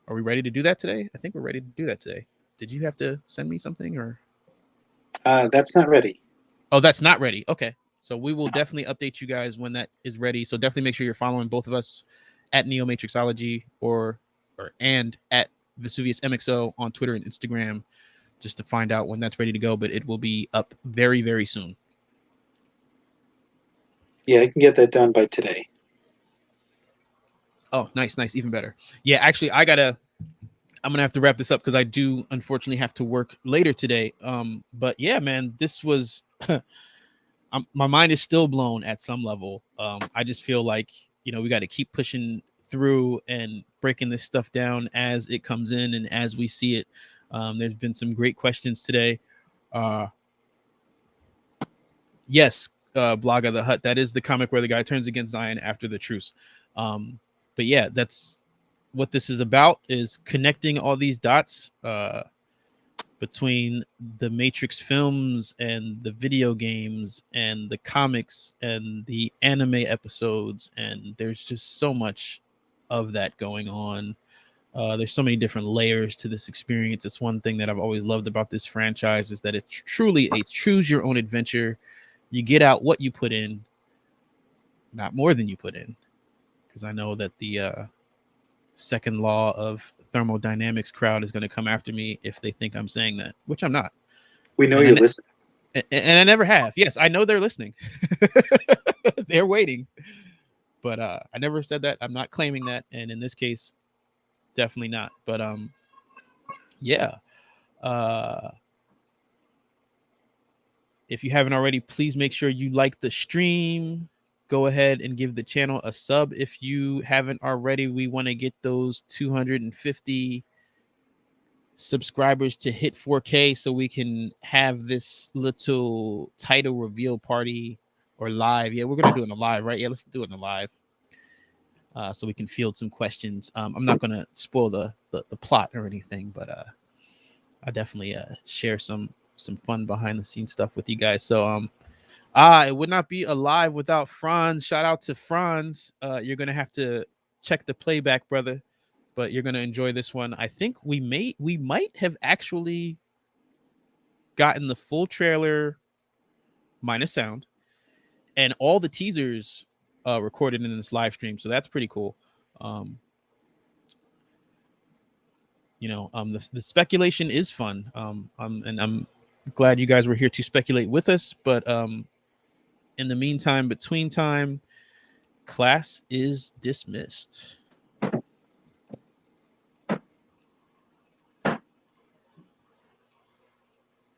Are we ready to do that today? I think we're ready to do that today. Did you have to send me something, or? That's not ready. Oh, that's not ready. Okay. So we will definitely update you guys when that is ready. So definitely make sure you're following both of us at Neo Matrixology and at Vesuvius MXO on Twitter and Instagram, just to find out when that's ready to go. But it will be up very, very soon. Yeah, I can get that done by today. Oh, nice. Even better. Yeah, actually, I'm gonna have to wrap this up because I do unfortunately have to work later today. But yeah, man, this was my mind is still blown at some level. I just feel like, we got to keep pushing through and breaking this stuff down as it comes in and as we see it. There's been some great questions today. Yes, Blogger the Hut. That is the comic where the guy turns against Zion after the truce. But yeah, that's what this is about, is connecting all these dots between the Matrix films and the video games and the comics and the anime episodes. And there's just so much of that going on. There's so many different layers to this experience. It's one thing that I've always loved about this franchise, is that it's truly a choose your own adventure. You get out what you put in, not more than you put in. Because I know that the second law of thermodynamics crowd is going to come after me if they think I'm saying that, which I'm not. We know And you're listening. And I never have. Yes, I know they're listening. They're waiting. But I never said that. I'm not claiming that. And in this case, definitely not. But yeah. If you haven't already, please make sure you like the stream. Go ahead and give the channel a sub if you haven't already. We want to get those 250 subscribers to hit 4K so we can have this little title reveal party or live. Yeah, we're gonna do it in a live, right? Yeah, let's do it in a live. So we can field some questions. I'm not gonna spoil the plot or anything, but I definitely share some fun behind the scenes stuff with you guys. So it would not be alive without Franz. Shout out to Franz. You're gonna have to check the playback, brother, but you're gonna enjoy this one. I think we might have actually gotten the full trailer minus sound and all the teasers recorded in this live stream, so that's pretty cool. The speculation is fun, and I'm glad you guys were here to speculate with us. But in the meantime, between time, class is dismissed.